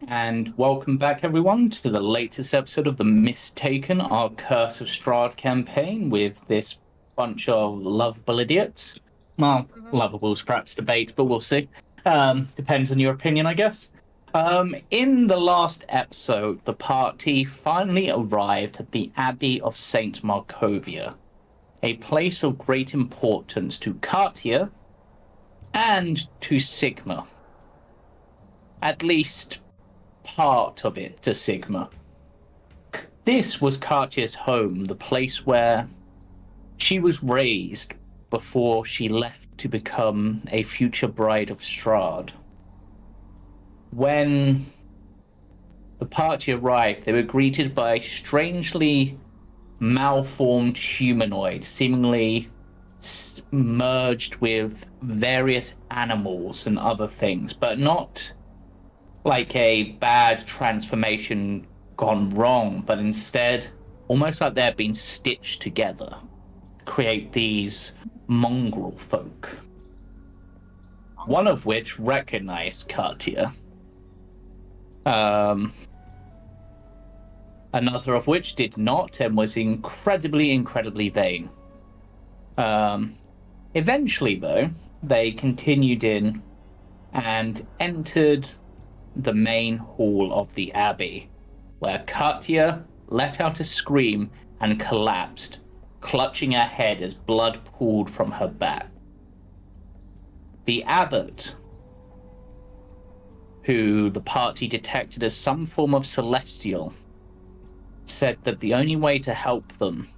And welcome back, everyone, to the latest episode of the Mistaken, our Curse of Strahd campaign with this bunch of lovable idiots. Well, lovable's perhaps debate, but we'll see. Depends on your opinion, I guess. In the last episode, the party finally arrived at the Abbey of St. Markovia, a place of great importance to Katia and to Sigma. At least part of it to Sigma. This was Katia's home, the place where she was raised before she left to become a future bride of Strahd. When the party arrived, they were greeted by a strangely malformed humanoid, seemingly merged with various animals and other things, but not like a bad transformation gone wrong, but instead almost like they're being stitched together to create these mongrel folk. One of which recognized Katia. Another of which did not and was incredibly vain. Eventually, though, they continued in and entered the main hall of the Abbey, where Katia let out a scream and collapsed, clutching her head as blood pooled from her back. The abbot, who the party detected as some form of celestial, said that the only way to help them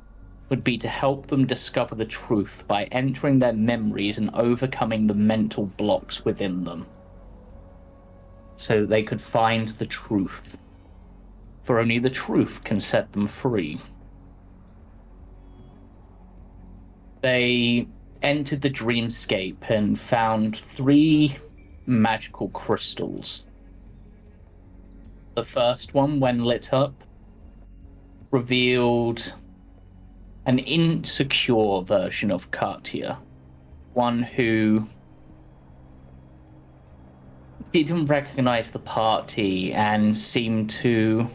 would be to help them discover the truth by entering their memories and overcoming the mental blocks within them, so they could find the truth. For only the truth can set them free. They entered the dreamscape and found 3 magical crystals. The first one, when lit up, revealed an insecure version of Katia, one who didn't recognize the party and seemed to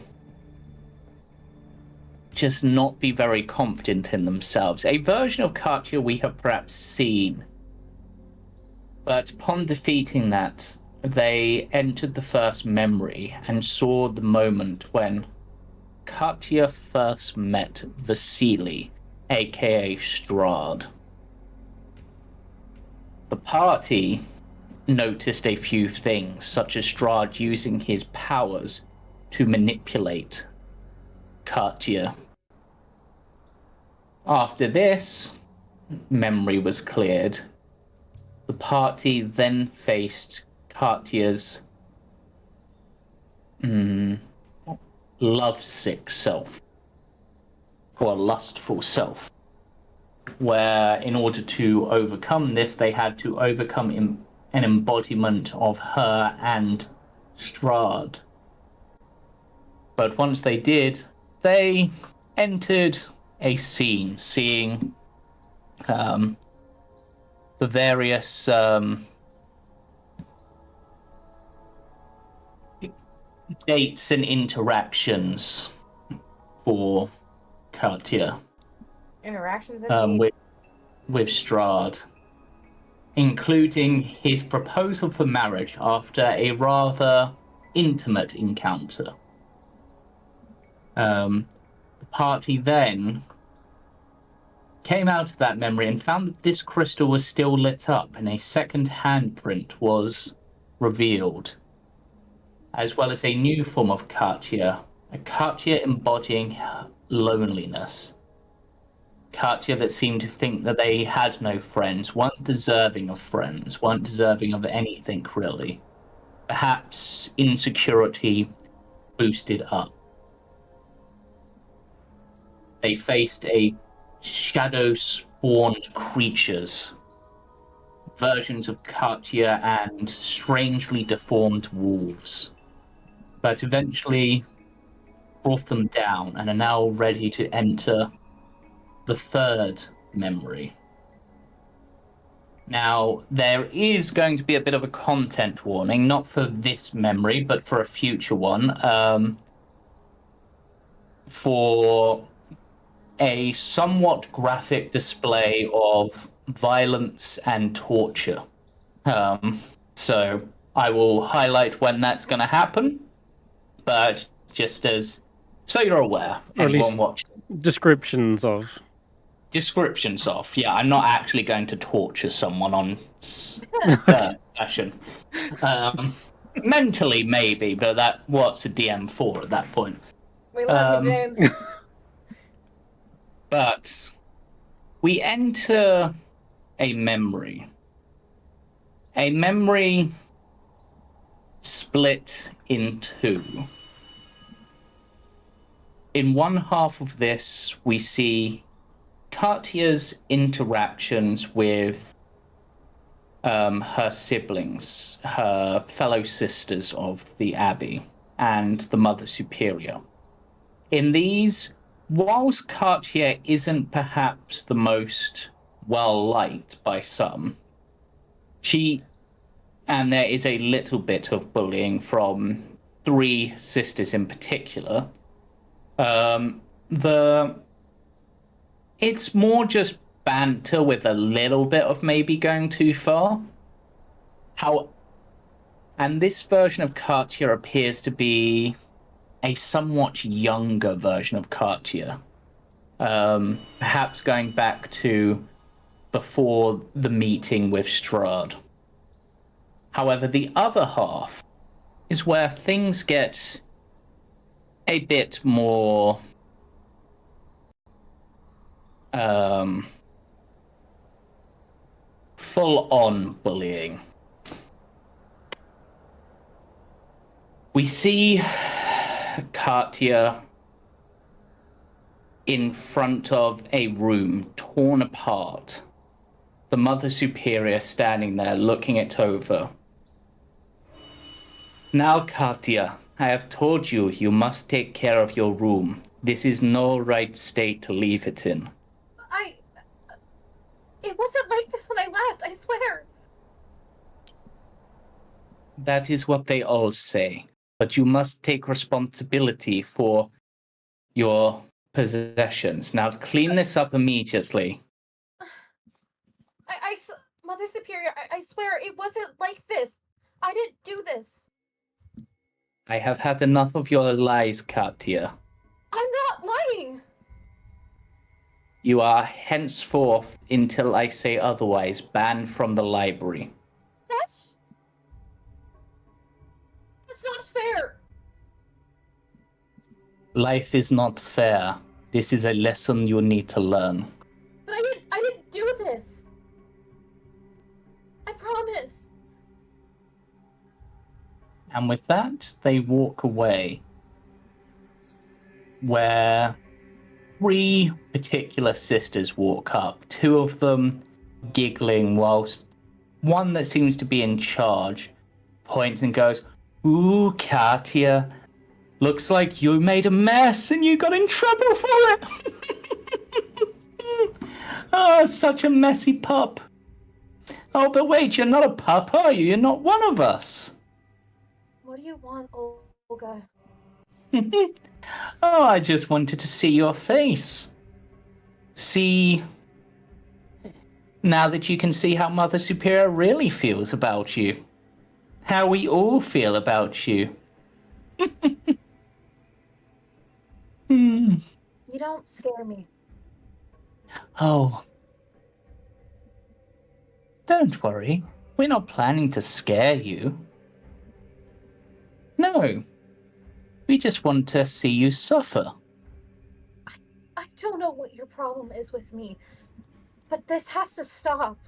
just not be very confident in themselves. A version of Katia we have perhaps seen. But upon defeating that, they entered the first memory and saw the moment when Katia first met Vasily, aka Strahd. The party noticed a few things, such as Strahd using his powers to manipulate Katia. After this memory was cleared, the party then faced Katia's lovesick self, or lustful self, where in order to overcome this, they had to overcome an embodiment of her and Strahd. But once they did, they entered a scene, seeing the various dates and interactions for Katia. Interactions with Strahd, including his proposal for marriage after a rather intimate encounter. The party then came out of that memory and found that this crystal was still lit up and a second handprint was revealed, as well as a new form of Katia, a Katia embodying loneliness. Katia that seemed to think that they had no friends, weren't deserving of friends, weren't deserving of anything really. Perhaps insecurity boosted up. They faced a shadow-spawned creatures, versions of Katia and strangely deformed wolves, but eventually brought them down and are now ready to enter the third memory. Now, there is going to be a bit of a content warning, not for this memory, but for a future one, for a somewhat graphic display of violence and torture. So I will highlight when that's going to happen, but just as so you're aware, Or at least anyone watching. descriptions of. Descriptions of, yeah, I'm not actually going to torture someone on session. Mentally, maybe, but what's a DM for at that point? We love you, James. But we enter a memory. A memory split in two. In one half of this, we see Katia's interactions with her siblings, her fellow sisters of the Abbey, and the Mother Superior. In these, whilst Katia isn't perhaps the most well-liked by some, and there is a little bit of bullying from three sisters in particular, it's more just banter with a little bit of maybe going too far. And this version of Katia appears to be a somewhat younger version of Katia. Perhaps going back to before the meeting with Strahd. However, the other half is where things get a bit more full-on bullying. We see Katia in front of a room torn apart. The Mother Superior standing there looking it over. Now, Katia, I have told you, you must take care of your room. This is no right state to leave it in. It wasn't like this when I left, I swear. That is what they all say. But you must take responsibility for your possessions. Now, clean this up immediately. Mother Superior, I swear, it wasn't like this. I didn't do this. I have had enough of your lies, Katia. I'm not lying. You are henceforth, until I say otherwise, banned from the library. That's not fair. Life is not fair. This is a lesson you need to learn. But I didn't do this. I promise. And with that, they walk away. Where three particular sisters walk up, two of them giggling, whilst one that seems to be in charge points and goes, "Ooh, Katia, looks like you made a mess and you got in trouble for it." Oh, such a messy pup. Oh, but wait, you're not a pup, are you? You're not one of us. What do you want, Olga? Oh, I just wanted to see your face. See, now that you can see how Mother Superior really feels about you. How we all feel about you. You don't scare me. Oh. Don't worry. We're not planning to scare you. No. We just want to see you suffer. I don't know what your problem is with me, but this has to stop.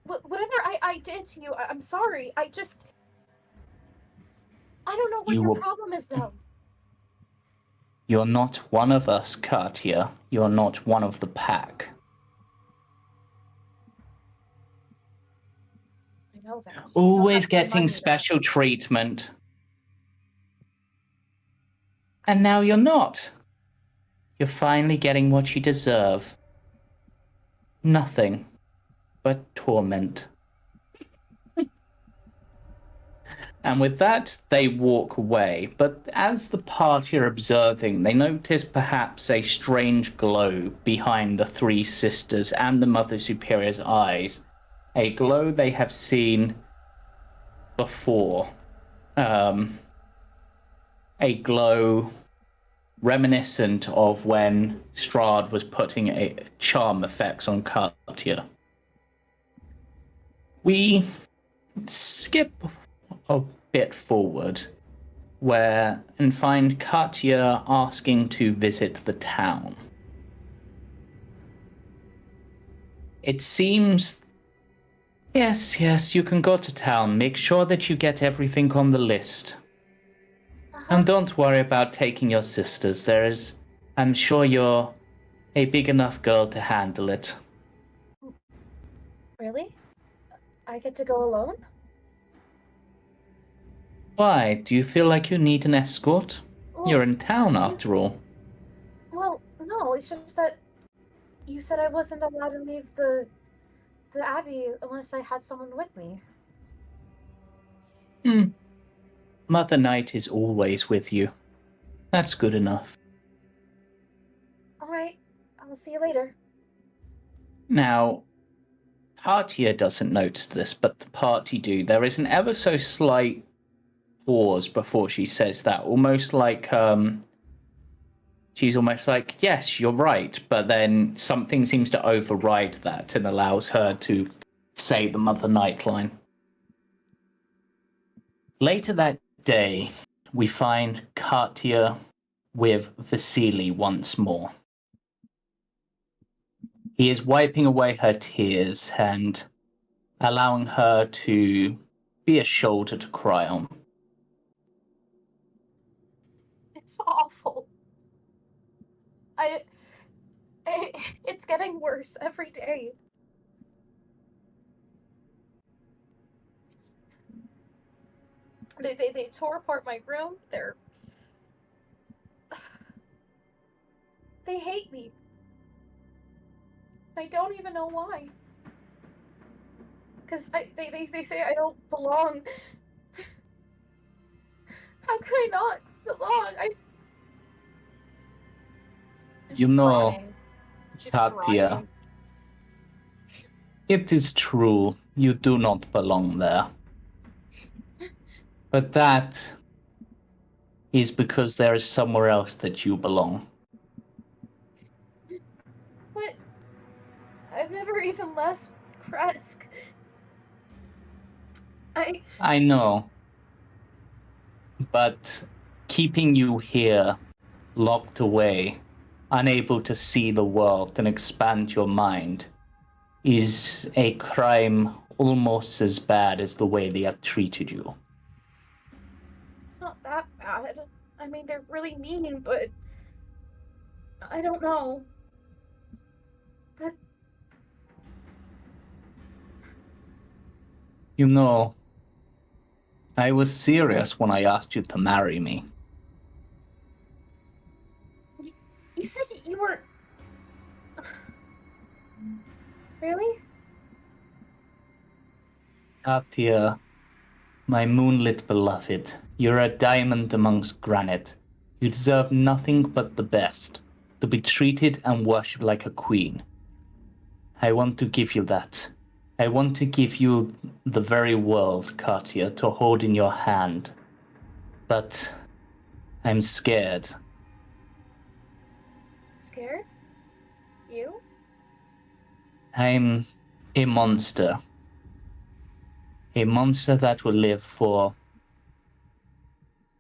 Whatever I did to you, I'm sorry. I don't know what your problem is, though. You're not one of us, Katia. You're not one of the pack. I know that. Always getting special treatment. And now you're not. You're finally getting what you deserve. Nothing. but torment. And with that, they walk away. But as the party are observing, they notice perhaps a strange glow behind the three sisters and the Mother Superior's eyes. A glow they have seen before. A glow reminiscent of when Strahd was putting a charm effects on Katia. We skip a bit forward and find Katia asking to visit the town. It seems, yes, you can go to town. Make sure that you get everything on the list. And don't worry about taking your sisters. I'm sure you're a big enough girl to handle it. Really? I get to go alone? Why? Do you feel like you need an escort? Well, You're in town after all. Well, no, it's just that you said I wasn't allowed to leave the Abbey unless I had someone with me. Mother Night is always with you. That's good enough. Alright, I'll see you later. Now, Katia doesn't notice this, but the party do. There is an ever so slight pause before she says that, almost like she's almost like, yes, you're right, but then something seems to override that and allows her to say the Mother Night line. Later that day, we find Katia with Vasily once more. He is wiping away her tears and allowing her to be a shoulder to cry on. It's awful. It's getting worse every day. They tore apart my room. They hate me. I don't even know why. Because they say I don't belong. How could I not belong? You She's know, crying. She's Katia, crying. it is true you do not belong there. But that is because there is somewhere else that you belong. But I've never even left Kresk. I know. But keeping you here, locked away, unable to see the world and expand your mind, is a crime almost as bad as the way they have treated you. It's not that bad. I mean, they're really mean, but I don't know. But You know, I was serious when I asked you to marry me. you said you were... Really? Katia, my moonlit beloved, you're a diamond amongst granite. You deserve nothing but the best, to be treated and worshipped like a queen. I want to give you that. I want to give you the very world, Katia, to hold in your hand. But I'm scared. Scared? You? I'm a monster. A monster that will live for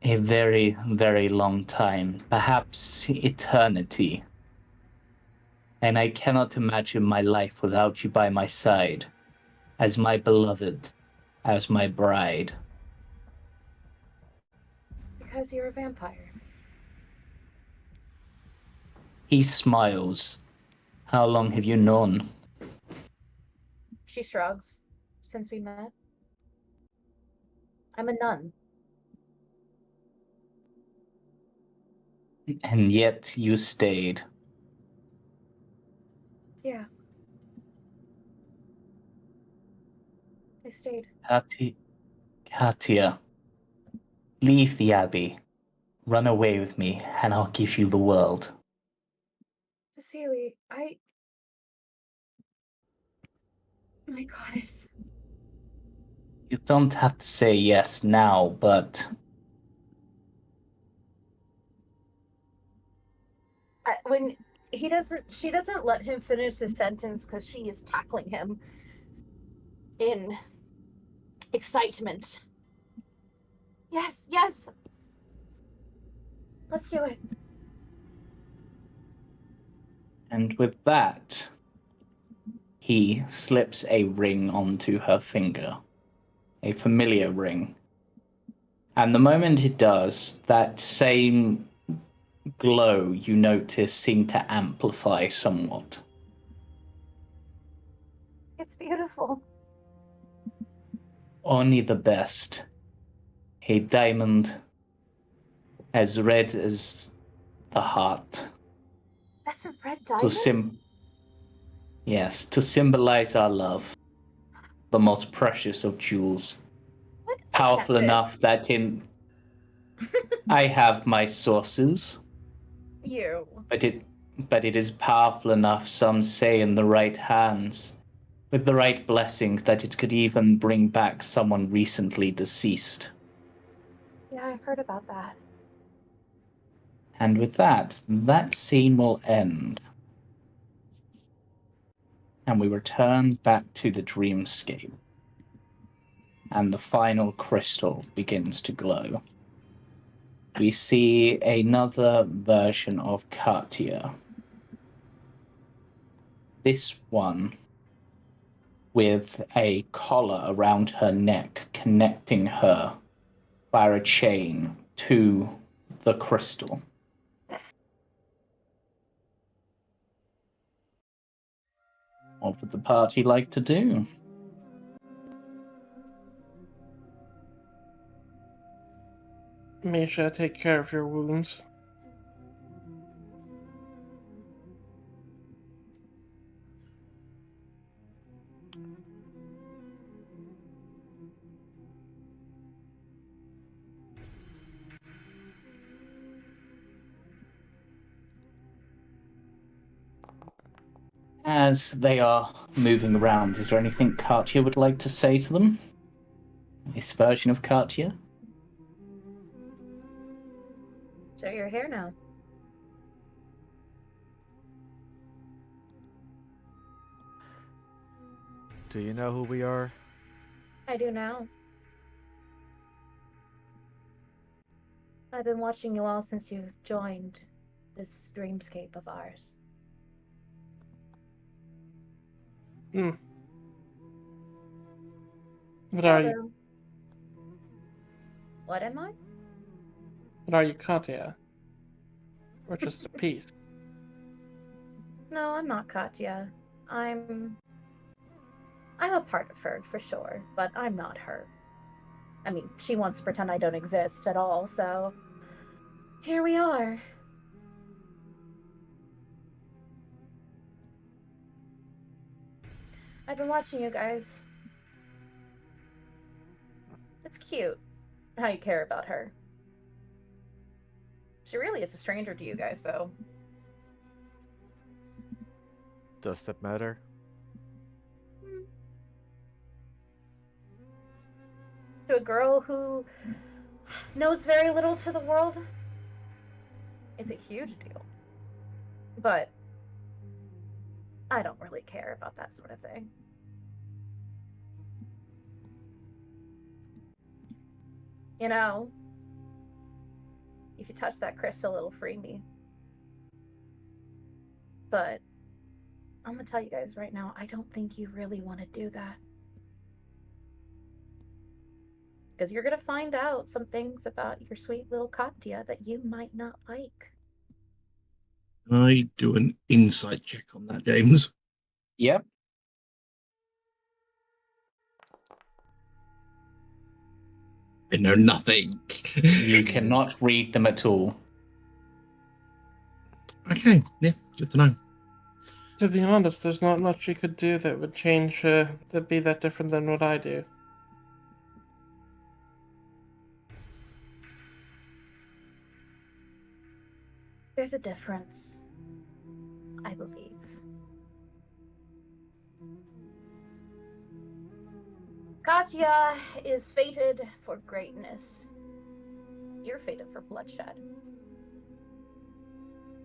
a very, very long time, perhaps eternity. And I cannot imagine my life without you by my side, as my beloved, as my bride. Because you're a vampire. He smiles. How long have you known? She shrugs. Since we met. I'm a nun. And yet you stayed. Yeah. stayed. Katia, leave the Abbey. Run away with me, and I'll give you the world. Vasily, my goddess. You don't have to say yes now, but... When she doesn't let him finish his sentence because she is tackling him in excitement. Yes, yes. Let's do it. And with that, he slips a ring onto her finger. A familiar ring. And the moment it does, that same glow you notice seemed to amplify somewhat. It's beautiful. Only the best. A diamond as red as the heart. That's a red diamond? Yes, to symbolize our love. The most precious of jewels. Powerful enough that I have my sources. You. But it is powerful enough, some say, in the right hands, with the right blessings, that it could even bring back someone recently deceased. Yeah, I heard about that. And with that scene will end. And we return back to the dreamscape. And the final crystal begins to glow. We see another version of Katia. This one with a collar around her neck connecting her via a chain to the crystal. What would the party like to do? Misha, take care of your wounds. As they are moving around, is there anything Katia would like to say to them? This version of Katia? So you're here now. Do you know who we are? I do now. I've been watching you all since you've joined this dreamscape of ours. What are you? What am I? What are you, Katia? Or just a piece? No, I'm not Katia. I'm a part of her, for sure, but I'm not her. I mean, she wants to pretend I don't exist at all, so... here we are. I've been watching you guys. It's cute how you care about her. She really is a stranger to you guys, though. Does that matter? To a girl who knows very little to the world, it's a huge deal. But I don't really care about that sort of thing. You know, if you touch that crystal, it'll free me. But I'm gonna tell you guys right now, I don't think you really want to do that. Because you're gonna find out some things about your sweet little Katia that you might not like. Can I do an insight check on that, James? Yep. I know nothing. You cannot read them at all. Okay, yeah, good to know. To be honest, there's not much you could do that would change, that'd be that different than what I do. There's a difference, I believe. Katia is fated for greatness. You're fated for bloodshed.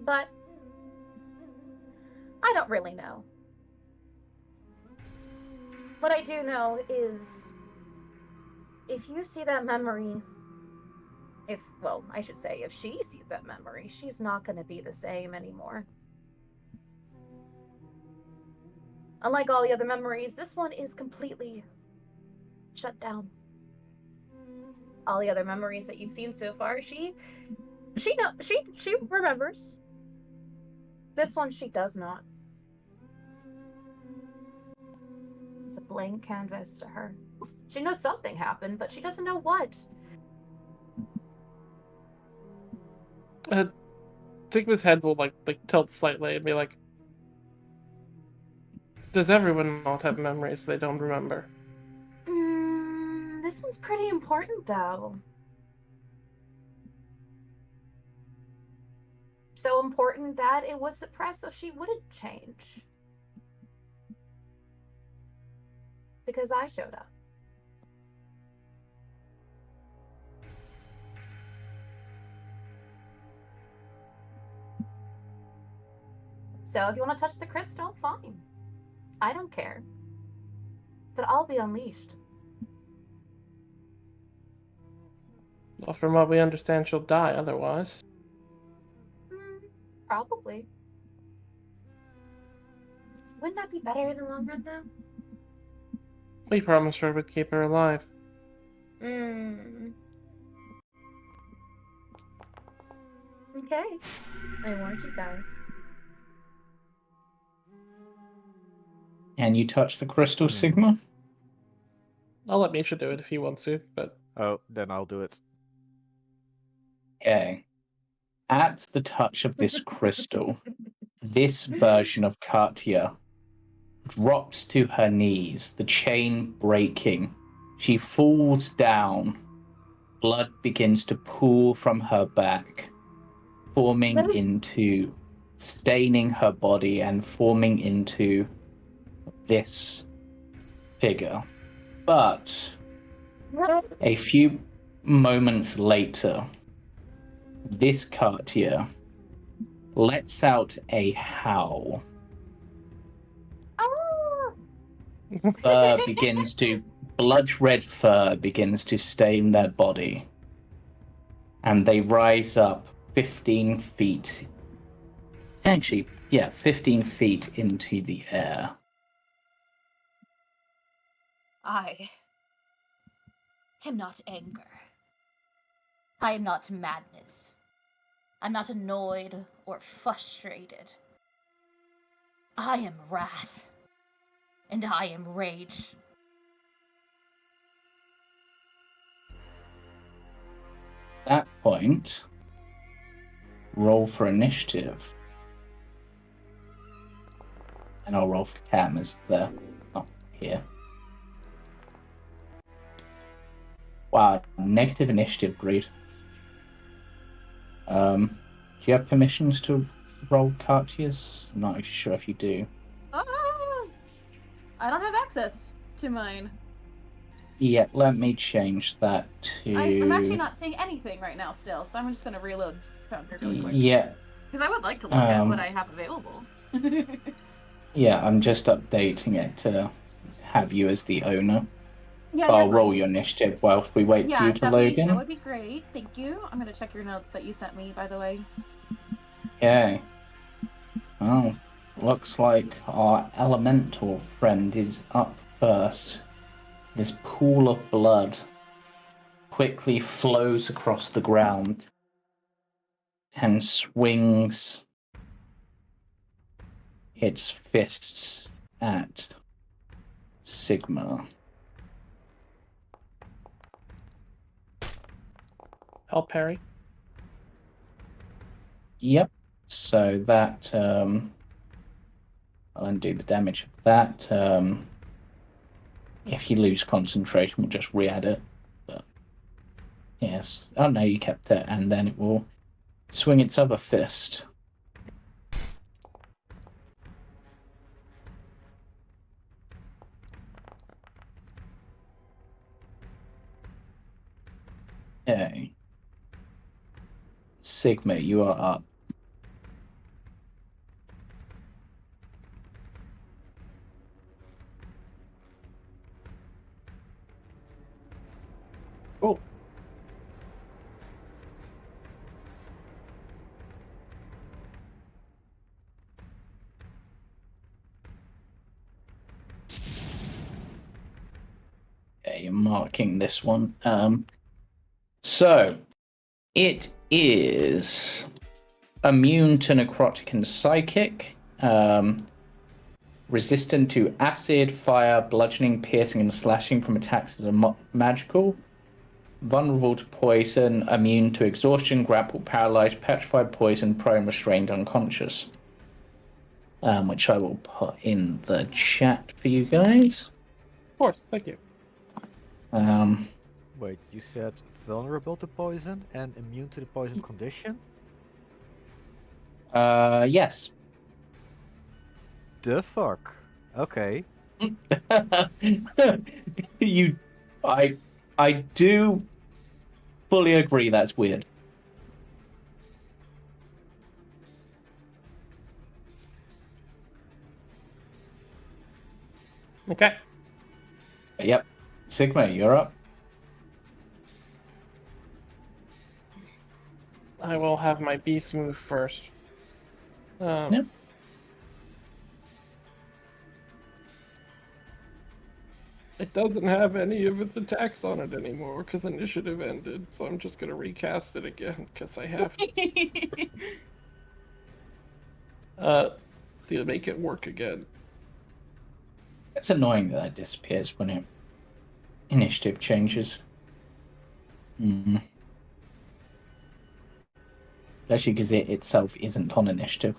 But I don't really know. What I do know is if you see that memory, I should say, if she sees that memory, she's not going to be the same anymore. Unlike all the other memories, this one is completely shut down. All the other memories that you've seen so far, she remembers. This one she does not. It's a blank canvas to her. She knows something happened, but she doesn't know what. Sigma's head will like tilt slightly and be like, does everyone not have memories they don't remember? This one's pretty important, though. So important that it was suppressed so she wouldn't change. Because I showed up. So if you want to touch the crystal, fine. I don't care. But I'll be unleashed. Well, from what we understand, she'll die otherwise. Probably. Wouldn't that be better in the long run, though? We promised her we'd keep her alive. Okay. I warned you guys. Can you touch the crystal, Sigma? I'll let Misha do it if he wants to, but... Oh, then I'll do it. Okay. At the touch of this crystal, this version of Katia drops to her knees, the chain breaking. She falls down. Blood begins to pool from her back, staining her body and forming into this figure. But a few moments later, this Katia lets out a howl. Blood red fur begins to stain their body. And they rise up 15 feet. Actually, 15 feet into the air. I am not anger. I am not madness. I'm not annoyed or frustrated. I am wrath. And I am rage. At that point, roll for initiative. And I'll roll for Cam as they're not here. Wow, negative initiative, great. Do you have permissions to roll Katia's? I'm not sure if you do. I don't have access to mine. Yeah, let me change that to... I'm actually not seeing anything right now still, so I'm just going to reload Foundry really quick. Yeah. Because I would like to look at what I have available. Yeah, I'm just updating it to have you as the owner. Yeah, I'll roll your initiative while we wait for you to load in. That would be great. Thank you. I'm going to check your notes that you sent me, by the way. Okay. Oh, looks like our elemental friend is up first. This pool of blood quickly flows across the ground and swings its fists at Sigma. I'll parry. Yep. So that I'll undo the damage of that. If you lose concentration, we'll just re-add it. But yes. Oh no, you kept it, and then it will swing its other fist. Okay. Sigma, you are up. Oh. Okay, you're marking this one. So it is immune to necrotic and psychic, resistant to acid, fire, bludgeoning, piercing, and slashing from attacks that are magical, vulnerable to poison, immune to exhaustion, grapple, paralyzed, petrified, poison, prone, restrained, unconscious. Which I will put in the chat for you guys. Of course, thank you. Wait, you said vulnerable to poison and immune to the poison condition? Yes. The fuck? Okay. I do fully agree that's weird. Okay. Yep. Sigma, you're up. I will have my beast move first. Yep. It doesn't have any of its attacks on it anymore because initiative ended, so I'm just gonna recast it again because I have to make it work again. It's annoying that disappears when initiative changes. Especially because it itself isn't on initiative.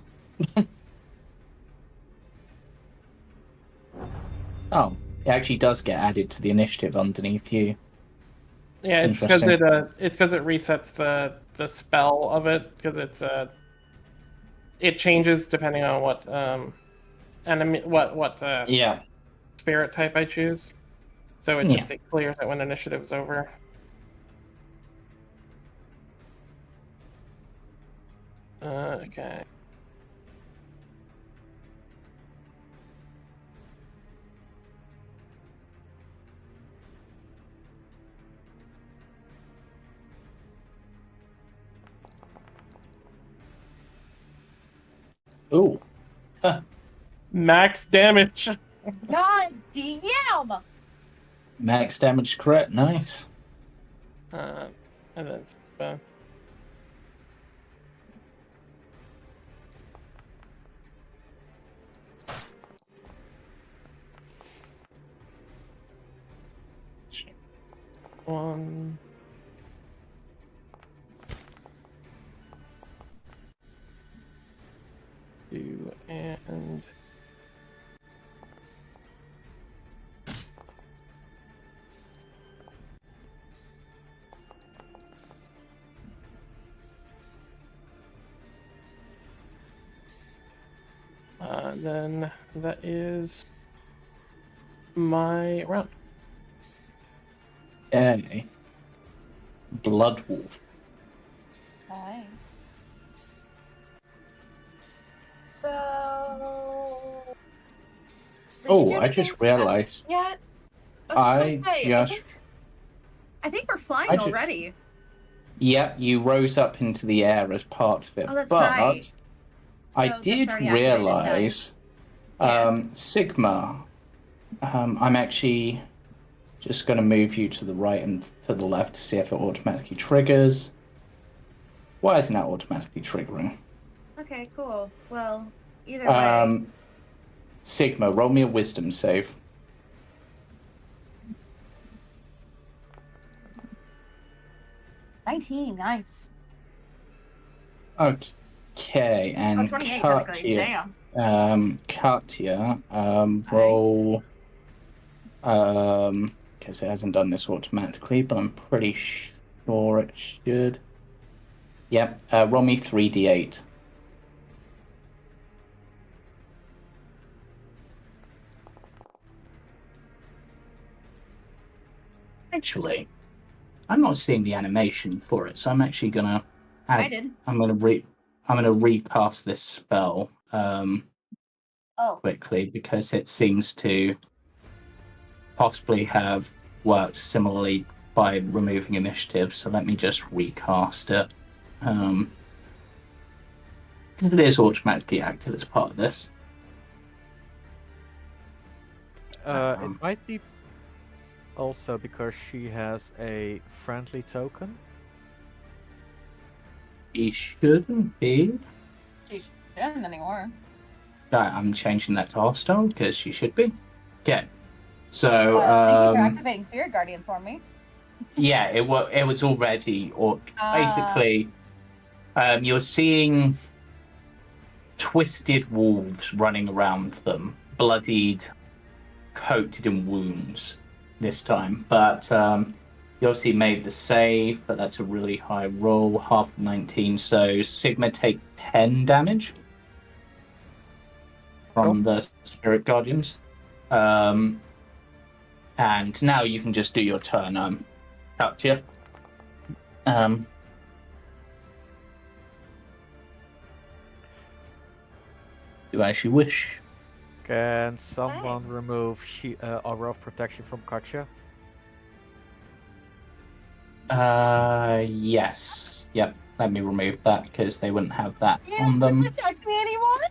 Oh, it actually does get added to the initiative underneath you. Yeah, it's because it resets the spell of it because it changes depending on what enemy Yeah. spirit type I choose. So it just it clears it when initiative's over. Okay. Ooh. Max damage. God damn! Max damage crit. Nice. And then one. Two and then that is my round. Okay. Blood Wolf. Okay. So. Did you do I just anything realized. yet? I think we're flying I just- already. Yep, you rose up into the air as part of it. Oh, that's but right. I So that's did already activated, realize, Yes. Sigma, I'm actually just going to move you to the right and to the left to see if it automatically triggers. Why isn't that automatically triggering? Okay, cool. Well, either way. Sigma, roll me a wisdom save. 19, nice. Okay, and 28 technically, damn. Katia, roll. Because it hasn't done this automatically, but I'm pretty sure it should. Yep. Roll me 3d8. Actually, I'm not seeing the animation for it, so I'm actually gonna. I did. I'm gonna recast this spell quickly because it seems to possibly have worked similarly by removing initiative. So let me just recast it. Because it is automatically active as part of this. It might be also because she has a friendly token. She shouldn't be. She shouldn't anymore. I'm changing that to hostile because she should be. Okay. So thank you for activating Spirit Guardians for me. Yeah, it was already, or basically, you're seeing twisted wolves running around them, bloodied, coated in wounds this time. But you obviously made the save, but that's a really high roll, half 19. So Sigma take 10 damage from the Spirit Guardians. And now you can just do your turn, Katia. Do as you wish. Can someone remove Aura of Protection from Katia? Yes. Yep. Let me remove that because they wouldn't have that on them. You don't me anymore?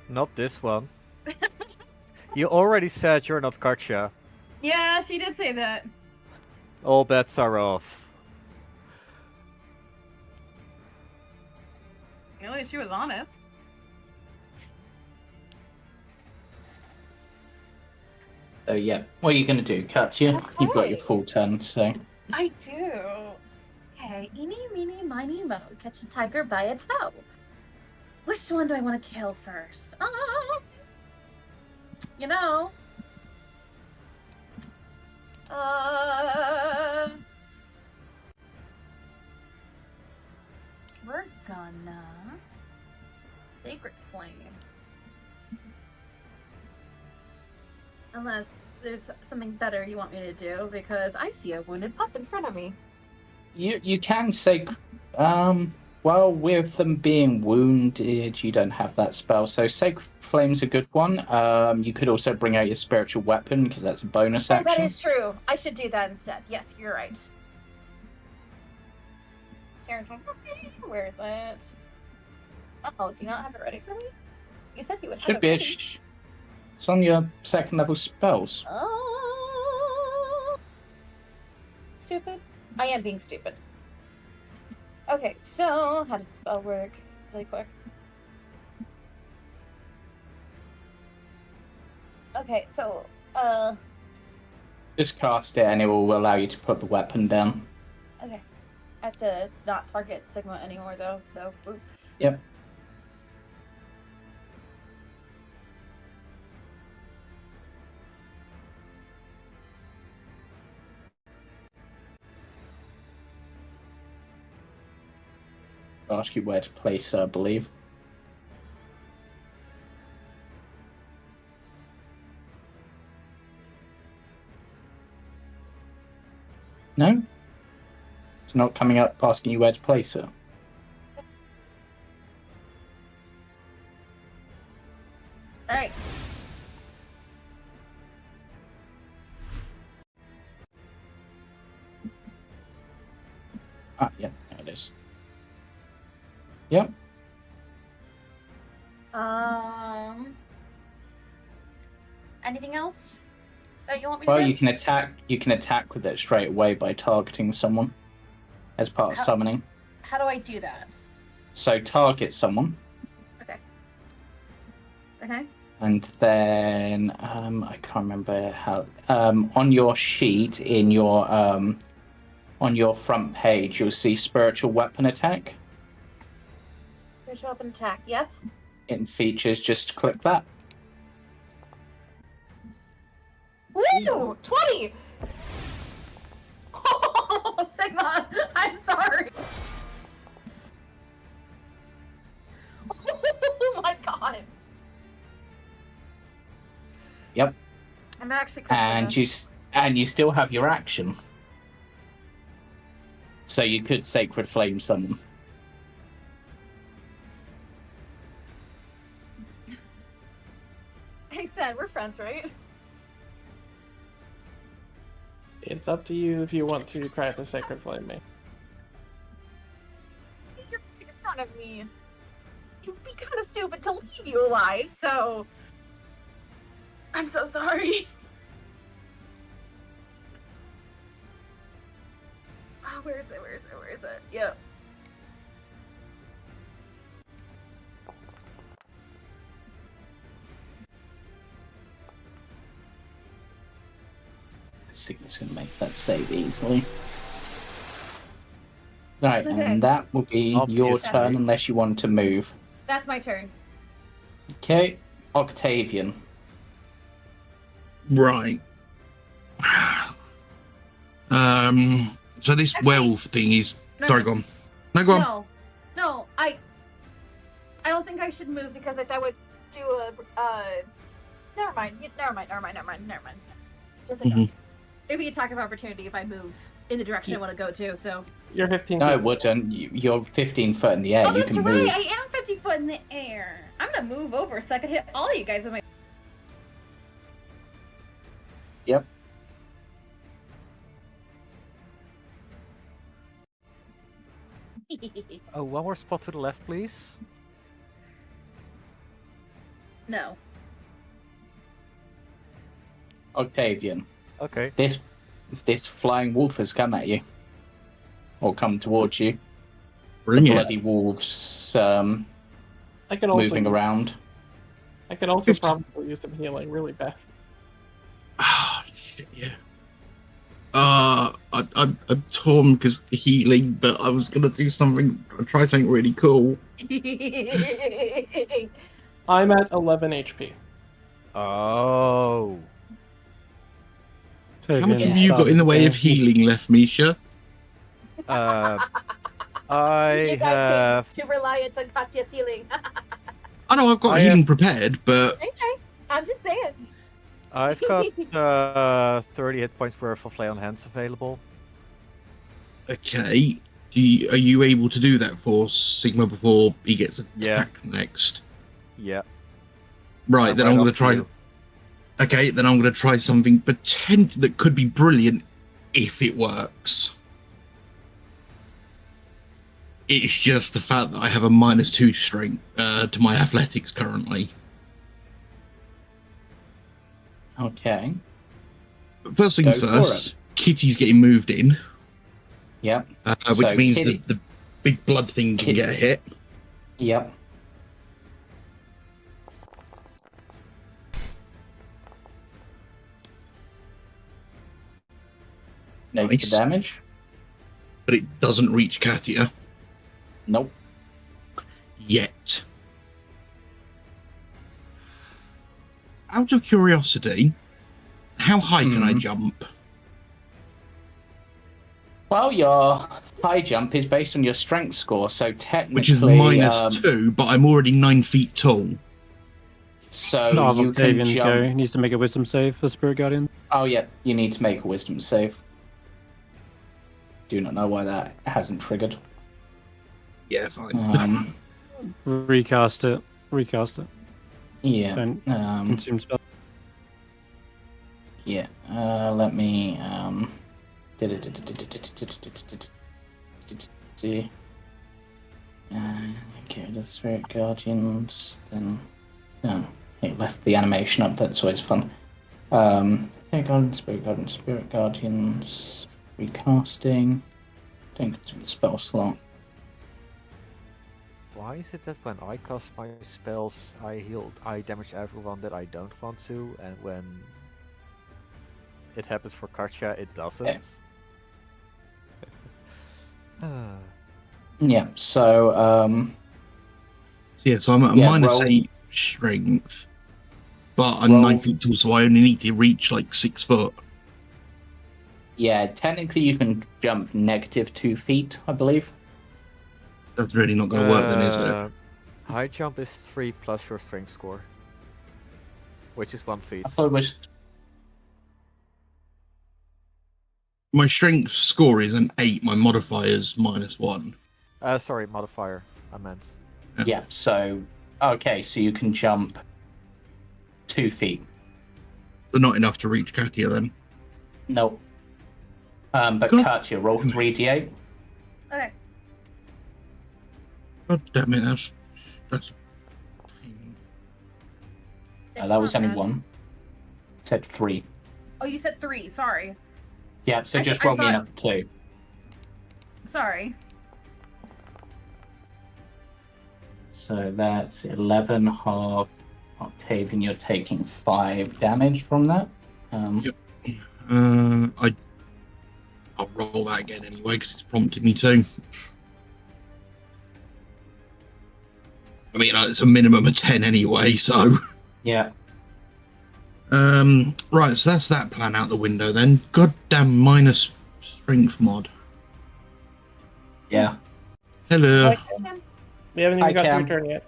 Not this one. You already said you're not Katia. Yeah, she did say that. All bets are off. At least she was honest. So yeah, what are you gonna do, Katia? Okay. You've got your full turn, so I do. Hey, eeny, meeny, miny, mo. Catch a tiger by a toe. Which one do I want to kill first? You know. We're gonna Sacred Flame. Unless there's something better you want me to do, because I see a wounded pup in front of me. you can say, well, with them being wounded, you don't have that spell. So Sacred Flame's a good one. You could also bring out your spiritual weapon because that's a bonus action. That is true. I should do that instead. Yes, you're right. Where is it? Oh, do you not have it ready for me? You said you would have Should it be. ready. It's on your second level spells. Oh, stupid. I am being stupid. Okay, so how does the spell work? Really quick. Okay, so Just cast it and it will allow you to put the weapon down. okay. I have to not target Sigma anymore though, so boop. Yep. I'll ask you where to place her, I believe. No? It's not coming up asking you where to place her. Alright. Ah, yeah, there it is. Yep. Anything else that you want me Well, to do? you can attack with it straight away by targeting someone as part of summoning. How do I do that? So target someone. Okay. Okay. And then I can't remember how on your sheet in your on your front page you'll see spiritual weapon attack. Spiritual weapon attack, yep. In features, just click that. Woo! 20! Oh Oh, Sigma, I'm sorry. Oh my god. Yep. I'm actually And you still have your action. So you could Sacred Flame summon. Hey, Sen, we're friends, right? It's up to you if you want to try to Sacred Flame me. You're making fun of me. It'd be kind of stupid to leave you alive, so... I'm so sorry. Oh, where is it? Where is it? Where is it? Yep. Sigma's going to make that save easily. Right, Okay. and that will be your Obviously. turn unless you want to move. That's my turn. Okay, Octavian. Right. So this Actually- werewolf thing is. No, Sorry, no. go on. No, go on. No, I don't think I should move because that would do a, never mind. Just ignore. Maybe attack of opportunity if I move in the direction I want to go to, so. You're 15 No, feet. it wouldn't. You're 15 foot in the air. Oh, You that's can right! move. I am 50 foot in the air! I'm gonna move over so I can hit all of you guys with my... Yep. Oh, one more spot to the left, please. No. Octavian. Okay. This flying wolf has come at you. Or come towards you. Bring The it. bloody wolves I can also moving around. I can also probably use some healing really bad. Ah, shit, yeah. I'm torn because healing, but I was gonna do something. Try something really cool. I'm at 11 HP. Oh. How much have you got in the way of healing left, Misha? I You guys have. too reliant on Katia's healing. I know I've got I healing have- prepared, but Okay, I'm just saying. I've got 30 hit points worth of lay on hands available. okay. Are you able to do that for Sigma before he gets attacked next? Yeah. Right, then I'm going to try. Okay, then I'm going to try something that could be brilliant if it works. It's just the fact that I have a -2 strength to my athletics currently. Okay. But first things Go for first, Kitty's getting moved in, Yep. which So means Kitty- the big blood thing can get a hit. Yep. Negative Nice. damage? But it doesn't reach Katia Nope. yet. Out of curiosity, how high can I jump? Well, your high jump is based on your strength score, so technically... Which is -2, but I'm already 9 feet tall. So No, you can Octavian's jump... go. He needs to make a wisdom save for Spirit Guardian. Oh, yeah, you need to make a wisdom save. Do not know why that hasn't triggered. Yeah, fine. Recast it. Recast it. Yeah. Don't consume spell. Yeah. Let me. Okay, the Spirit Guardians. Then. No, it left the animation up. That's always fun. Spirit Guardians. Recasting. Don't consume the spell slot. Why is it that when I cast my spells, I damage everyone that I don't want to, and when it happens for Katia, it doesn't? Yeah, so, Yeah, so I'm at a -8 strength, but I'm 9 feet tall, so I only need to reach like 6 foot. Yeah, technically you can jump -2 feet, I believe. That's really not going to work then, is it? High jump is 3 plus your strength score, which is 1 feet. I thought it was. My strength score is an 8. My modifier's -1. Sorry, modifier. I meant. Yeah, so. Okay, so you can jump 2 feet. But not enough to reach Katia then. No. But God. Katia, roll 3d8. Okay. God damn it, that's That was only 1. Said 3. Oh, you said 3. Sorry. Yeah, so I just th- I roll me thought- another 2. Sorry. So that's 11 half. Octavian, you're taking 5 damage from that. Yep. I'll roll that again anyway because it's prompted me to. I mean, it's a minimum of 10 anyway, so. Yeah. Right, so that's that plan out the window then. Goddamn minus strength mod. Yeah. Hello. We haven't even Hi, got to Cam. your turn yet.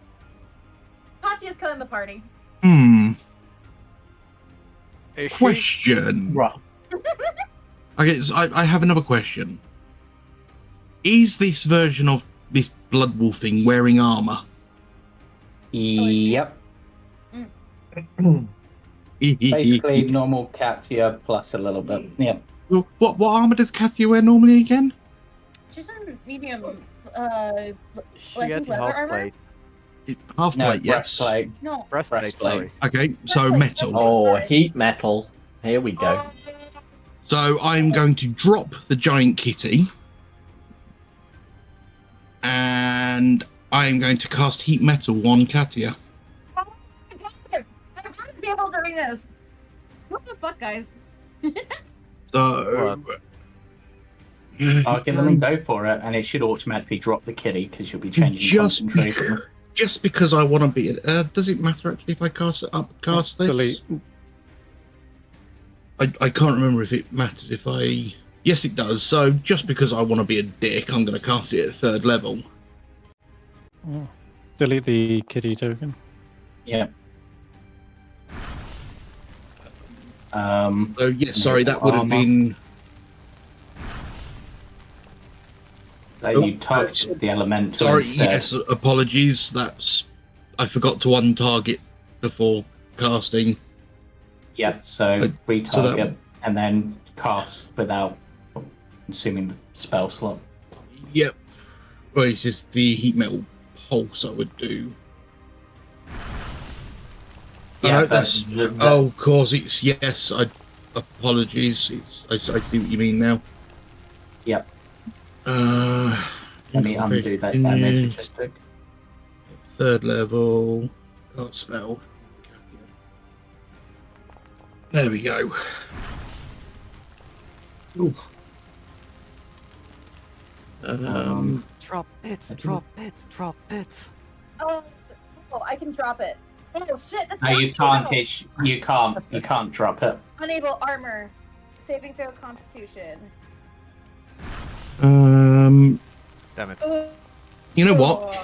Katia's killing the party. Question. Right. Okay, so I have another question. Is this version of this blood wolf thing wearing armor? Yep. Basically normal Katia plus a little bit. Yeah. What armor does Katia wear normally again? She's in medium. She Like had the leather half armor? plate. Half No, plate, yes. breastplate. No. Breastplate, sorry. Okay, so Breastplate. metal. Oh, heat metal. Here we go. So I'm going to drop the giant kitty. And I'm going to cast heat metal on Katia. Oh my God. I'm trying to be able to doing this. What the fuck, guys? So. I'll give them a go for it, and it should automatically drop the kitty because you'll be changing concentration. Just because I want to be. Does it matter actually if I cast this? Delete. I can't remember if it matters if I. Yes, it does. So just because I want to be a dick, I'm going to cast it at 3rd level. Oh. Delete the kitty token. Yeah. So yeah, sorry, that would have been. You targeted the elemental Sorry, instead. yes, apologies. I forgot to untarget before casting. Yeah, so retarget so that- and then cast without consuming the spell slot. Yep. Well, it's just the heat metal pulse I would do. Yeah, that's. Oh, of course, it's yes. Apologies. I see what you mean now. Yep. Let me undo that damage statistic. 3rd level. Got spell. There we go. Ooh. Drop bits, drop bits, drop bits. Oh, I can drop it. Oh shit! That's No, you can't. You can't drop it. Unable armor. Saving throw Constitution. Damn it. You know what?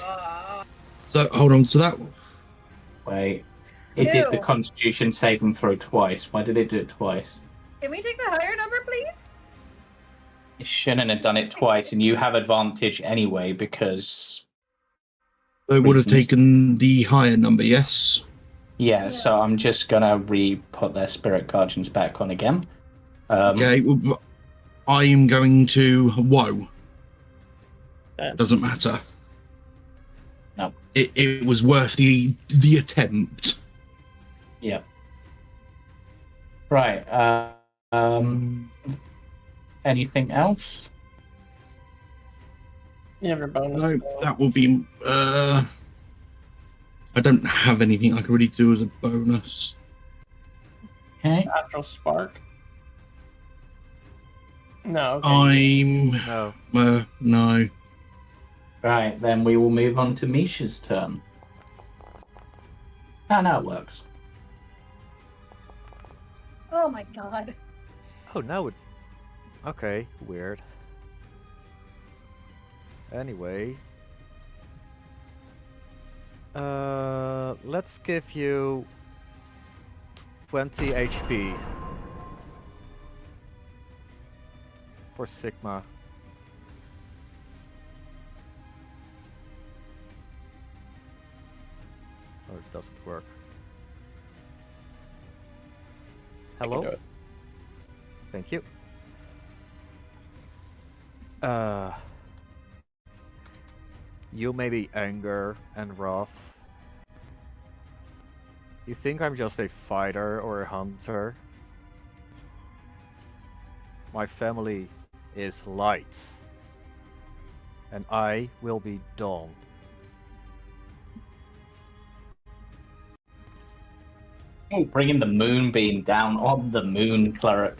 So hold on. So that. Wait. It did the Constitution saving throw twice. Why did it do it twice? Can we take the higher number, please? It shouldn't have done it twice, and you have advantage anyway because. It would have taken the higher number, yes. Yeah, so I'm just gonna re-put their spirit guardians back on again. Okay, well, I am going to. Whoa. Doesn't matter. No. It was worth the attempt. Yeah. Right. Anything else? You have your bonus. No, that will be. I don't have anything I can really do as a bonus. Okay. Natural spark. No. Okay. No. Right, then we will move on to Misha's turn. Ah, now it works. Oh my god. Oh, now it Okay, weird. Anyway. Let's give you 20 HP for Sigma. Or it doesn't work. I can Hello? do it. Thank you. You may be anger and wrath. You think I'm just a fighter or a hunter? My family is light. And I will be dawn. Oh, bringing the moonbeam down on the moon cleric.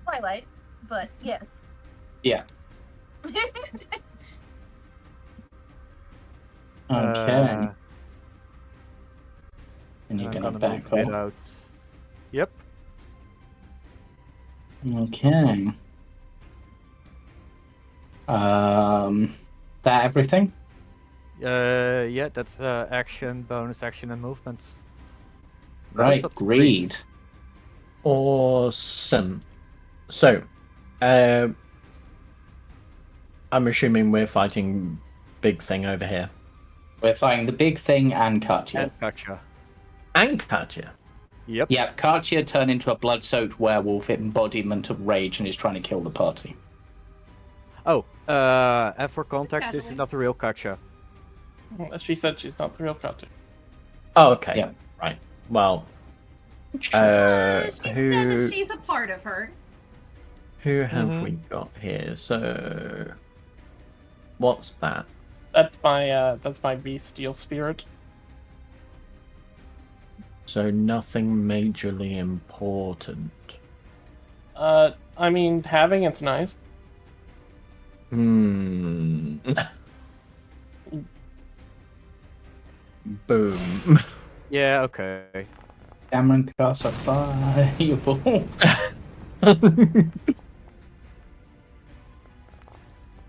Twilight, but yes. Yeah. Okay. And you're I'm gonna gonna move back a bit off. out. Yep. Okay. That everything? Yeah, that's action, bonus action, and movements. Right, That's greed. Awesome. So, I'm assuming we're fighting big thing over here. We're fighting the big thing and Katia. And Katia. And Katia. Yep. Yeah, Katia turned into a blood-soaked werewolf embodiment of rage and is trying to kill the party. Oh, and for context, this is Casually. not the real Katia. She said she's not the real Katia. Oh, okay. Yeah. Right. Well, She said who that she's a part of her. have we got here? So, what's that? That's my bestial spirit. So nothing majorly important. I mean, having it's nice. Hmm. Boom. Yeah, okay. Cameron casts a fireball.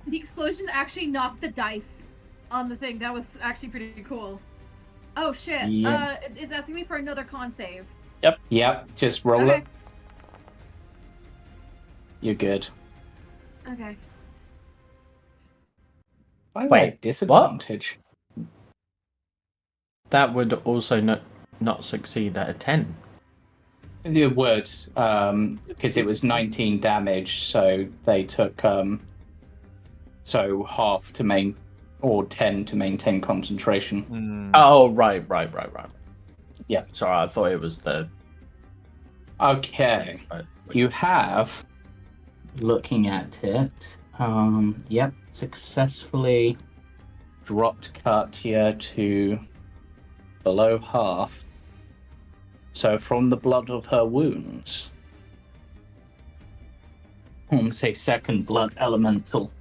The explosion actually knocked the dice on the thing. That was actually pretty cool. Oh shit. Yeah. It's asking me for another con save. Yep, just roll Okay. it. You're good. Okay. I Wait, like disadvantage. That would also not succeed at a 10. It would, because it was 19 damage, so they took so half to main or 10 to maintain concentration. Oh, right. Yeah. Sorry, I thought it was the... Okay. You have, looking at it, yep, successfully dropped Katia to below half. So from the blood of her wounds, I'm going to say second blood elemental.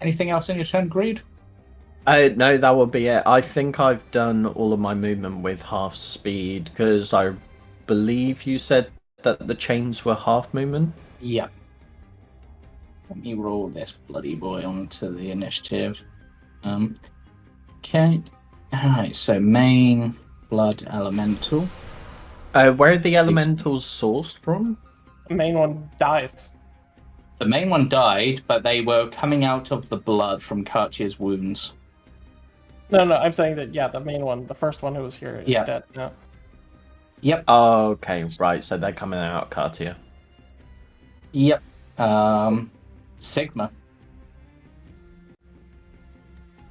Anything else in your turn, Greed? No, that would be it. I think I've done all of my movement with half speed, because I believe you said that the chains were half movement? Yeah. Let me roll this bloody boy onto the initiative. Okay. Alright, so main blood elemental. Where are the elementals sourced from? The main one dies. The main one died, but they were coming out of the blood from Katia's wounds. No, I'm saying that, yeah, the main one, the first one who was here is Yeah. dead now. Yep. Oh, okay, right, so they're coming out, Katia. Yep. Sigma.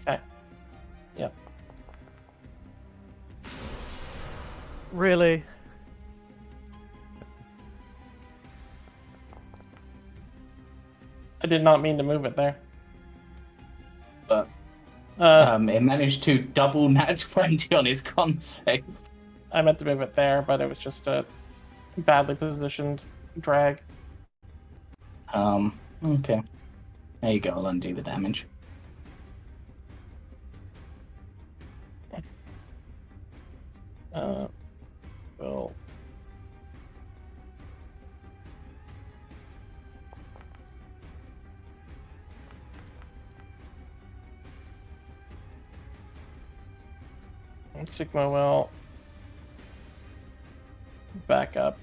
Okay. Yep. Really? I did not mean to move it there. But it managed to double nat 20 on his con save. I meant to move it there, but it was just a badly positioned drag. Okay. There you go, I'll undo the damage. Well. Sigma will back up.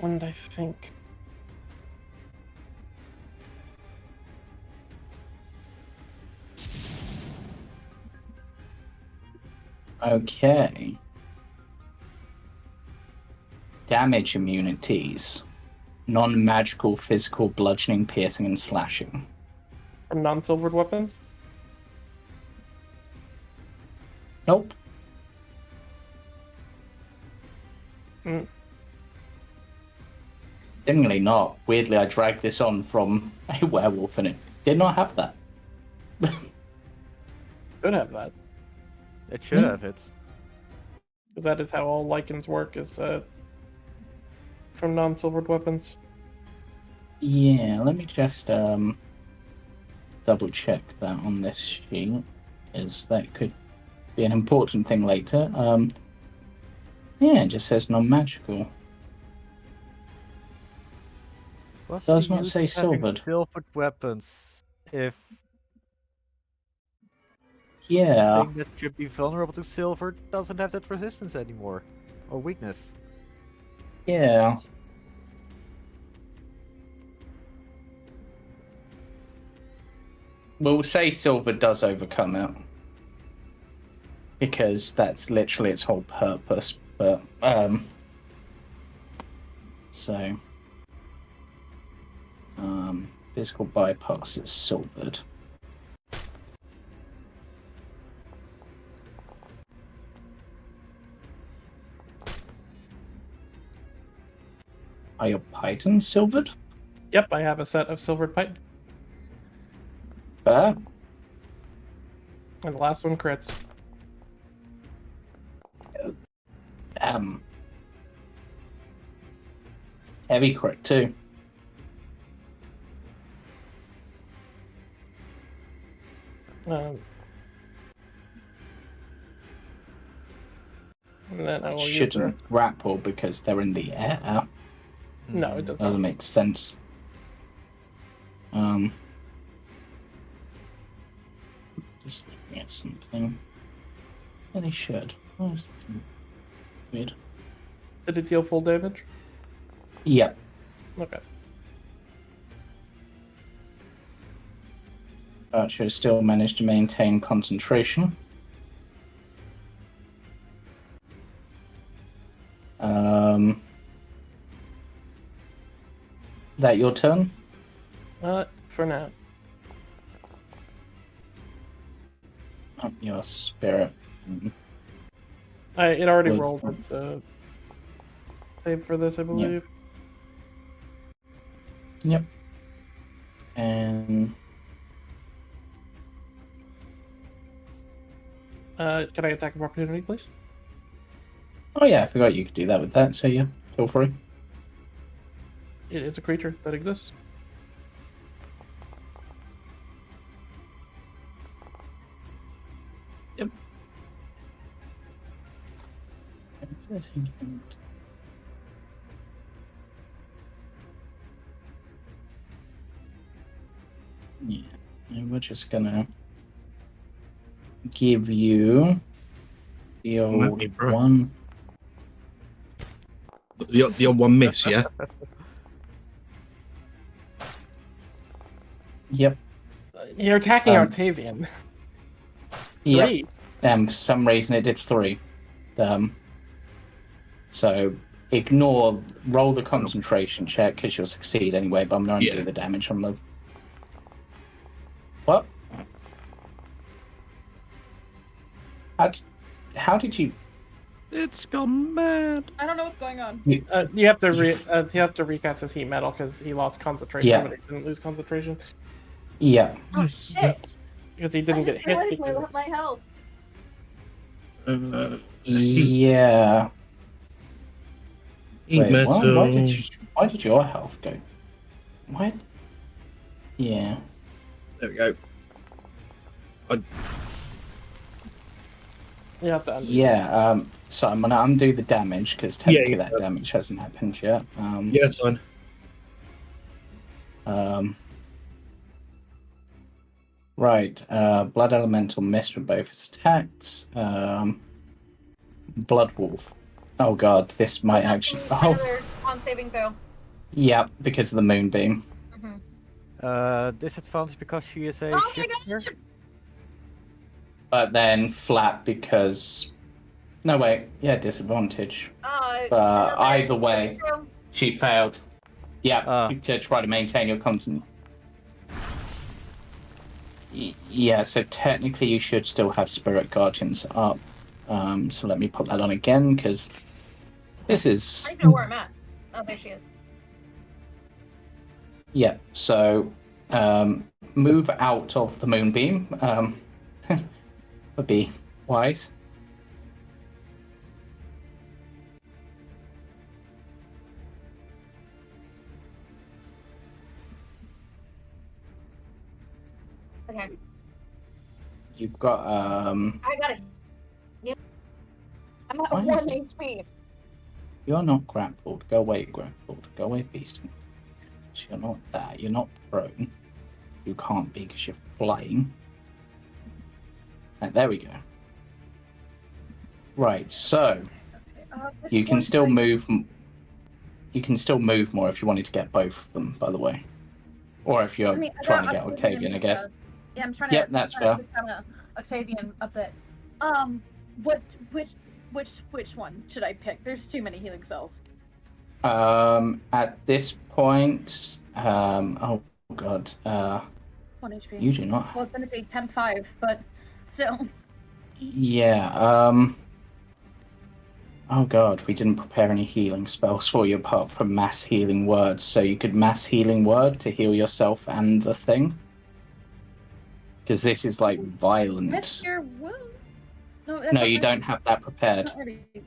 And I think Okay. Damage immunities. Non-magical, physical, bludgeoning, piercing, and slashing. from non-silvered weapons. Nope. Seemingly not. Weirdly, I dragged this on from a werewolf and it did not have that. Should have that. It should have. It's Because that is how all lichens work, is from non-silvered weapons. Yeah, let me just double check that on this sheet, as that could be an important thing later. Yeah, it just says non-magical. what's Does the not use say of having silvered. silvered weapons if Yeah, the thing that should be vulnerable to silver doesn't have that resistance anymore, or weakness. yeah. We'll say silver does overcome it. Because that's literally its whole purpose, but, so, physical bypass is silvered. Are your pythons silvered? Yep, I have a set of silvered pipe, Fair. and the last one crits. Heavy crit too. And then I will Shouldn't grapple because they're in the air. No, it doesn't. Doesn't make sense. Just looking at something. Yeah, they should. Oh, that's weird. Did it deal full damage? Yep. Okay. Archer still managed to maintain concentration. That your turn? For now. Oh, your spirit. It already Would- rolled its save for this, I believe. Yep. And Can I attack of opportunity, please? oh yeah, I forgot you could do that with that. So yeah, feel free. It is a creature that exists. Yep. Yeah, and we're just gonna give you the old Lovely, bro. one. The odd one miss, yeah? Yep. You're attacking Um, Octavian. Yep. Three. For some reason it did 3. So roll the concentration check because you'll succeed anyway, but I'm going to Yeah. do the damage on the... What? How did you... It's gone mad. I don't know what's going on. You have to recast his heat metal because he lost concentration, Yeah. but he didn't lose concentration Yeah. Oh shit! because he I didn't get just hit. realized because- my health. Yeah. Heat Wait, what? metal. Why did your health go? What? Yeah. There we go. You have to undo. Yeah, so I'm gonna undo the damage because technically that damage hasn't happened yet. Yeah, it's fine. Right, Blood Elemental missed with both its attacks. Blood Wolf. Oh god, this might actually... Oh, On saving throw. yeah, because of the Moonbeam. Disadvantage because she is a Oh my shifter. But then flat because... No, wait, yeah, disadvantage. But either way, she failed. Yeah, to try to maintain your constant. Yeah, so technically you should still have Spirit Guardians up. So let me put that on again, because this is... I know where I'm at. Oh, there she is. Yeah, so move out of the Moonbeam would be wise. Okay. You've got I got it. Yeah. I'm at Why 1 is it- HP. You're not grappled. Go away, grappled. Go away, beast. You're not that. You're not prone. You can't be because you're flying. And there we go. Right, so you can still move. You can still move more if you wanted to get both of them, by the way. Or if you're trying to get Octavian, I guess. Yeah, I'm trying Yep, to. that's fair. Octavian up it. Which one should I pick? There's too many healing spells. At this point, oh god, 1 HP. you do not. Well, it's gonna be temp 5, but still. Yeah, oh god, we didn't prepare any healing spells for you apart from mass healing words, so you could mass healing word to heal yourself and the thing. Because this is like violent. Miss your wound. No, you don't have that prepared.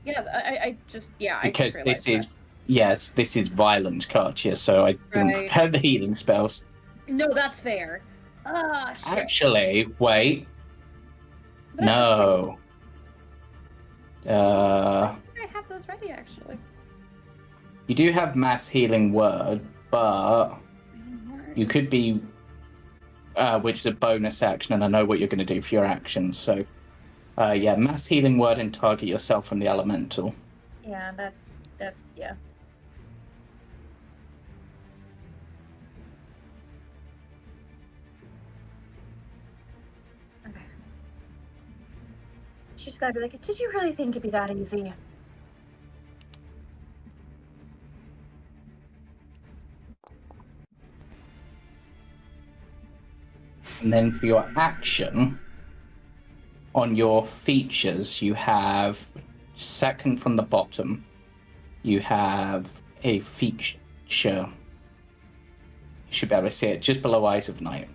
Yeah, I just Because I this is, yes, this is violent, Katia, so I didn't prepare the healing spells. No, that's fair. Ah, shit. Actually, wait. But No. I have those ready, actually. You do have mass healing word, but you could be, which is a bonus action, and I know what you're going to do for your action, so yeah, mass healing word and target yourself from the elemental. Yeah, that's yeah. Okay. She's gotta be like, did you really think it'd be that easy? And then for your action, on your features, you have second from the bottom, you have a feature. You should be able to see it just below Eyes of Night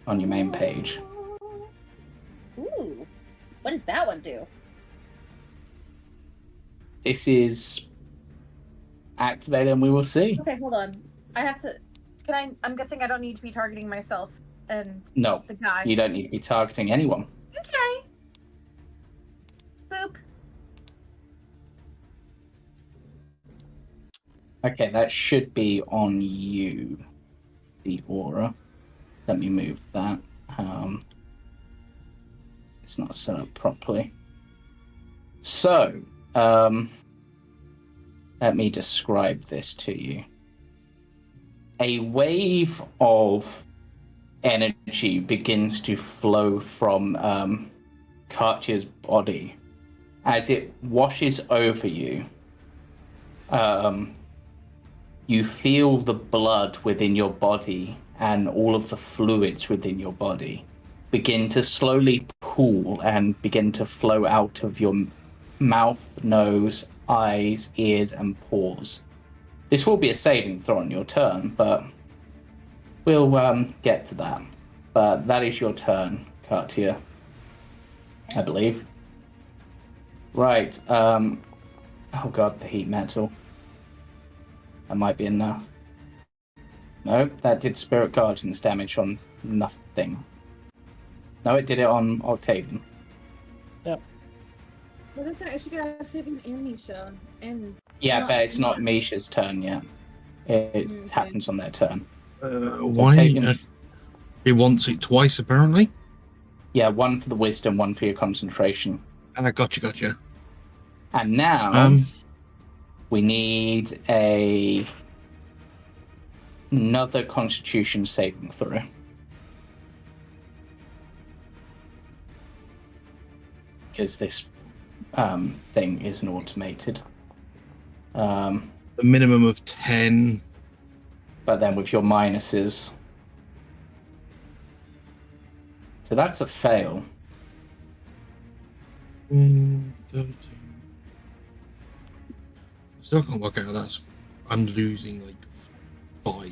on your main page. Ooh. What does that one do? This is activated and we will see. Okay, hold on. I have to. I'm guessing I don't need to be targeting myself and No, the guy. you don't need to be targeting anyone. Okay. Boop. Okay, that should be on you, the aura. Let me move that. It's not set up properly. So, let me describe this to you. A wave of energy begins to flow from Katia's body. As it washes over you, you feel the blood within your body and all of the fluids within your body begin to slowly pool and begin to flow out of your mouth, nose, eyes, ears, and pores. This will be a saving throw on your turn, but we'll get to that. But that is your turn, Katia. I believe. Right. Oh god, the heat metal. That might be enough. Nope, that did Spirit Guardian's damage on nothing. No, it did it on Octavian. Yep. Well, this actually got Octavian and Misha. And Yeah, but it's not Misha's turn yet. It happens on their turn. Why? Octavian... He wants it twice, apparently. Yeah, one for the wisdom, one for your concentration. And I gotcha. And now we need another Constitution saving throw. Because this thing isn't automated. A minimum of 10. But then with your minuses. So that's a fail. 13. Still can't work out how that's. I'm losing like 5.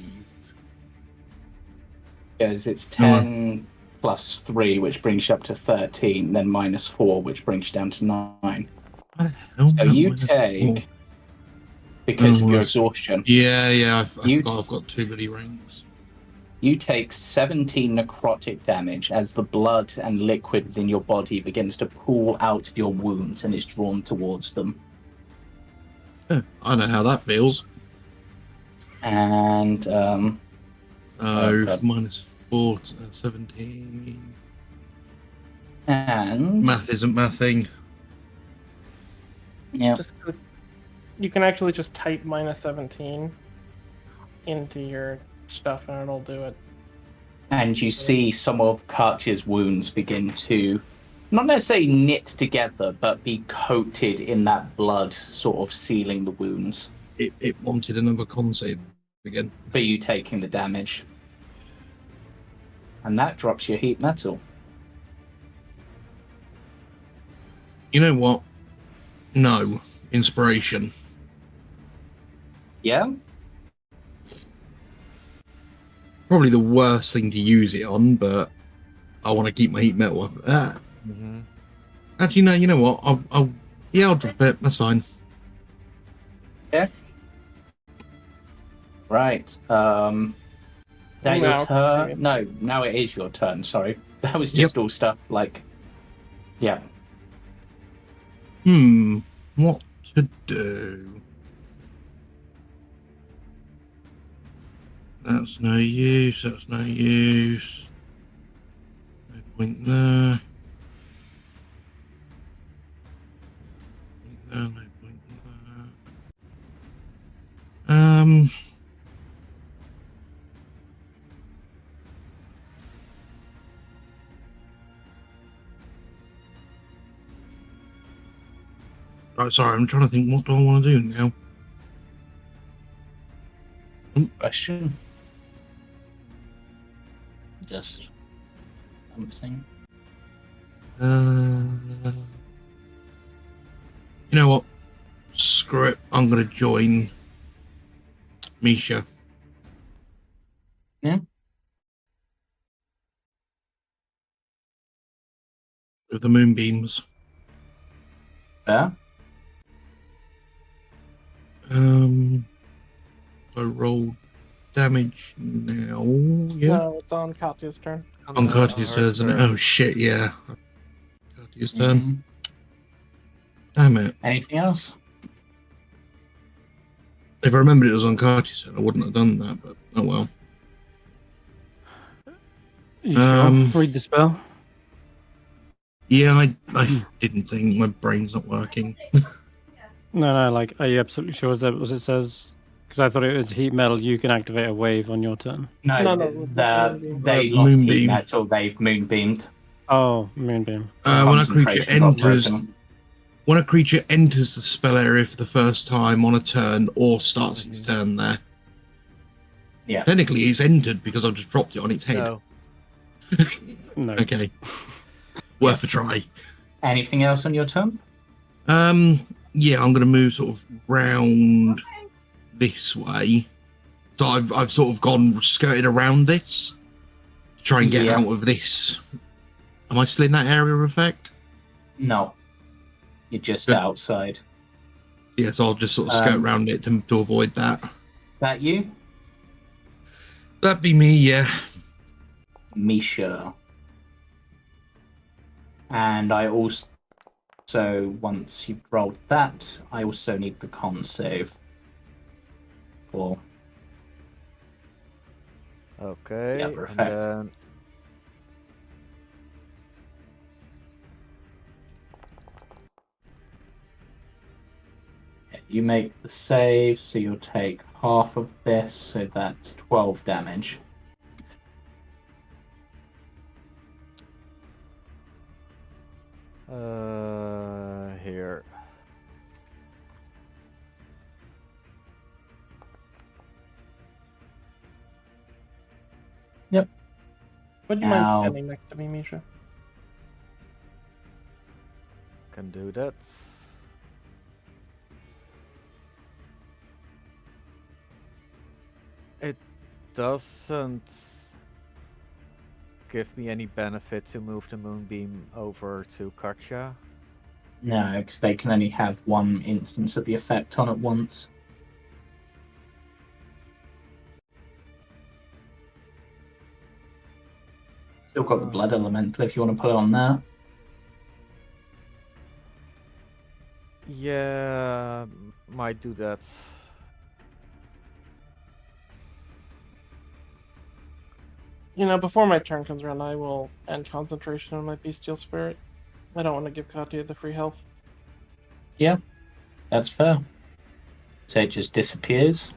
Because it's 10 plus 3, which brings you up to 13, then minus 4, which brings you down to 9. So you take, because of your exhaustion. Yeah, I forgot I've got too many ranks. You take 17 necrotic damage as the blood and liquid within your body begins to pool out of your wounds and is drawn towards them. I know how that feels. And minus 4, 17. And math isn't mathing. Yeah. You can actually just type minus 17 into your stuff and it'll do it. And you see some of Katia's wounds begin to not necessarily knit together, but be coated in that blood, sort of sealing the wounds. It wanted another con save again. For you taking the damage. And that drops your heat metal. You know what? No. Inspiration. Yeah? Probably the worst thing to use it on, but I want to keep my heat metal up at that. Actually, no, you know what? I'll drop it. That's fine. Yeah. Right. That your turn? No, now it is your turn, sorry. That was just all stuff like... Yeah. What to do? That's no use, No point there. No point there. Right, sorry, I'm trying to think, what do I want to do now? Question. Just something. You know what? Screw it. I'm going to join Misha. Yeah. With the moonbeams. Yeah. I rolled damage now. Yeah. No, it's on Katia's turn. On Katia's turn, isn't it? Oh shit, yeah. Katia's turn. Damn it. Anything else? If I remembered it was on Katia's turn, I wouldn't have done that, but oh well. You sure? Read the spell. Yeah, I didn't think. My brain's not working. No, like, are you absolutely sure is that what it says? Because I thought it was heat metal, you can activate a wave on your turn. No, they lost heat metal, they've moonbeamed. Oh, moonbeam. When a creature enters the spell area for the first time on a turn or starts its turn there. Yeah. Technically, it's entered because I've just dropped it on its head. No. No. Okay. Worth a try. Anything else on your turn? Yeah, I'm going to move sort of round this way. So I've sort of skirted around this to try and get out of this. Am I still in that area of effect? No. You're just Good. outside. Yeah, so I'll just sort of skirt around it to avoid that. That you? That'd be me, yeah. Misha. And I also, once you've rolled that, I also need the con save. For Okay. the other And effect. then You make the save, so you'll take half of this, so that's 12 damage. Here. Yep. Would you mind Now- standing next to me, Misha? Can do that. It doesn't give me any benefit to move the moonbeam over to Katia. No, because they can only have one instance of the effect on at once. Still got the blood elemental if you want to put it on that. Yeah, might do that. You know, before my turn comes around, I will end concentration on my bestial spirit. I don't want to give Katia the free health. Yeah, that's fair. So it just disappears.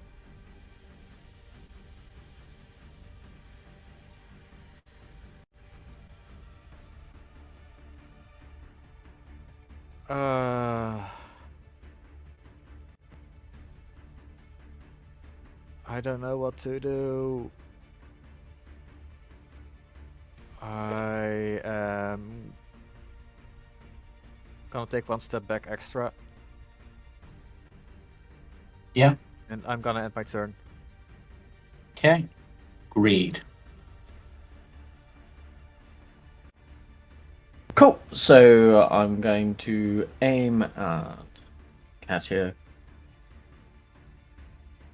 I don't know what to do. I am gonna take one step back extra. Yeah. And I'm gonna end my turn. Okay. Agreed. Cool. So I'm going to aim at Katia.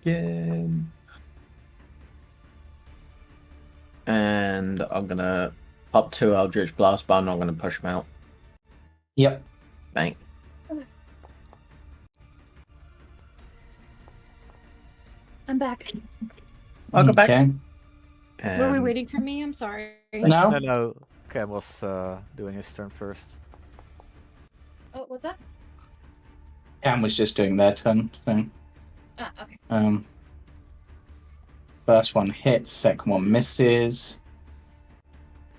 Again. And I'm gonna pop 2 Eldritch Blast, but I'm not gonna push him out. Yep. Bang. I'm back. Welcome back. Okay. Were we And waiting for me? I'm sorry. No? No. Cam was doing his turn first. Oh, what's up? Cam was just doing their turn, so Ah, okay. first one hits, second one misses.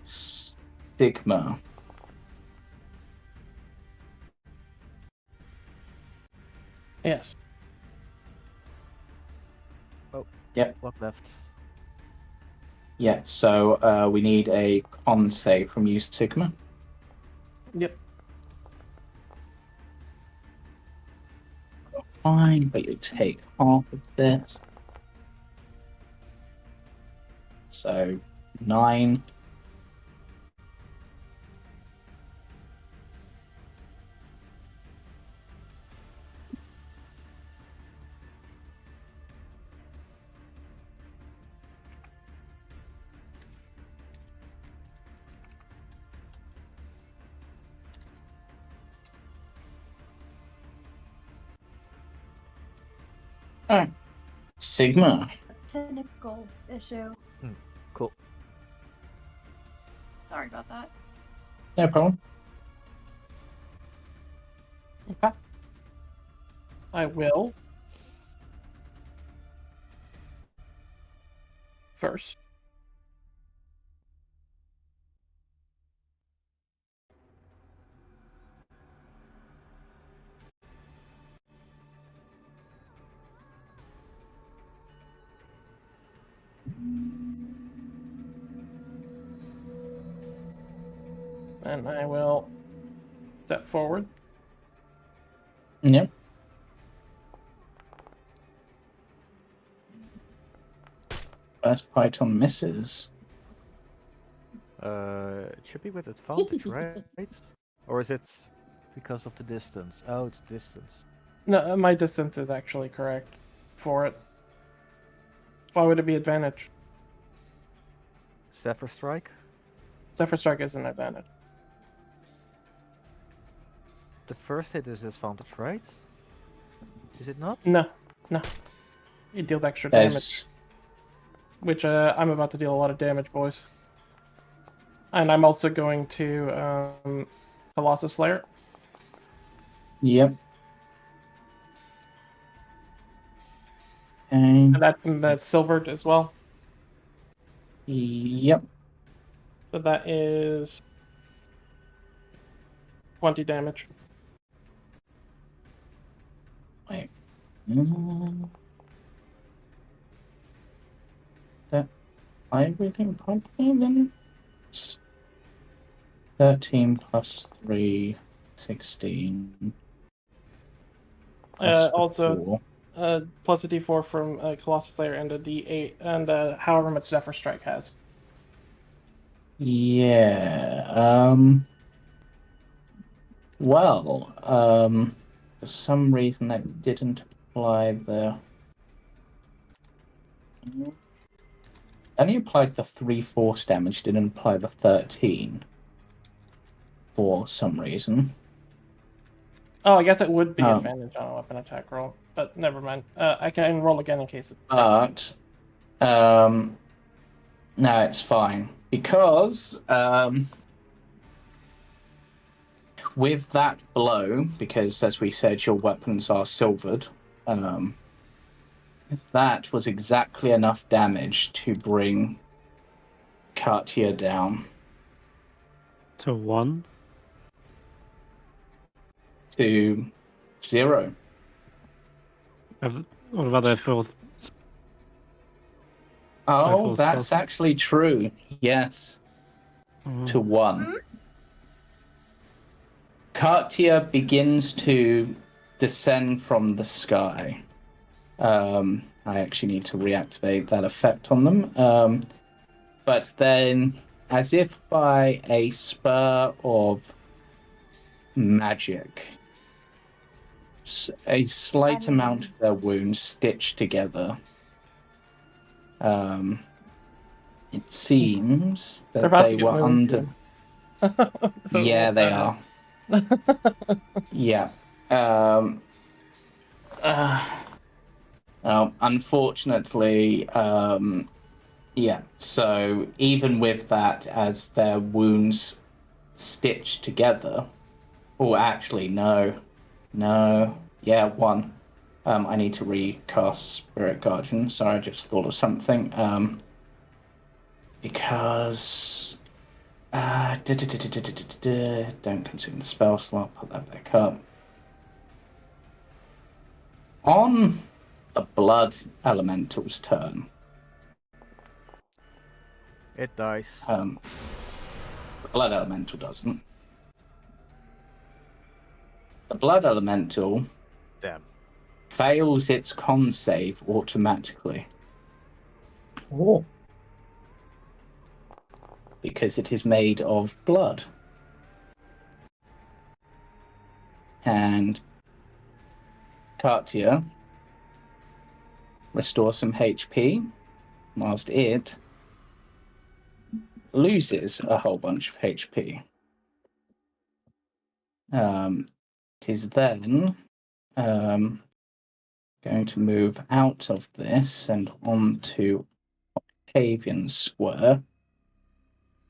Stigma. Yes. Oh. Yep. What left? Yeah, so we need a con save from you, Sigma. Yep. Fine, but you take half of this. So 9. Alright. Sigma. Technical issue. Cool. Sorry about that. No problem. Okay. I will. First. And I will step forward. Yep. First python misses. It should be with advantage, right? Or is it because of the distance. Oh, it's distance. No, my distance is actually correct for it. Why would it be advantage? Zephyr Strike? Zephyr Strike is an advantage. The first hit is disadvantage, right? Is it not? No. It deals extra damage. There's Which I'm about to deal a lot of damage, boys. And I'm also going to Colossus Slayer. Yep. And that's silvered as well. Yep. So that is 20 damage. Wait. That everything properly then? 13 plus 3, 16. Plus Also, plus a d4 from Colossus Slayer and a d8, and however much Zephyr Strike has. Yeah. Well, for some reason that didn't apply the. Only applied the 3 force damage, didn't apply the 13. For some reason. Oh, I guess it would be advantage on a weapon attack roll, but never mind. I can roll again in case. But no, it's fine because with that blow, because as we said, your weapons are silvered. That was exactly enough damage to bring Katia down To 1. to 0. What about their fourth? Oh, that's actually true. Yes. To 1. Katia begins to descend from the sky. I actually need to reactivate that effect on them. But then, as if by a spur of magic, a slight amount of their wounds stitched together. It seems that they were under. Yeah, they are. Yeah. Unfortunately, yeah. So even with that, as their wounds stitched together, oh, actually, no. Yeah, 1. I need to recast Spirit Guardian. Sorry, I just thought of something. Because don't consume the spell slot. Put that back up. On the Blood Elemental's turn. It dies. The Blood Elemental doesn't. The Blood Elemental Damn. fails its con save automatically. Oh. Because it is made of blood. And Katia restores some HP, whilst it loses a whole bunch of HP. It is then going to move out of this and onto Octavian Square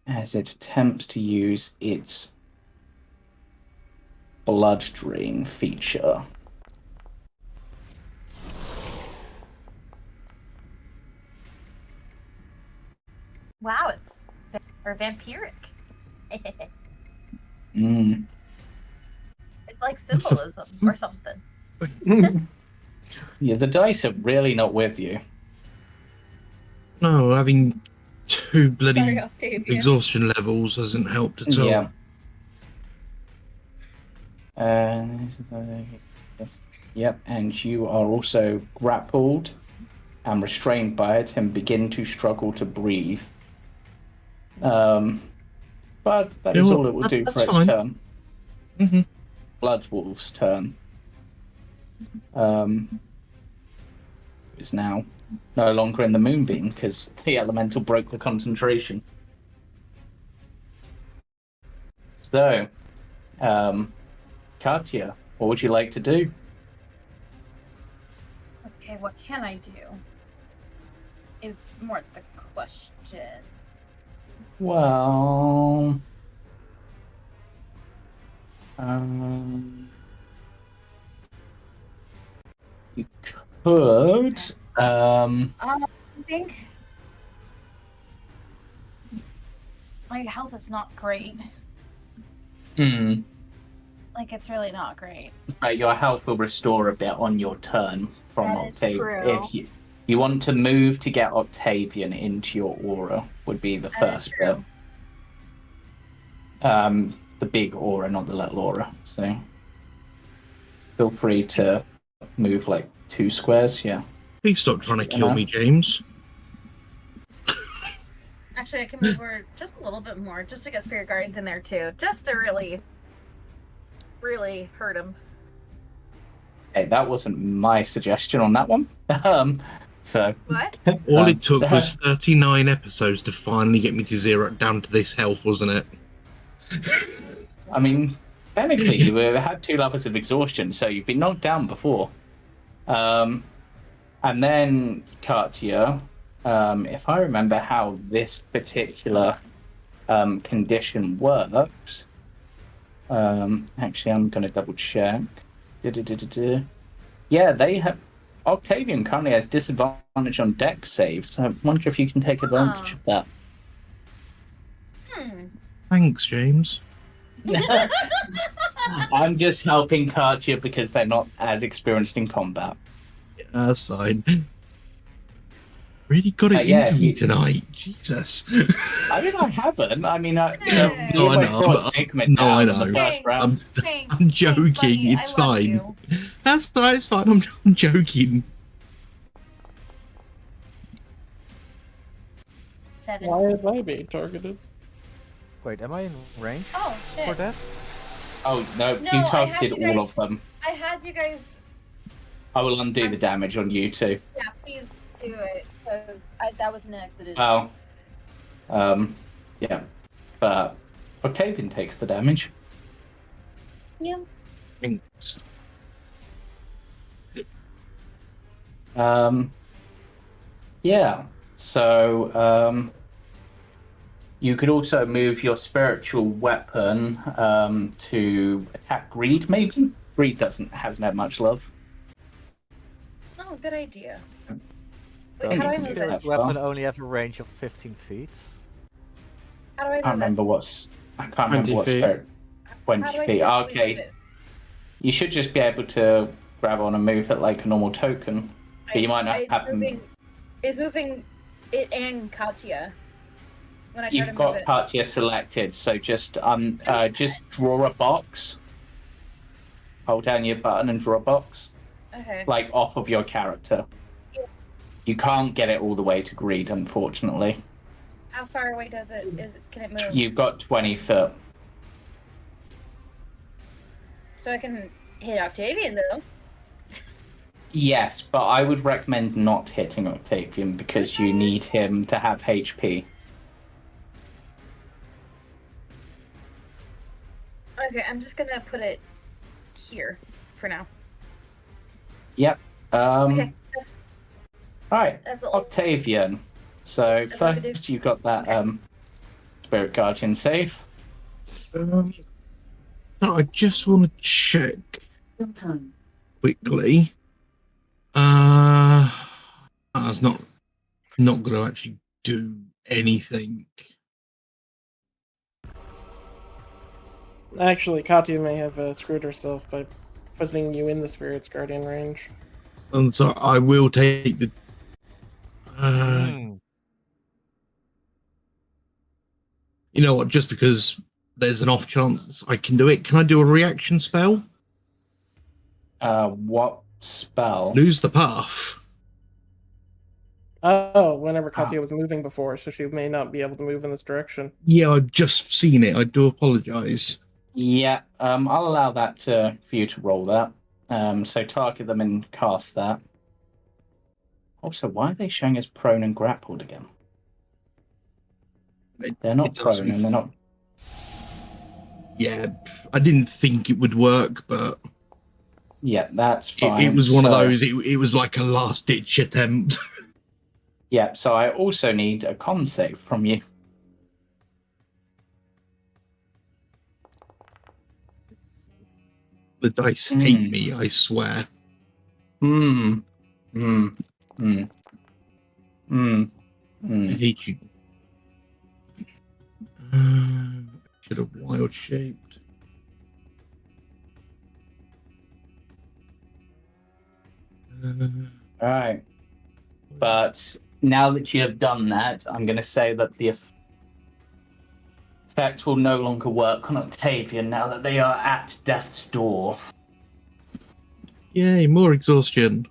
as it attempts to use its Blood Drain feature. Wow, it's vampiric. It's like symbolism or something. Yeah, the dice are really not with you. No, having 2 bloody Sorry, Octavian. exhaustion levels hasn't helped at all. Yeah. Yep, and you are also grappled and restrained by it and begin to struggle to breathe. But that is all it will do for its turn. Bloodwolf's turn. Is now no longer in the moonbeam because the elemental broke the concentration. So, Katia, what would you like to do? Okay, what can I do? Is more the question. Well, you could. I think my health is not great. Like, it's really not great. Your health will restore a bit on your turn from That is Octavian. true. If you want to move to get Octavian into your aura, would be the first bit. The big aura, not the little aura. So feel free to move like 2 squares. Yeah. Please stop trying to kill me, James. Actually, I can move forward just a little bit more, just to get Spirit Guardians in there too, just to really hurt him. Hey, that wasn't my suggestion on that one. So What? All it took was 39 episodes to finally get me to zero down to this health, wasn't it? I mean, technically, you had 2 levels of exhaustion, so you've been knocked down before. And then, Katia, if I remember how this particular condition works, actually, I'm going to double check. Yeah, they have. Octavian currently has disadvantage on dex saves, so I wonder if you can take advantage of that. Thanks, James. I'm just helping Katia because they're not as experienced in combat. Yeah, that's fine. Really got it in for me tonight. Jesus. I mean, I haven't. I mean, I know. I'm joking. It's fine. That's right. It's fine. I'm joking. 7. Why am I being targeted? Wait, am I in range Oh, shit. for that? Oh, no, No, you targeted all of them. I had you guys... I will undo the damage on you too. Yeah, please do it, because that was an accident. Oh. Yeah. But Octavian takes the damage. Yeah. Thanks. Yeah. So, you could also move your spiritual weapon to attack Greed, maybe? Greed hasn't had much love. Oh, good idea. Wait, Wait, how do I you move can it? do Weapon only have a range of 15 feet. How do I move I can't remember what's. I can't remember 20 what feet. spirit. 20 How do I feet. physically Okay. move it? You should just be able to grab on and move it like a normal token. But you might not have. It's moving it and Katia. When I try to You've move got it. Katia selected, so just draw a box. Hold down your button and draw a box, Okay. like off of your character. Yeah. You can't get it all the way to Greed, unfortunately. How far away can it move? You've got 20 foot. So I can hit Octavian though. Yes, but I would recommend not hitting Octavian because you need him to have HP. Okay, I'm just gonna put it here for now. Yep. Okay, Alright, that's all. Octavian. So That's what I first you've got that Spirit Guardian save. No, I just want to check quickly. That's not going to actually do anything. Actually, Katia may have screwed herself by putting you in the Spirit's Guardian range. I'm sorry, I will take the. You know what? Just because there's an off chance I can do it, can I do a reaction spell? What spell? Lose the path. Oh, whenever Katia was moving before, so she may not be able to move in this direction. Yeah, I've just seen it. I do apologise. Yeah, I'll allow that for you to roll that. So target them and cast that. Also, why are they showing as prone and grappled again? They're not It does prone and they're not. Yeah, I didn't think it would work, but Yeah, that's fine. it was one of So- those. It was like a last ditch attempt. Yeah, so I also need a con save from you. The dice hate me, I swear. I hate you. Should have wild shaped. All right. But now that you have done that, I'm going to say that the effect will no longer work on Octavian now that they are at death's door. Yay, more exhaustion.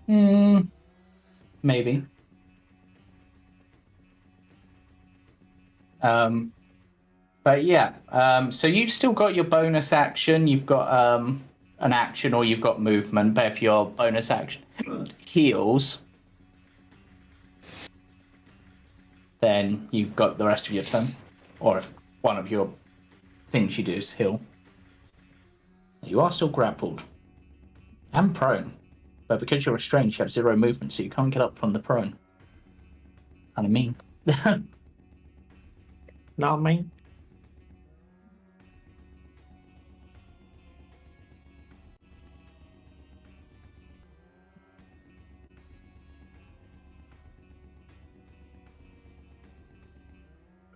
Maybe. But yeah, so you've still got your bonus action. You've got an action or you've got movement. But if your bonus action heals, then you've got the rest of your turn. Or if one of your things you do is heal. You are still grappled. And prone. But because you're restrained, you have 0 movement, so you can't get up from the prone. Kind of mean. Not me.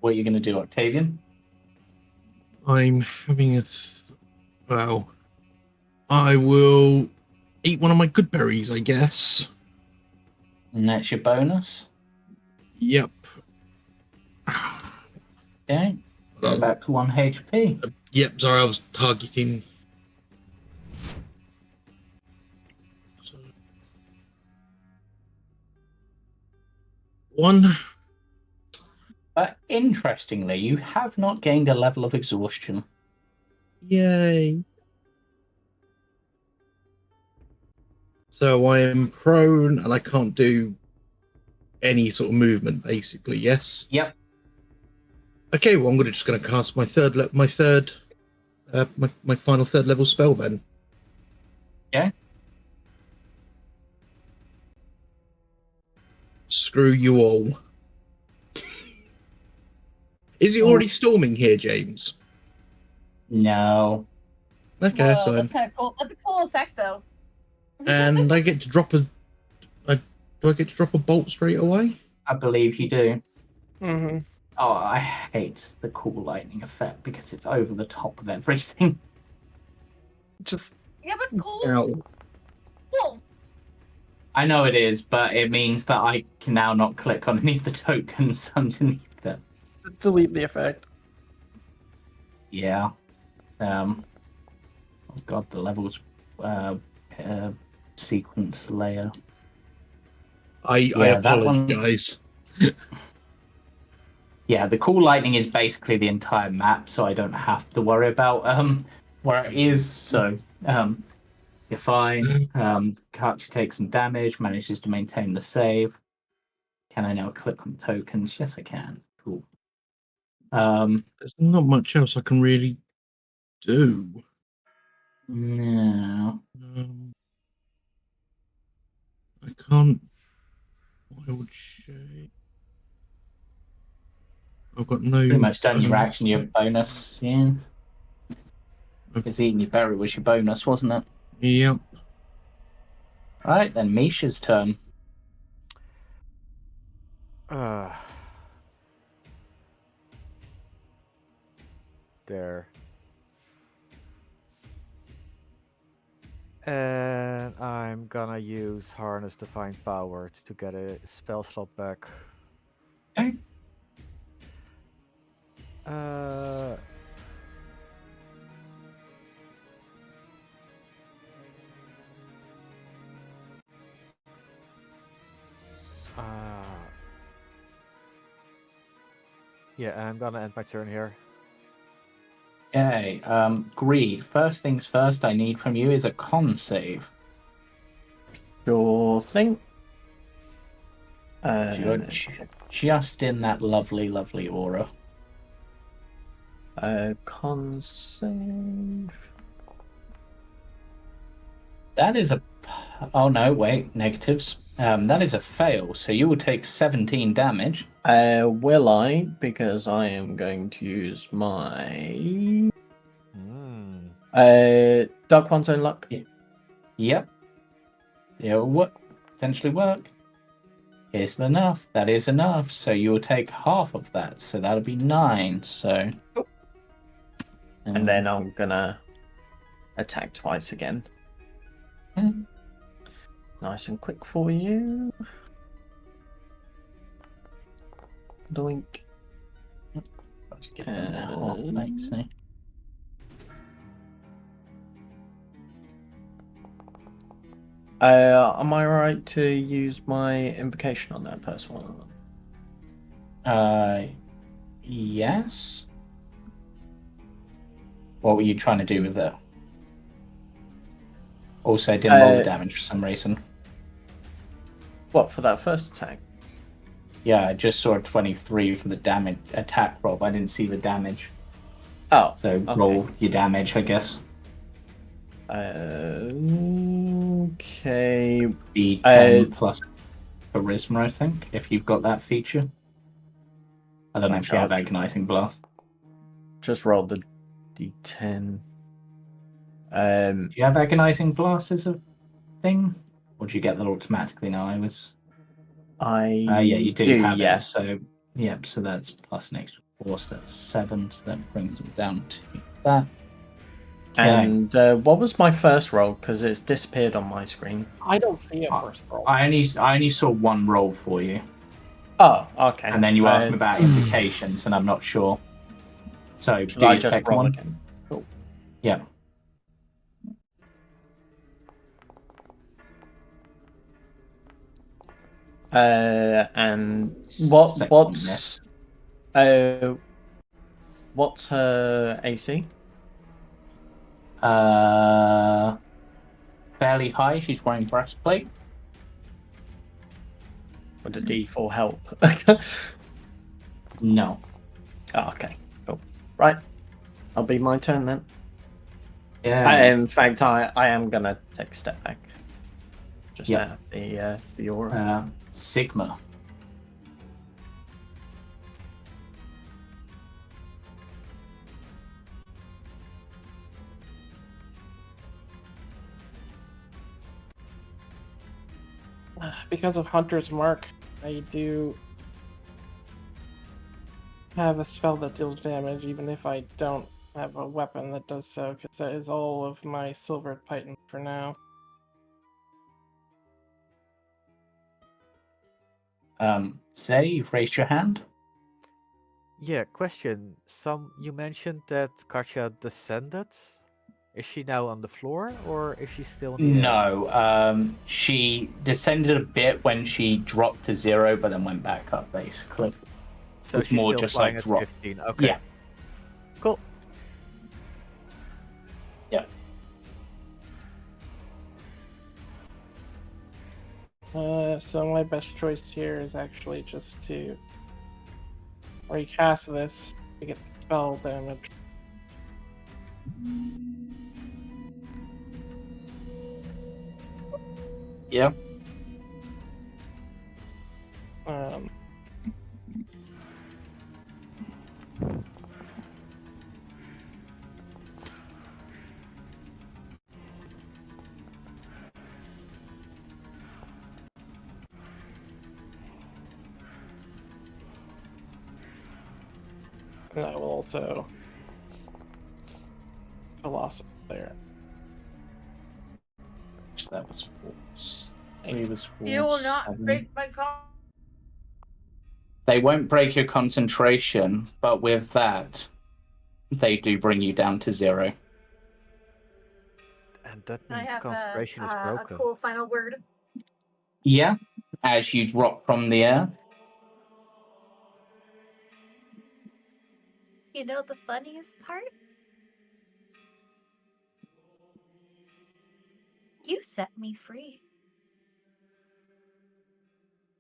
What are you going to do, Octavian? I'm having a. Well, I will eat one of my good berries, I guess. And that's your bonus. Yep. Okay. Go back to 1 HP. Yep, sorry, I was targeting. So... 1. But interestingly, you have not gained a level of exhaustion. Yay. So I am prone and I can't do any sort of movement, basically, yes? Yep. Okay, well, I'm just going to cast my my final third level spell then. Okay. Screw you all. Is it already storming here, James? No. Okay, that's Whoa, fine. that's kind of cool. That's a cool effect, though. And I get to drop do I get to drop a bolt straight away? I believe you do. Mm-hmm. Oh, I hate the cool lightning effect because it's over the top of everything. Just Yeah, but it's cool. Ow. Cool. I know it is, but it means that I can now not click on any of the tokens underneath it. just delete the effect. Yeah. Oh god, the levels sequence layer. I apologize. Yeah, the cool lightning is basically the entire map, so I don't have to worry about where it is. So you're fine. Katia takes some damage, manages to maintain the save. Can I now click on tokens? Yes, I can. Cool. There's not much else I can really do. No. I can't. Wild shape. I've got no. Pretty much done your action, your bonus. Yeah. Because eating your berry was your bonus, wasn't it? Yep. Alright, then Misha's turn. There. And I'm gonna use Harness Divine Power to get a spell slot back. Okay. Yeah, I'm gonna end my turn here. Okay, Greed. First things first, I need from you is a con save. Sure thing. You're just in that lovely, lovely aura. Con save. That is a... Oh no, wait, negatives. That is a fail, so you will take 17 damage. Will I? Because I am going to use my... Dark One's Own Luck. Yep. It'll potentially work. Is enough. That is enough. So you will take half of that. So that'll be 9. So... And then I'm gonna attack twice again. Nice and quick for you. Doink. Let's get them there. Half, thanks, eh? Am I right to use my invocation on that first one? Yes. What were you trying to do with it? Also, I didn't roll the damage for some reason. What, for that first attack? Yeah, I just saw a 23 for the damage attack roll. I didn't see the damage. Oh. So okay. roll your damage, I guess. Okay. D10 plus charisma, I think, if you've got that feature. I don't know if you have Agonizing Blast. Just roll the D10. Do you have Agonizing Blast as a thing? Or do you get that automatically now? Yeah, you do have it. So, yep, so that's plus an extra 4, so that's 7. So that brings them down to that. And what was my first roll? Because it's disappeared on my screen. I don't see a first roll. I only saw one roll for you. Oh, okay. And then you asked me about implications, and I'm not sure. So should do I your just second roll one. Again? Cool. Yeah. And what's her AC? Fairly high. She's wearing breastplate. Would a D4 help? No. Oh, okay. Cool. Right. I'll be my turn then. Yeah. In fact, I am gonna take a step back. Just to have the aura. Sigma. Because of Hunter's Mark, I do have a spell that deals damage, even if I don't have a weapon that does so, because that is all of my Silver Titan for now. Say, you've raised your hand? Yeah, question. You mentioned that Katia descended. Is she now on the floor, or is she still in the air? No, she descended a bit when she dropped to 0, but then went back up, basically. So It's she's more still just flying like at drop. 15. Okay. Yeah. Cool. Yeah. So my best choice here is actually just to recast this to get spell damage. Yeah. And I will also philosophy there. That was 4. 3 was 4. You will not 7. break my They won't break your concentration, but with that, they do bring you down to 0. And that I means have concentration is a broken. cool final word. Yeah, as you drop from the air. You know the funniest part? You set me free.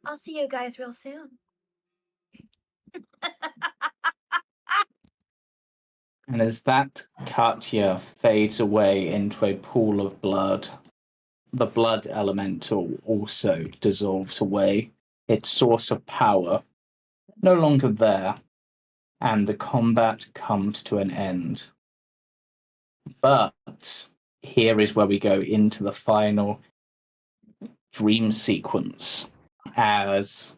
I'll see you guys real soon. And as that Katia fades away into a pool of blood, the blood elemental also dissolves away, its source of power no longer there, and the combat comes to an end. But here is where we go into the final dream sequence, as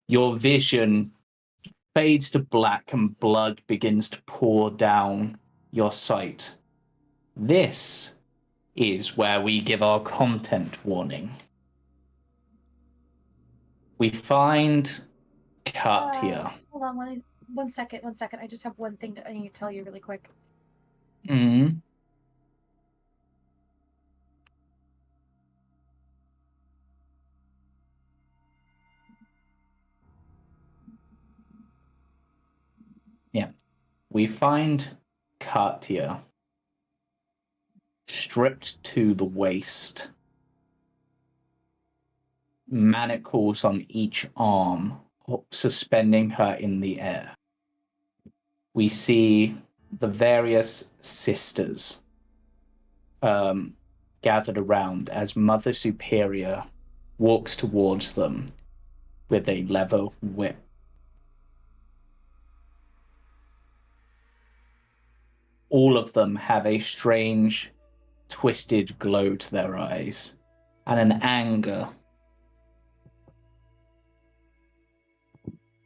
your vision fades to black and blood begins to pour down your sight. This is where we give our content warning. We find Katia. Hold on one second. I just have one thing I need to tell you really quick. Yeah. We find Katia stripped to the waist, manacles on each arm, suspending her in the air. We see the various sisters gathered around as Mother Superior walks towards them with a leather whip. All of them have a strange, twisted glow to their eyes and an anger.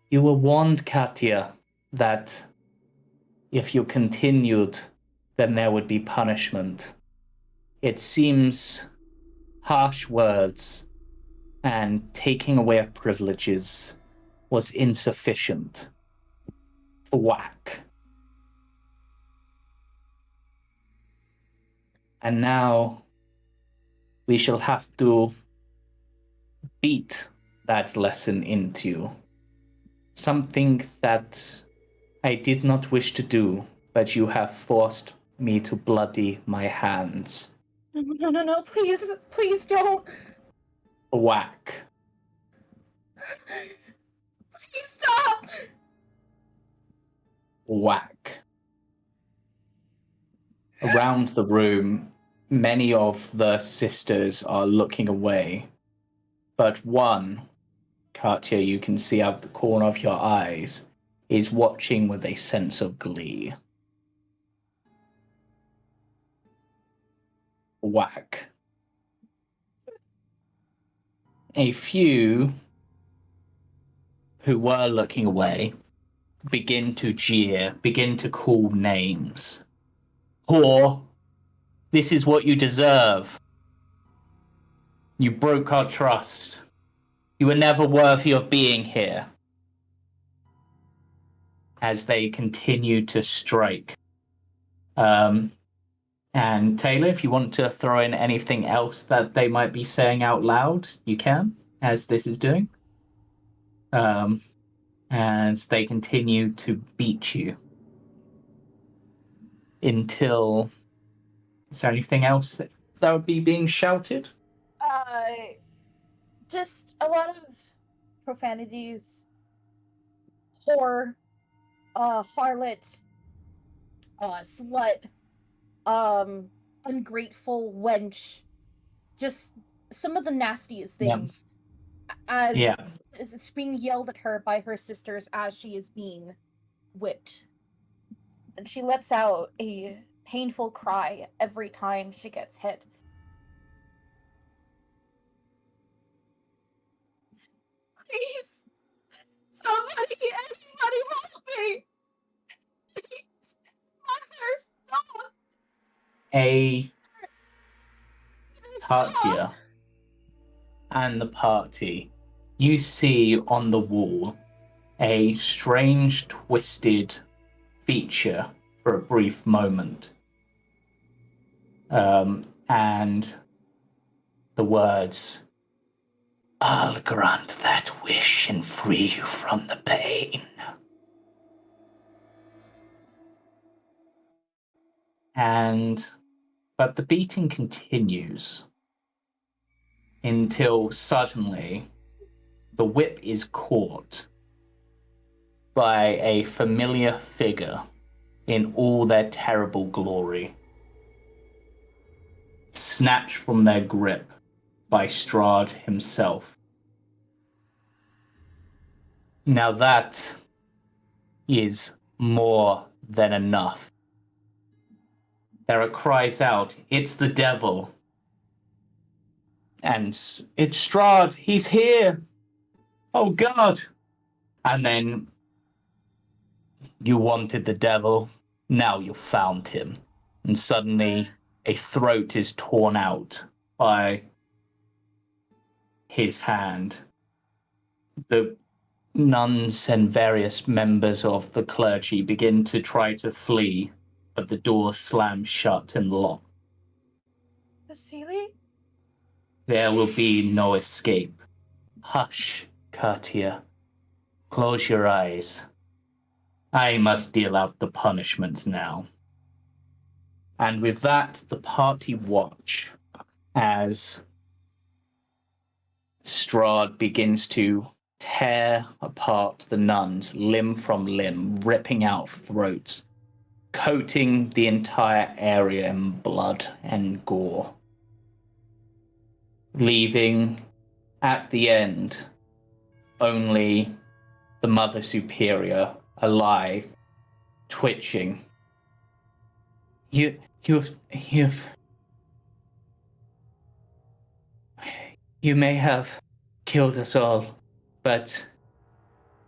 You were warned, Katia, that if you continued, then there would be punishment. It seems harsh words and taking away of privileges was insufficient. Whack. And now we shall have to beat that lesson into you. Something that I did not wish to do, but you have forced me to bloody my hands. No, please don't. Whack. Please stop. Whack. Around the room, many of the sisters are looking away, but one, Katia, you can see out the corner of your eyes, is watching with a sense of glee. Whack. A few who were looking away begin to jeer, begin to call names. Whore, this is what you deserve. You broke our trust. You were never worthy of being here. As they continue to strike. And Taylor, if you want to throw in anything else that they might be saying out loud, you can, as this is doing. As they continue to beat you. Until... Is there anything else that would be being shouted? Just a lot of profanities. Whore, harlot, slut, ungrateful wench. Just some of the nastiest things. As it's being yelled at her by her sisters as she is being whipped. And she lets out a painful cry every time she gets hit. Please! Somebody, anybody help me! Please! Mother, stop! Katia and the party, you see on the wall a strange, twisted feature for a brief moment. And the words, "I'll grant that wish and free you from the pain." And But the beating continues until suddenly the whip is caught by a familiar figure in all their terrible glory, snatched from their grip by Strahd himself. Now that is more than enough. There are cries out, "It's the devil!" And "It's Strahd! He's here! Oh God!" And then, "You wanted the devil, now you found him." And suddenly a throat is torn out by his hand. The nuns and various members of the clergy begin to try to flee, but the door slams shut and locked. Vasily? There will be no escape. Hush, Katia. Close your eyes. I must deal out the punishment now. And with that, the party watch as Strahd begins to tear apart the nuns limb from limb, ripping out throats, coating the entire area in blood and gore, leaving at the end only the Mother Superior alive, twitching. You may have killed us all, but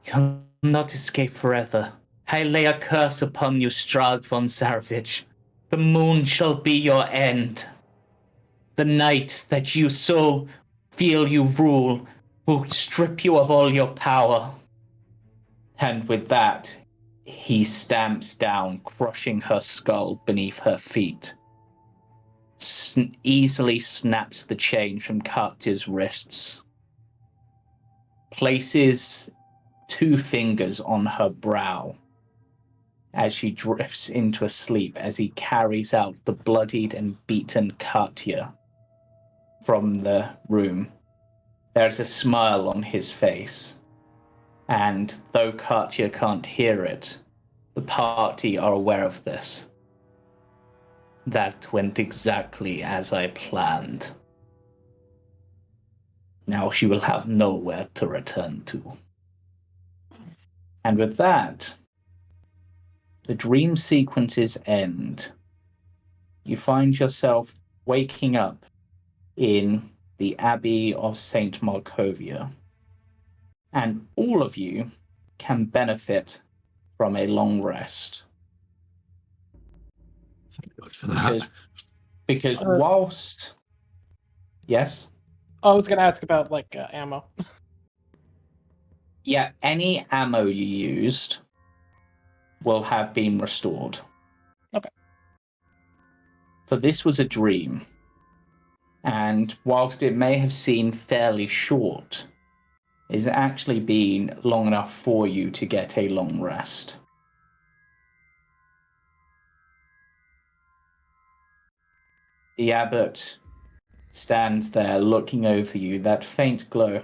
you'll not escape forever. I lay a curse upon you, Strahd von Zarovich. The moon shall be your end. The night that you so feel you rule will strip you of all your power. And with that, he stamps down, crushing her skull beneath her feet. Easily snaps the chain from Katia's wrists. Places 2 fingers on her brow as she drifts into a sleep as he carries out the bloodied and beaten Katia from the room. There's a smile on his face, and though Katia can't hear it, the party are aware of this. That went exactly as I planned. Now she will have nowhere to return to. And with that, the dream sequences end. You find yourself waking up in the Abbey of St. Markovia. And all of you can benefit from a long rest. Thank God for that. Because whilst... Yes? I was going to ask about, ammo. Yeah, any ammo you used will have been restored. Okay. For this was a dream. And whilst it may have seemed fairly short, it's actually been long enough for you to get a long rest. The abbot stands there looking over you, that faint glow.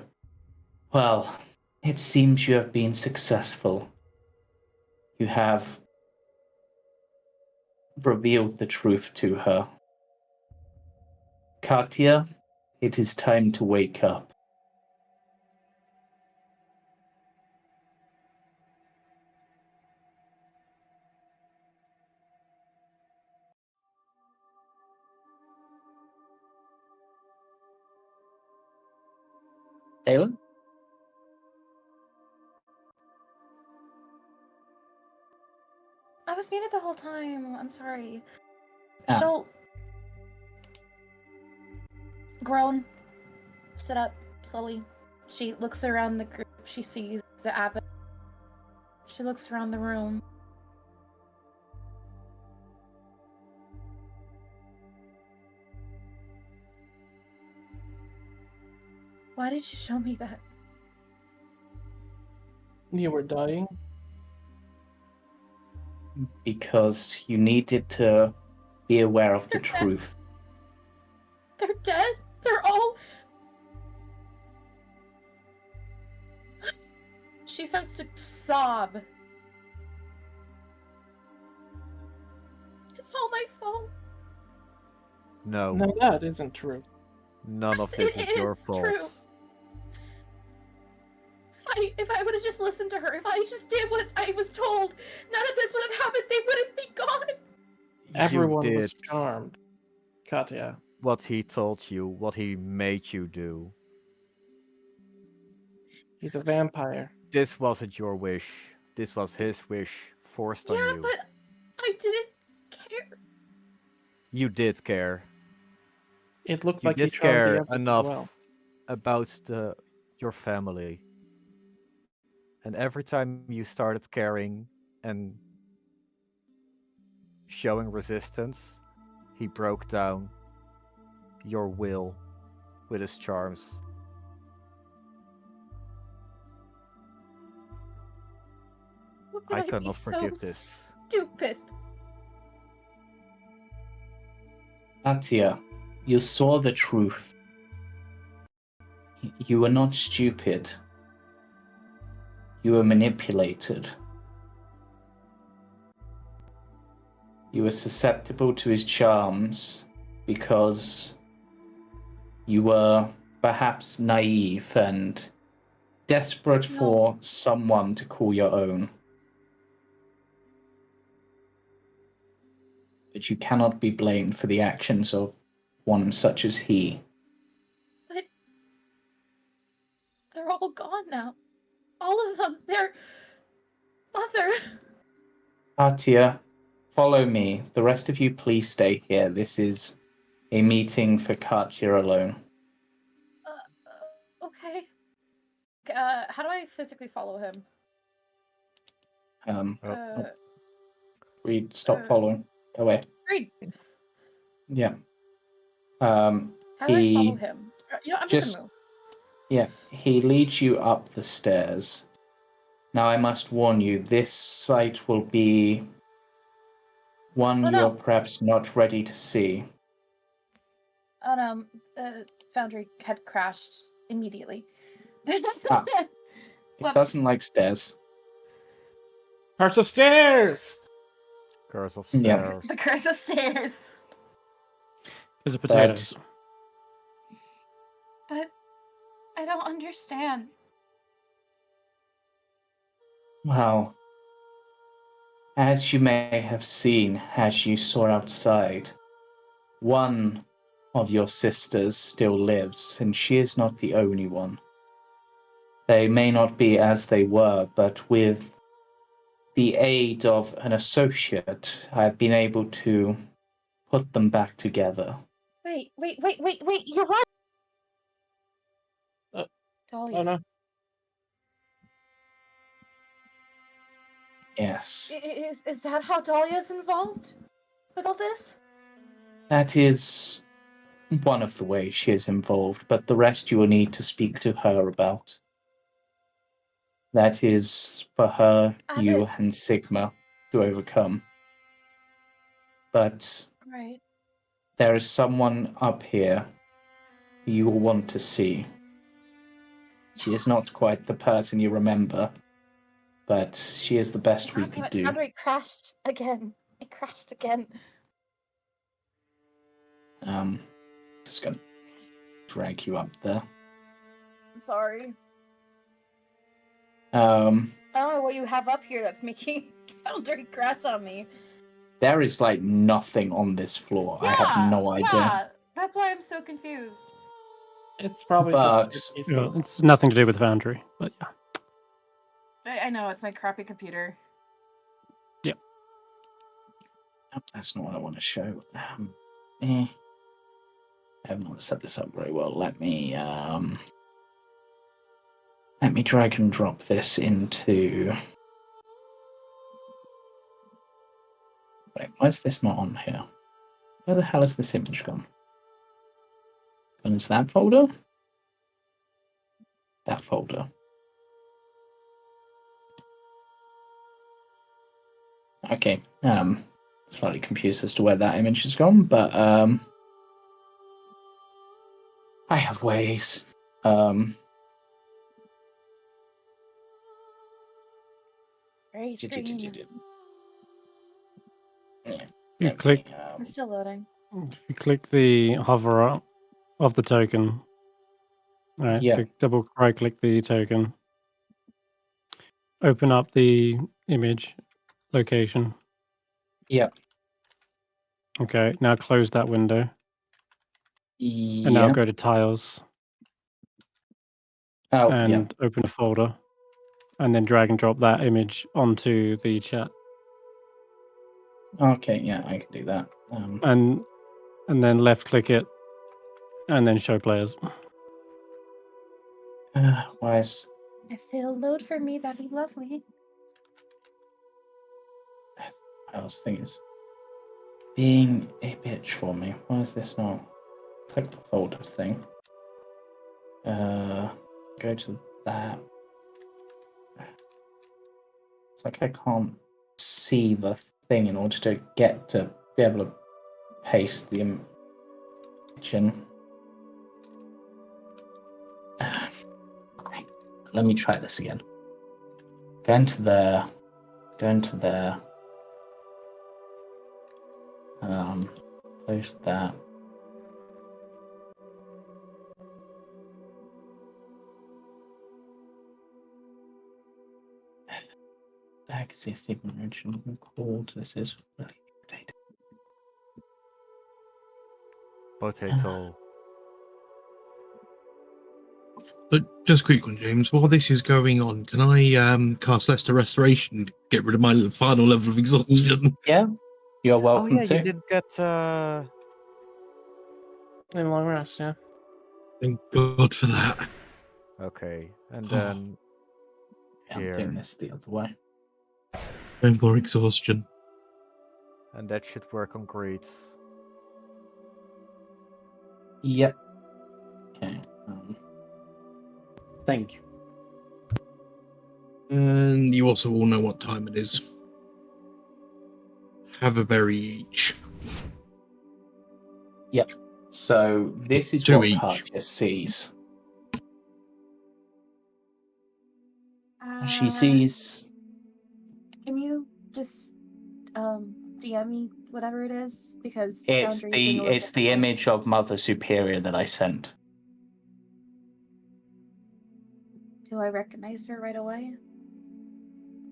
Well, it seems you have been successful. You have revealed the truth to her. Katia, it is time to wake up. Aelin? I was muted the whole time. I'm sorry. Ah. She'll groan, sit up slowly. She looks around the group. She sees the abbot. She looks around the room. Why did you show me that? You were dying? Because you needed to be aware of the truth. They're dead? They're all... She starts to sob. It's all my fault. No, No, that isn't true. none of Yes, this it is your is fault. true. If I would have just listened to her, if I just did what I was told, none of this would have happened. They wouldn't be gone. Everyone You was did charmed. Katia. what he told you, what he made you do. He's a vampire. This wasn't your wish. This was his wish forced on Yeah, you. but I didn't care. You did care. It looked You like he did charmed the care others as enough well. about your family. And every time you started caring and showing resistance, he broke down your will with his charms. What could I I be cannot so forgive this. stupid? Katia, you saw the truth. You were not stupid. You were manipulated. You were susceptible to his charms because you were perhaps naive and desperate for someone to call your own. But you cannot be blamed for the actions of one such as he. But they're all gone now. All of them. They're... Mother. Katia, follow me. The rest of you, please stay here. This is a meeting for Katia alone. Okay. How do I physically follow him? Reed, stop following. Go away. Reed, Yeah. how do I follow He him? I'm just gonna move. Yeah, he leads you up the stairs. Now I must warn you, this sight will be one you're perhaps not ready to see. Oh no, Foundry had crashed immediately. It Whoops. doesn't like stairs. Hearts of Stairs! Curse of Yeah. Stairs. The Curse of Stairs. There's a potatoes. But I don't understand. Well, as you may have seen as you saw outside, one of your sisters still lives, and she is not the only one. They may not be as they were, but with the aid of an associate, I've been able to put them back together. Wait, you're right! Dahlia. Oh no. Yes. Is that how Dahlia's involved with all this? That is one of the ways she is involved, but the rest you will need to speak to her about. That is for her, you, and Sigma to overcome. But Right. there is someone up here who you will want to see. She is not quite the person you remember, but she is the best we could do. Foundry crashed again. It crashed again. Just gonna drag you up there. I'm sorry. I don't know what you have up here that's making Foundry crash on me. There is like nothing on this floor. I have no idea. Yeah, that's why I'm so confused. It's probably just... It's nothing to do with Foundry, but yeah. I know, it's my crappy computer. Yeah. That's not what I want to show. I haven't want to set this up very well. Let me drag and drop this into... Wait, why is this not on here? Where the hell is this image gone? Gone into that folder? That folder. Okay. slightly confused as to where that image has gone, but I have ways. Very strange. You click. It's still loading. If you click the hover up of the token, all right, Yeah. so double right click the token, open up the image location. Yeah. Okay, now close that window. Yeah. And now go to tiles. Oh, and open a folder. And then drag and drop that image onto the chat. Okay, yeah, I can do that. And then left click it and then show players. Why is If they'll load for me, that'd be lovely. I was thinking it's being a bitch for me. Why is this not? Click the folder thing. Go to that. It's like I can't see the thing in order to get to be able to paste the image in. Okay. Let me try this again. Go into there. Close that. Exist even original called. This is really irritating. Potato. But just a quick one, James. While this is going on, can I cast Lester Restoration to get rid of my final level of exhaustion? Yeah, you're welcome Oh yeah, to. you did get In long rest, yeah. Thank God for that. okay, and then Yeah, I'm here, doing this the other way. No more exhaustion. and that should work on greets. Yep. Okay. Thank you. And you also all know what time it is. Have a berry each. Yep. So this is Two what each. Katia sees. She sees. Can you just DM me whatever it is? Because It's Foundry is being a little the image of Mother Superior that I sent. Do I recognize her right away?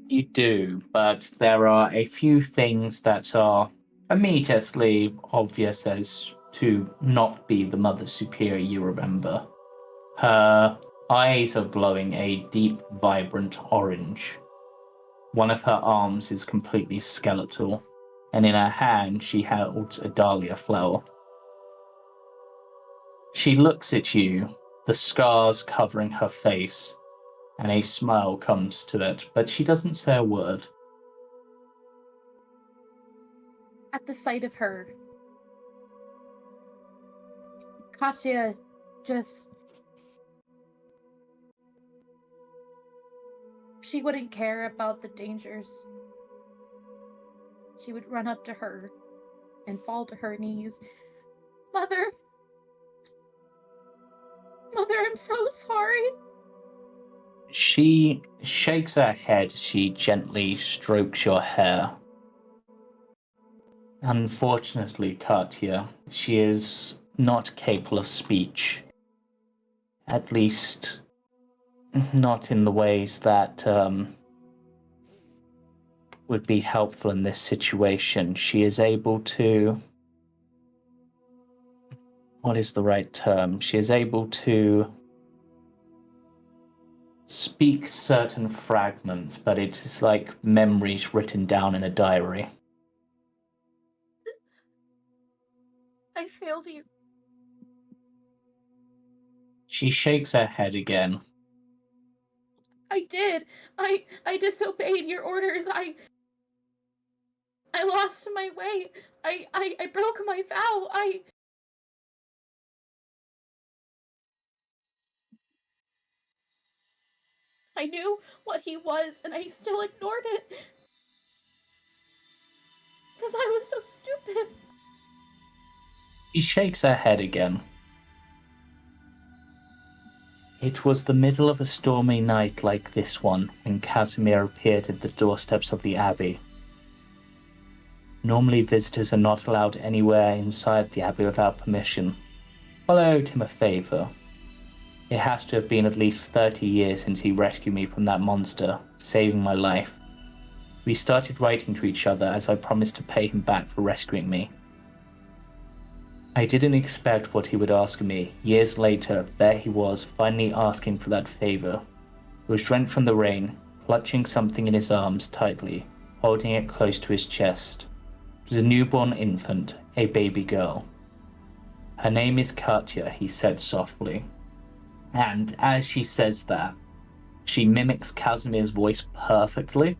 You do, but there are a few things that are immediately obvious as to not be the Mother Superior you remember. Her eyes are glowing a deep, vibrant orange. One of her arms is completely skeletal, and in her hand she holds a dahlia flower. She looks at you, the scars covering her face, and a smile comes to it, but she doesn't say a word. At the sight of her, Katia just... She wouldn't care about the dangers. She would run up to her and fall to her knees. Mother! Mother, I'm so sorry! She shakes her head. She gently strokes your hair. Unfortunately, Katia, she is not capable of speech. At least, not in the ways that would be helpful in this situation. She is able to... What is the right term? She is able to speak certain fragments, but it's like memories written down in a diary. I failed you. She shakes her head again. I did. I disobeyed your orders. I lost my way. I broke my vow. I knew what he was, and I still ignored it. Because I was so stupid. She shakes her head again. It was the middle of a stormy night like this one when Casimir appeared at the doorsteps of the Abbey. Normally visitors are not allowed anywhere inside the Abbey without permission. Well, I owed him a favor. It has to have been at least 30 years since he rescued me from that monster, saving my life. We started writing to each other as I promised to pay him back for rescuing me. I didn't expect what he would ask of me. Years later, there he was, finally asking for that favor. He was drenched from the rain, clutching something in his arms tightly, holding it close to his chest. It was a newborn infant, a baby girl. Her name is Katia, he said softly. And as she says that, she mimics Casimir's voice perfectly.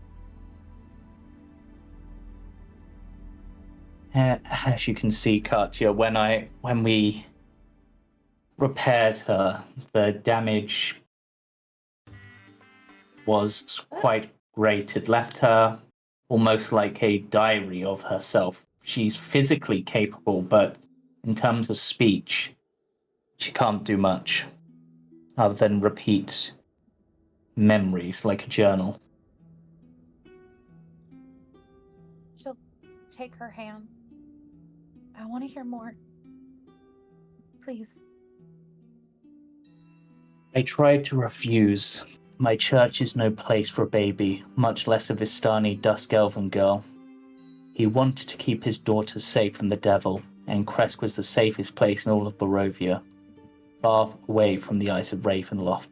As you can see, Katia, when we repaired her, the damage was quite great. It left her almost like a diary of herself. She's physically capable, but in terms of speech, she can't do much other than repeat memories like a journal. She'll take her hand. I want to hear more. Please. I tried to refuse. My church is no place for a baby, much less a Vistani dusk elven girl. He wanted to keep his daughter safe from the devil, and Kresk was the safest place in all of Barovia, far away from the eyes of Ravenloft.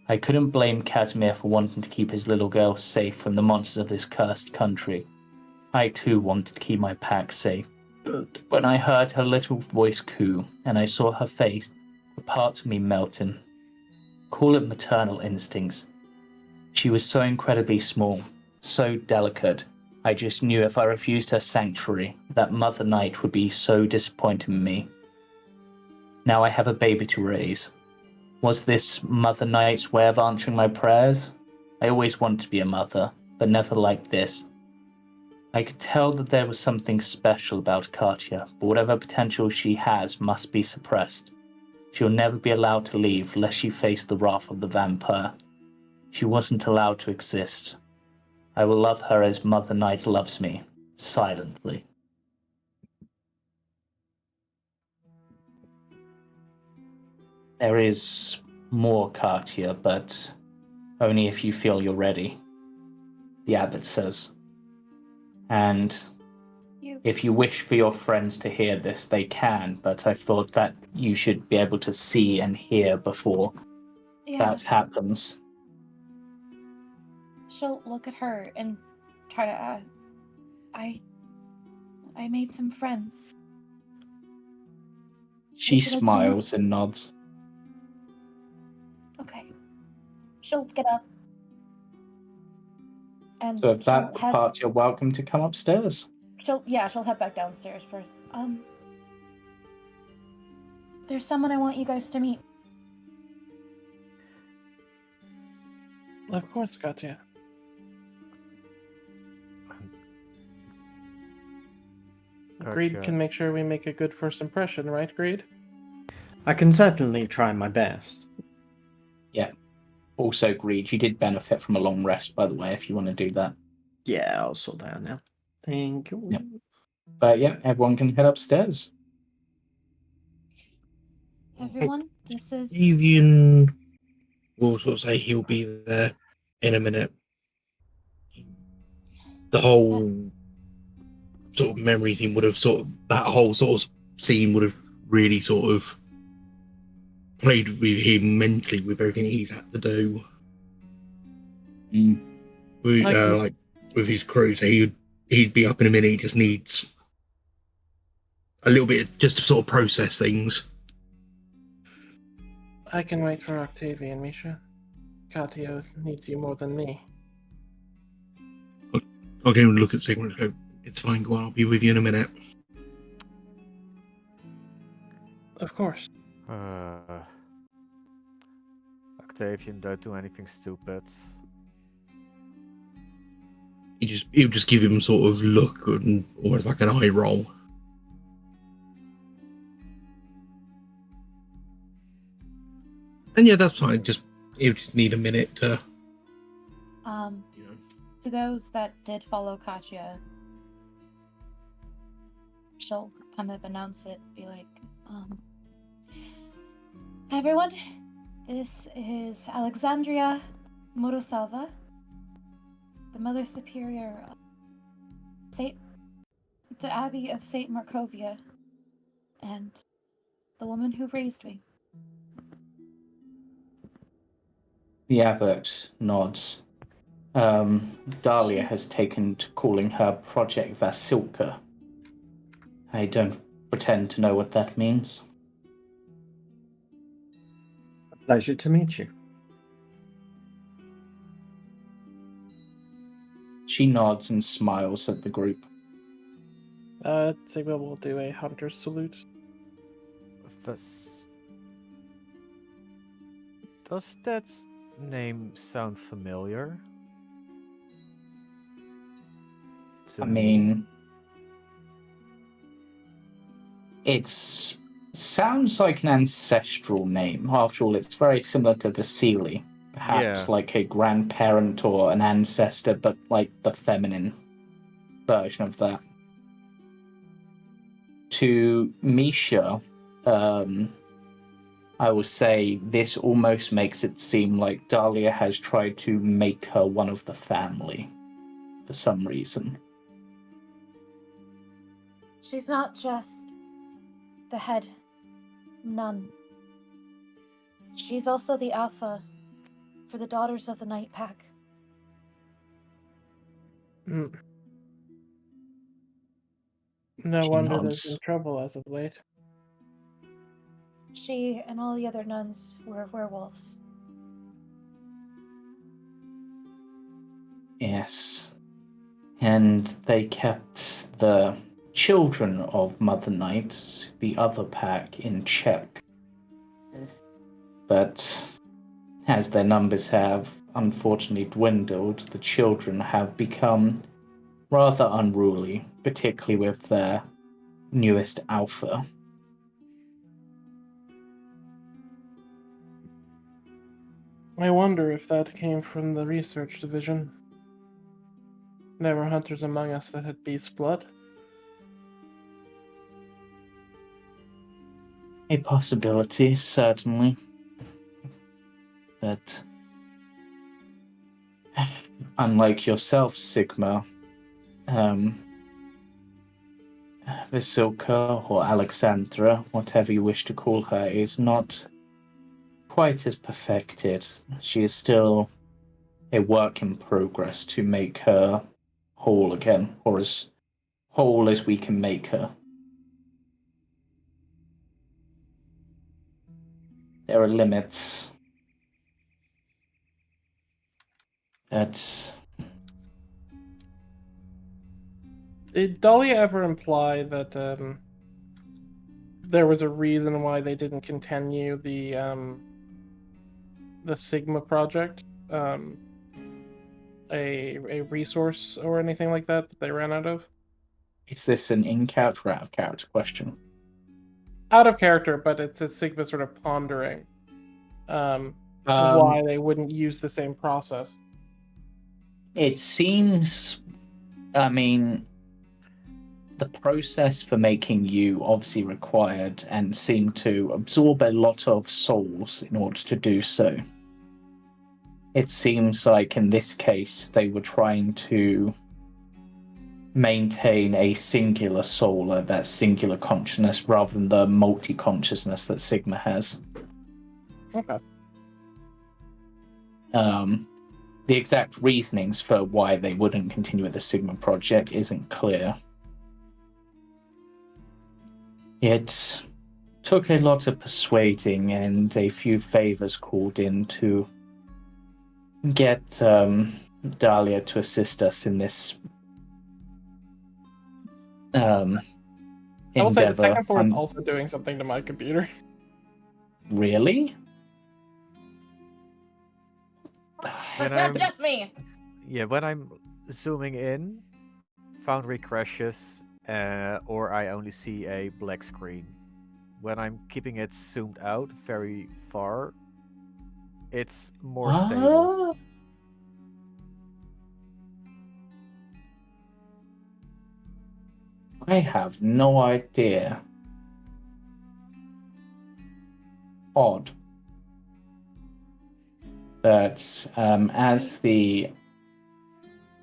I couldn't blame Casimir for wanting to keep his little girl safe from the monsters of this cursed country. I too wanted to keep my pack safe. When I heard her little voice coo, and I saw her face, a part of me melted. Call it maternal instincts. She was so incredibly small, so delicate. I just knew if I refused her sanctuary, that Mother Night would be so disappointed in me. Now I have a baby to raise. Was this Mother Night's way of answering my prayers? I always wanted to be a mother, but never like this. I could tell that there was something special about Katia, but whatever potential she has must be suppressed. She'll never be allowed to leave lest she face the wrath of the vampire. She wasn't allowed to exist. I will love her as Mother Night loves me, silently. There is more, Katia, but only if you feel you're ready, the abbot says. And if you wish for your friends to hear this, they can, but I thought that you should be able to see and hear before that happens. She'll look at her and try to I made some friends. She smiles and nods. Okay. She'll get up. And So if that part, you're welcome to come upstairs. She'll head back downstairs first. There's someone I want you guys to meet. Of course, Katia. Greed can make sure we make a good first impression, right, Greed? I can certainly try my best. Yeah. Also, Greed, you did benefit from a long rest, by the way, if you want to do that. Yeah, I'll sort that out now. Thank you. Yep. But yeah, everyone can head upstairs. Everyone, this is... Octavian will sort of say he'll be there in a minute. The whole sort of memory thing would have that whole sort of scene would have really sort of played with him mentally with everything he's had to do. Like with his crew, so he'd be up in a minute. He just needs a little bit just to sort of process things. I can wait for Octavian, Misha. Katia needs you more than me. I'll go and look at Sigmund and go, it's fine, go on, I'll be with you in a minute. Of course. Octavian, don't do anything stupid. He he'll just give him sort of look and almost like an eye roll. And yeah, that's fine. He'll just need a minute to. To those that did follow Katia, she'll kind of announce it, be like, "Hi everyone, this is Alexandria Morosalva, the Mother Superior of the Abbey of St. Markovia, and the woman who raised me." The abbot nods. Dahlia has taken to calling her Project Vasilka. I don't pretend to know what that means. A pleasure to meet you. She nods and smiles at the group. Sigma will do a hunter salute. Does that name sound familiar? I mean, it sounds like an ancestral name. After all, it's very similar to Vasily. Perhaps like a grandparent or an ancestor, but like the feminine version of that. To Misha, I will say this almost makes it seem like Dahlia has tried to make her one of the family for some reason. She's not just the head nun. She's also the alpha for the Daughters of the Night Pack. No She wonder nods. there's been trouble as of late. She and all the other nuns were werewolves. Yes. And they kept the children of Mother Night, the other pack, in check. But as their numbers have unfortunately dwindled, the children have become rather unruly, particularly with their newest alpha. I wonder if that came from the research division. There were hunters among us that had beast blood. A possibility, certainly. But unlike yourself, Sigma, Vasilka or Alexandra, whatever you wish to call her, is not quite as perfected. She is still a work in progress to make her whole again, or as whole as we can make her. There are limits. Did Dahlia ever imply that there was a reason why they didn't continue the Sigma project? A resource or anything like that they ran out of? Is this an in-character or out-of-character question? Out of character, but it's a Sigma sort of pondering why they wouldn't use the same process. It seems, I mean, the process for making you obviously required and seemed to absorb a lot of souls in order to do so. It seems like in this case they were trying to maintain a singular soul, that singular consciousness, rather than the multi-consciousness that Sigma has. Okay. The exact reasonings for why they wouldn't continue with the Sigma project isn't clear. It took a lot of persuading and a few favors called in to get Dahlia to assist us in this I will say the endeavor. second floor is also doing something to my computer. Really? So it's not just me! Yeah, when I'm zooming in, Foundry crashes, or I only see a black screen. When I'm keeping it zoomed out very far, it's more stable. I have no idea. Odd. That as the...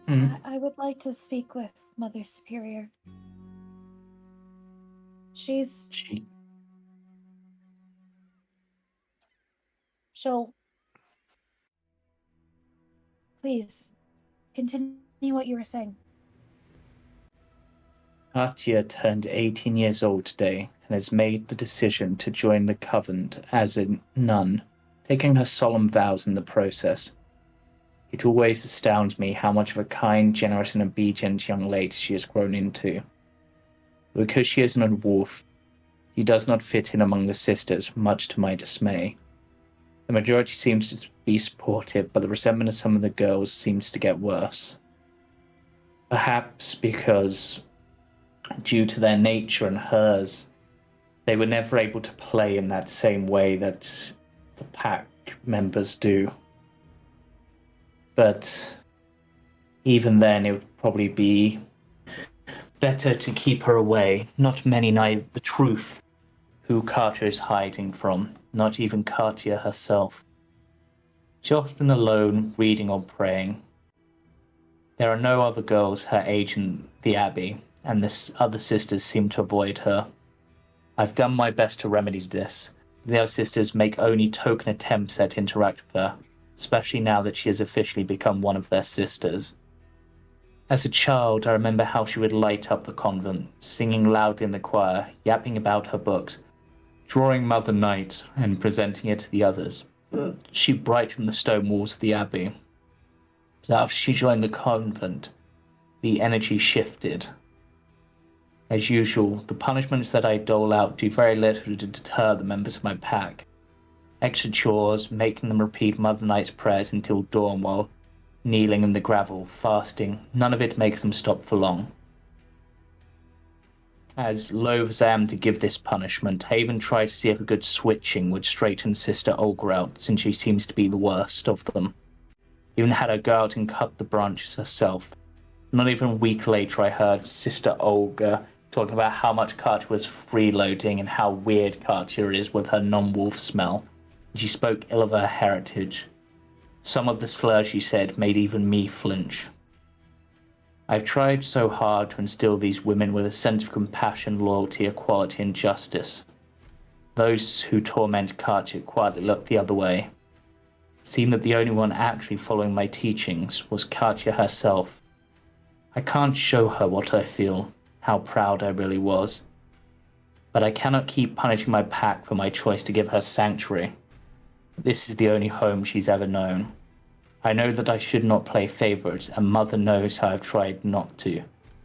I would like to speak with Mother Superior. She'll... Please, continue what you were saying. Katia turned 18 years old today and has made the decision to join the Covenant as a nun, taking her solemn vows in the process. It always astounds me how much of a kind, generous, and obedient young lady she has grown into. Because she is an wolf, he does not fit in among the sisters, much to my dismay. The majority seems to be supportive, but the resentment of some of the girls seems to get worse. Perhaps because, due to their nature and hers, they were never able to play in that same way that the pack members do. But even then, it would probably be better to keep her away. Not many know the truth who Katia is hiding from, not even Katia herself. She's often alone, reading or praying. There are no other girls her age in the Abbey, and the other sisters seem to avoid her. I've done my best to remedy this. The other sisters make only token attempts at interact with her, especially now that she has officially become one of their sisters. As a child, I remember how she would light up the convent, singing loudly in the choir, yapping about her books, drawing Mother Night and presenting it to the others. She brightened the stone walls of the Abbey. But after she joined the convent, the energy shifted. As usual, the punishments that I dole out do very little to deter the members of my pack. Extra chores, making them repeat Mother Night's prayers until dawn while kneeling in the gravel, fasting, none of it makes them stop for long. As loath as I am to give this punishment, I even tried to see if a good switching would straighten Sister Olga out, since she seems to be the worst of them. Even had her go out and cut the branches herself. Not even a week later I heard Sister Olga talking about how much Katia was freeloading and how weird Katia is with her non-wolf smell. She spoke ill of her heritage. Some of the slurs she said made even me flinch. I've tried so hard to instill these women with a sense of compassion, loyalty, equality, and justice. Those who torment Katia quietly looked the other way. It seemed that the only one actually following my teachings was Katia herself. I can't show her what I feel, how proud I really was. But I cannot keep punishing my pack for my choice to give her sanctuary. This is the only home she's ever known. I know that I should not play favorites, and Mother knows how I've tried not to,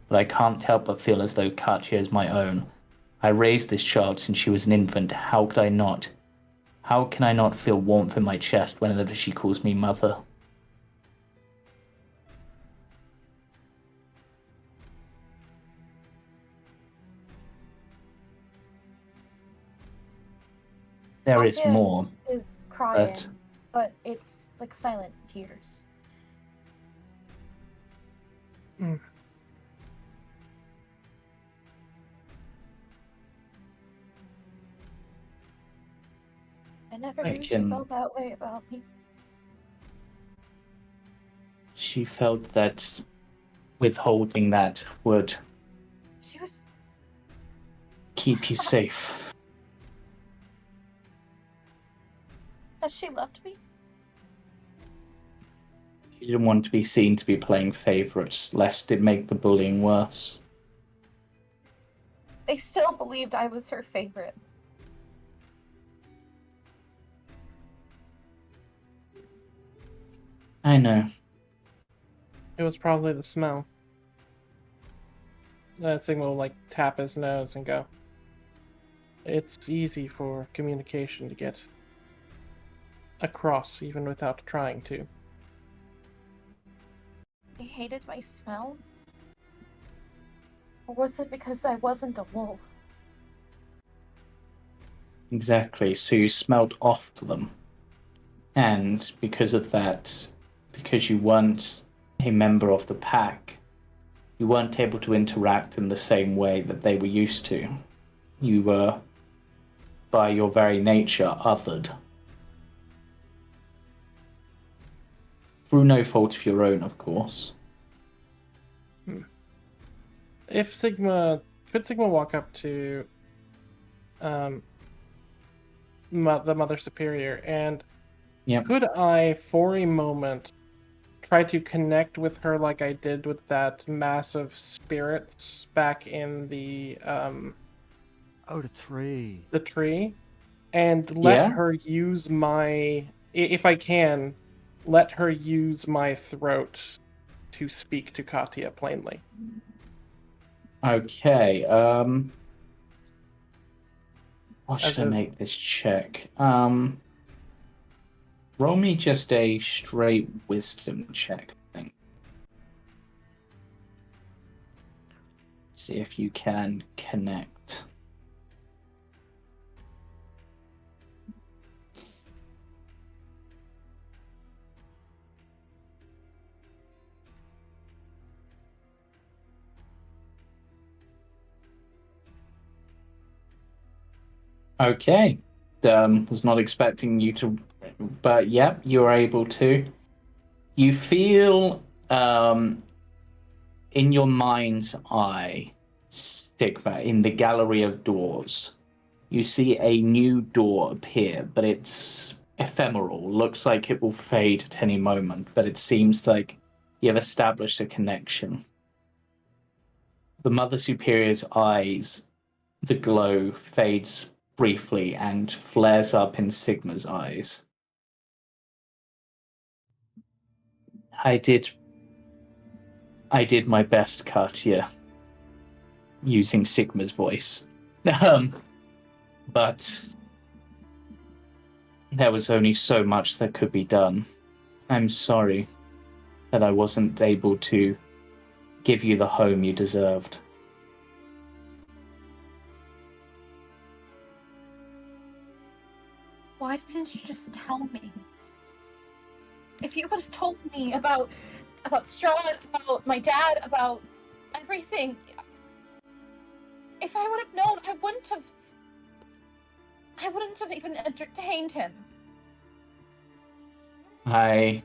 but I can't help but feel as though Katia is my own. I raised this child since she was an infant. How could I not? How can I not feel warmth in my chest whenever she calls me mother? There is more. Is crying, but it's like silent tears. I never knew she felt that way about me. She felt that withholding that would keep you safe. That she left me? She didn't want to be seen to be playing favorites, lest it make the bullying worse. They still believed I was her favorite. I know. It was probably the smell. That thing will like tap his nose and go. It's easy for communication to get across even without trying to. hated my smell? Or was it because I wasn't a wolf? Exactly, so you smelled off to them. And because of that, because you weren't a member of the pack, you weren't able to interact in the same way that they were used to. You were, by your very nature, othered. Through no fault of your own, of course. If Sigma... Could Sigma walk up to the Mother Superior, and could I, for a moment, try to connect with her like I did with that massive spirit back in the Oh, the tree. The tree, and let her use my, if I can, let her use my throat to speak to Katia plainly. Okay, what should I make this check? Roll me just a straight wisdom check, I think. See if you can connect. Okay. Was not expecting you to, but yep, you're able to. You feel in your mind's eye, Stigma, in the gallery of doors, you see a new door appear, but it's ephemeral. Looks like it will fade at any moment, but it seems like you have established a connection. The Mother Superior's eyes, the glow fades briefly and flares up in Sigma's eyes. I did my best, Katia, using Sigma's voice. But there was only so much that could be done. I'm sorry that I wasn't able to give you the home you deserved. Why didn't you just tell me? If you would have told me about Strahd, about my dad, about everything, if I would have known, I wouldn't have even entertained him. I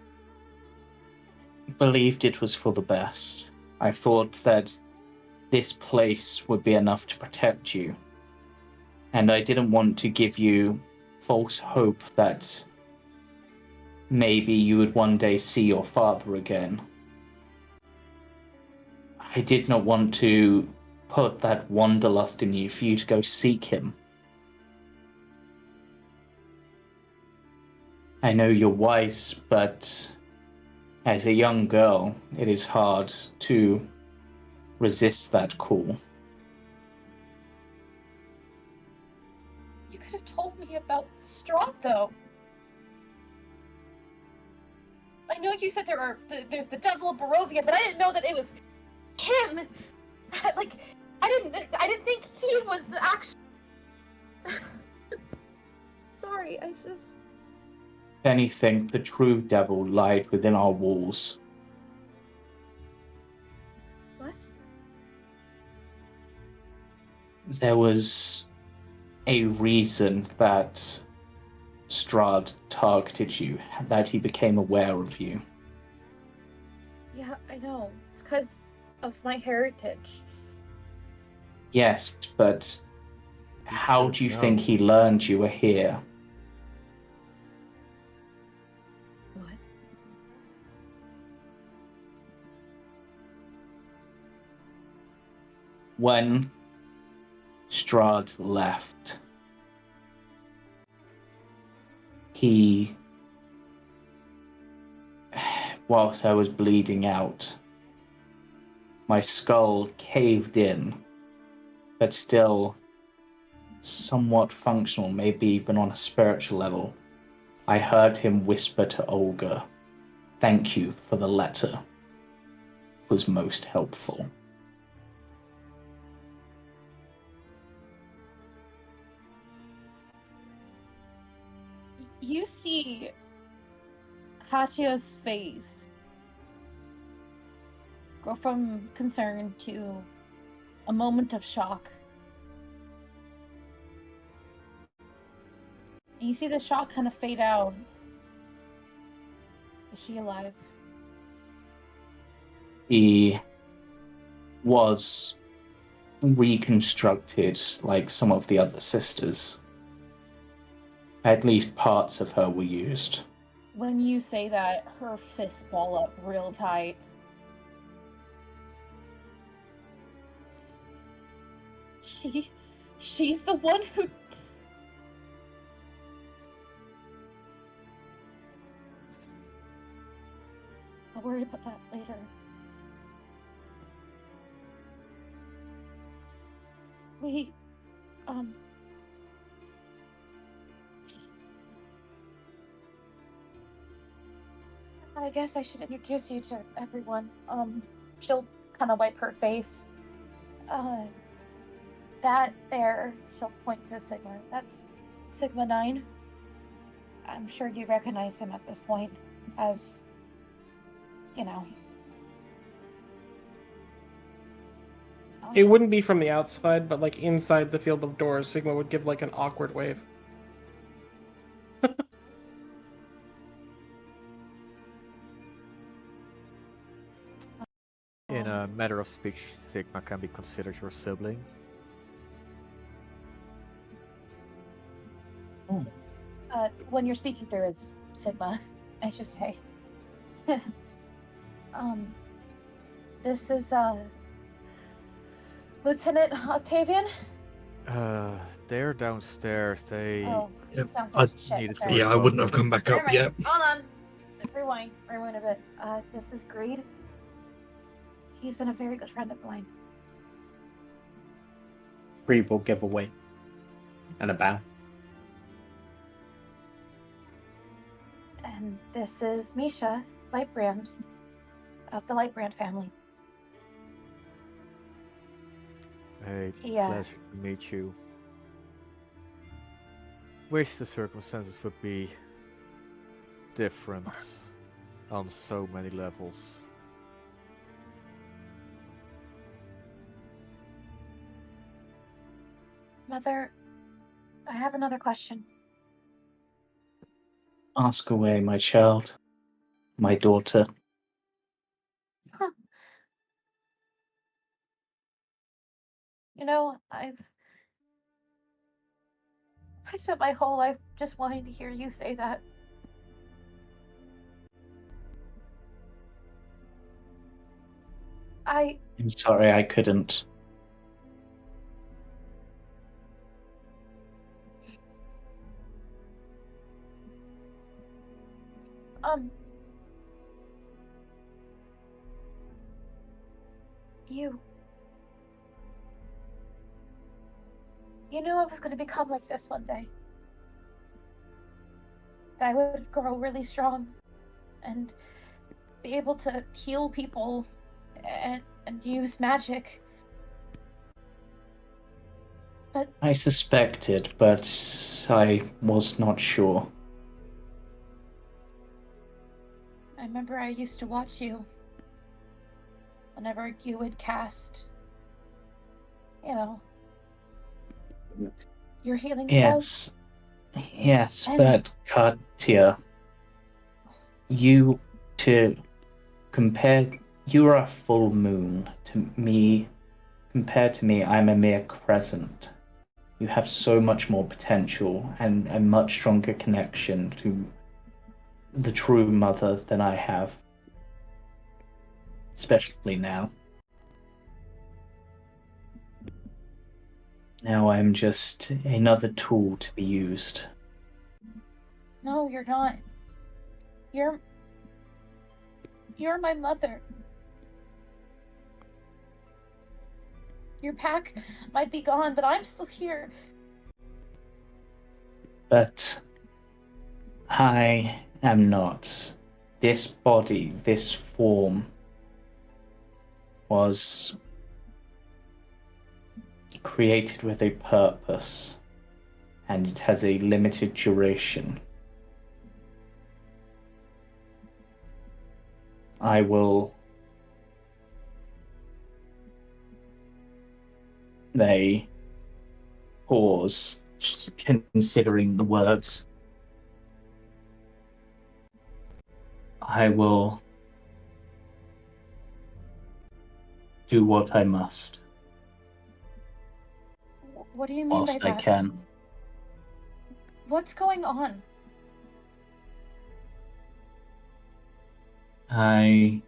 believed it was for the best. I thought that this place would be enough to protect you. And I didn't want to give you false hope that maybe you would one day see your father again. I did not want to put that wanderlust in you for you to go seek him. I know you're wise, but as a young girl, it is hard to resist that call. You could have told me about Strahd, though. I know you said there's the Devil of Barovia, but I didn't know that it was him. Like, I didn't think he was the actual. Sorry, I just. If anything, the true devil lied within our walls. What? There was a reason that Strahd targeted you, that he became aware of you. Yeah, I know. It's because of my heritage. Yes, but how do you know. think he learned you were here? What? When Strahd left, he, whilst I was bleeding out, my skull caved in, but still somewhat functional, maybe even on a spiritual level. I heard him whisper to Olga, "Thank you for the letter." was most helpful. You see Katia's face go from concern to a moment of shock. And you see the shock kind of fade out. Is she alive? He was reconstructed like some of the other sisters. At least parts of her were used. When you say that, her fists ball up real tight. She's the one who... I'll worry about that later. We, I guess I should introduce you to everyone. She'll kind of wipe her face. That there, she'll point to Sigma. That's Sigma 9. I'm sure you recognize him at this point as, you know. It wouldn't be from the outside, but like inside the field of doors, Sigma would give like an awkward wave. In a matter of speech, Sigma can be considered your sibling. When you're speaking through is Sigma, I should say. This is, Lieutenant Octavian? They're downstairs. They Oh, he Yep, sounds I like shit. needed to Sorry. Yeah, I wouldn't have come back up Never yet. mind. Hold on. Rewind a bit. This is Greed. He's been a very good friend of mine. Greed will give away. And a bow. And this is Misha, Lightbrand, of the Lightbrand family. Hey, Yeah. pleasure to meet you. Wish the circumstances would be different on so many levels. Mother, I have another question. Ask away, my child, my daughter. You know, I spent my whole life just wanting to hear you say that. I'm sorry I couldn't. You knew I was going to become like this one day. I would grow really strong and be able to heal people and use magic. But I suspected, but I was not sure. I remember I used to watch you whenever you would cast, your healing spells. Yes, And- but Katia, you are a full moon to me. Compared to me, I'm a mere crescent. You have so much more potential and a much stronger connection to the true mother than I have. Especially now. Now I'm just another tool to be used. No, you're not. You're my mother. Your pack might be gone, but I'm still here. But I am not. This body, this form, was created with a purpose, and it has a limited duration. I will... They pause, considering the words. I will do what I must. What do you mean Whilst by I that? can. What's going on? I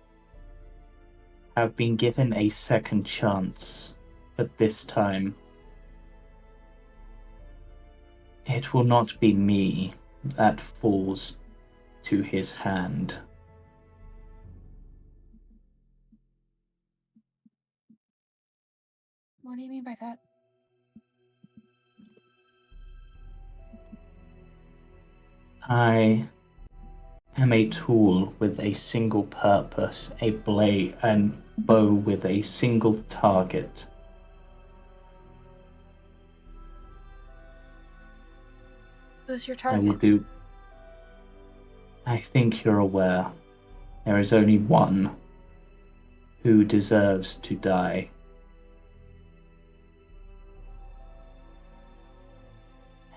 have been given a second chance, but this time it will not be me that falls to his hand. What do you mean by that? I am a tool with a single purpose, a blade and bow with a single target. Who's your I will target? do... I think you're aware. There is only one who deserves to die.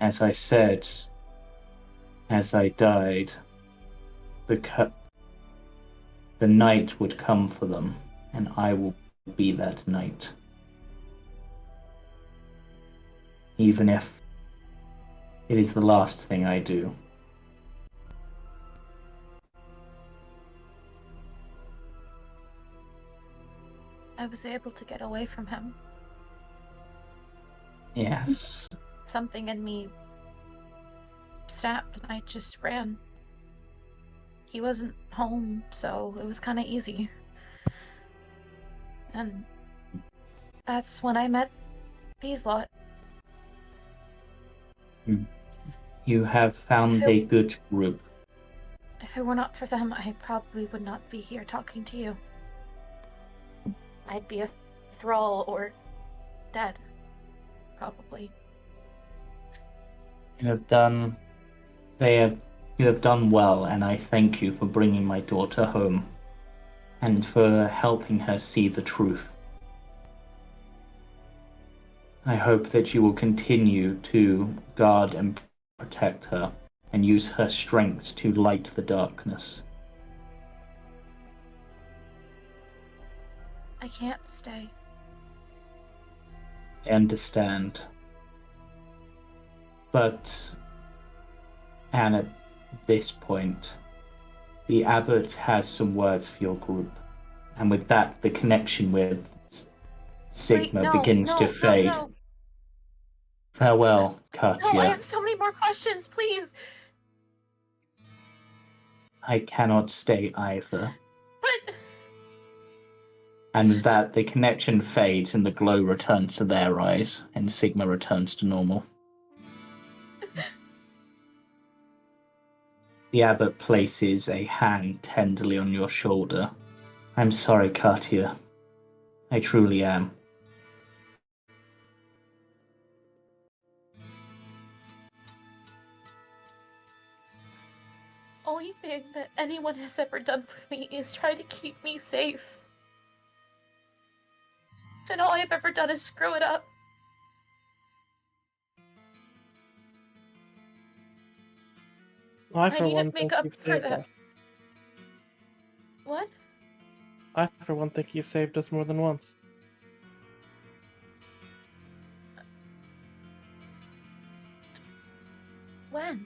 As I said, as I died, the night would come for them, and I will be that night. Even if it is the last thing I do. I was able to get away from him. Yes. Something in me snapped and I just ran. He wasn't home, so it was kind of easy. And that's when I met these lot. You have found a good group. If it were not for them, I probably would not be here talking to you. I'd be a thrall or dead. Probably. You have done well, and I thank you for bringing my daughter home and for helping her see the truth. I hope that you will continue to guard and protect her and use her strength to light the darkness. I can't stay. I understand. But, and at this point, the abbot has some words for your group. And with that, the connection with Sigma begins to fade. No. Farewell, Katia. No, I have so many more questions, please! I cannot stay either. But... And with that, the connection fades and the glow returns to their eyes, and Sigma returns to normal. The abbot places a hand tenderly on your shoulder. I'm sorry, Katia. I truly am. Only thing that anyone has ever done for me is try to keep me safe. And all I've ever done is screw it up. I need to make up for that. Us. What? I, for one, think you've saved us more than once. When?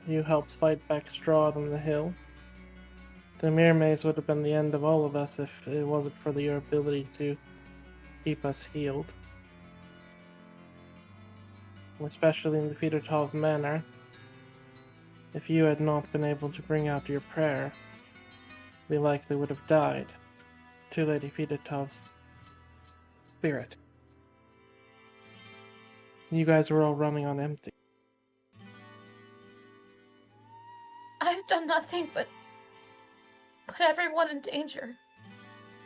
You helped fight back Strahd on the hill. The Mirror Maze would have been the end of all of us if it wasn't for your ability to keep us healed. Especially in the Fidotov Manor. If you had not been able to bring out your prayer, we likely would have died to Lady Fidotov's spirit. You guys were all running on empty. done nothing but put everyone in danger.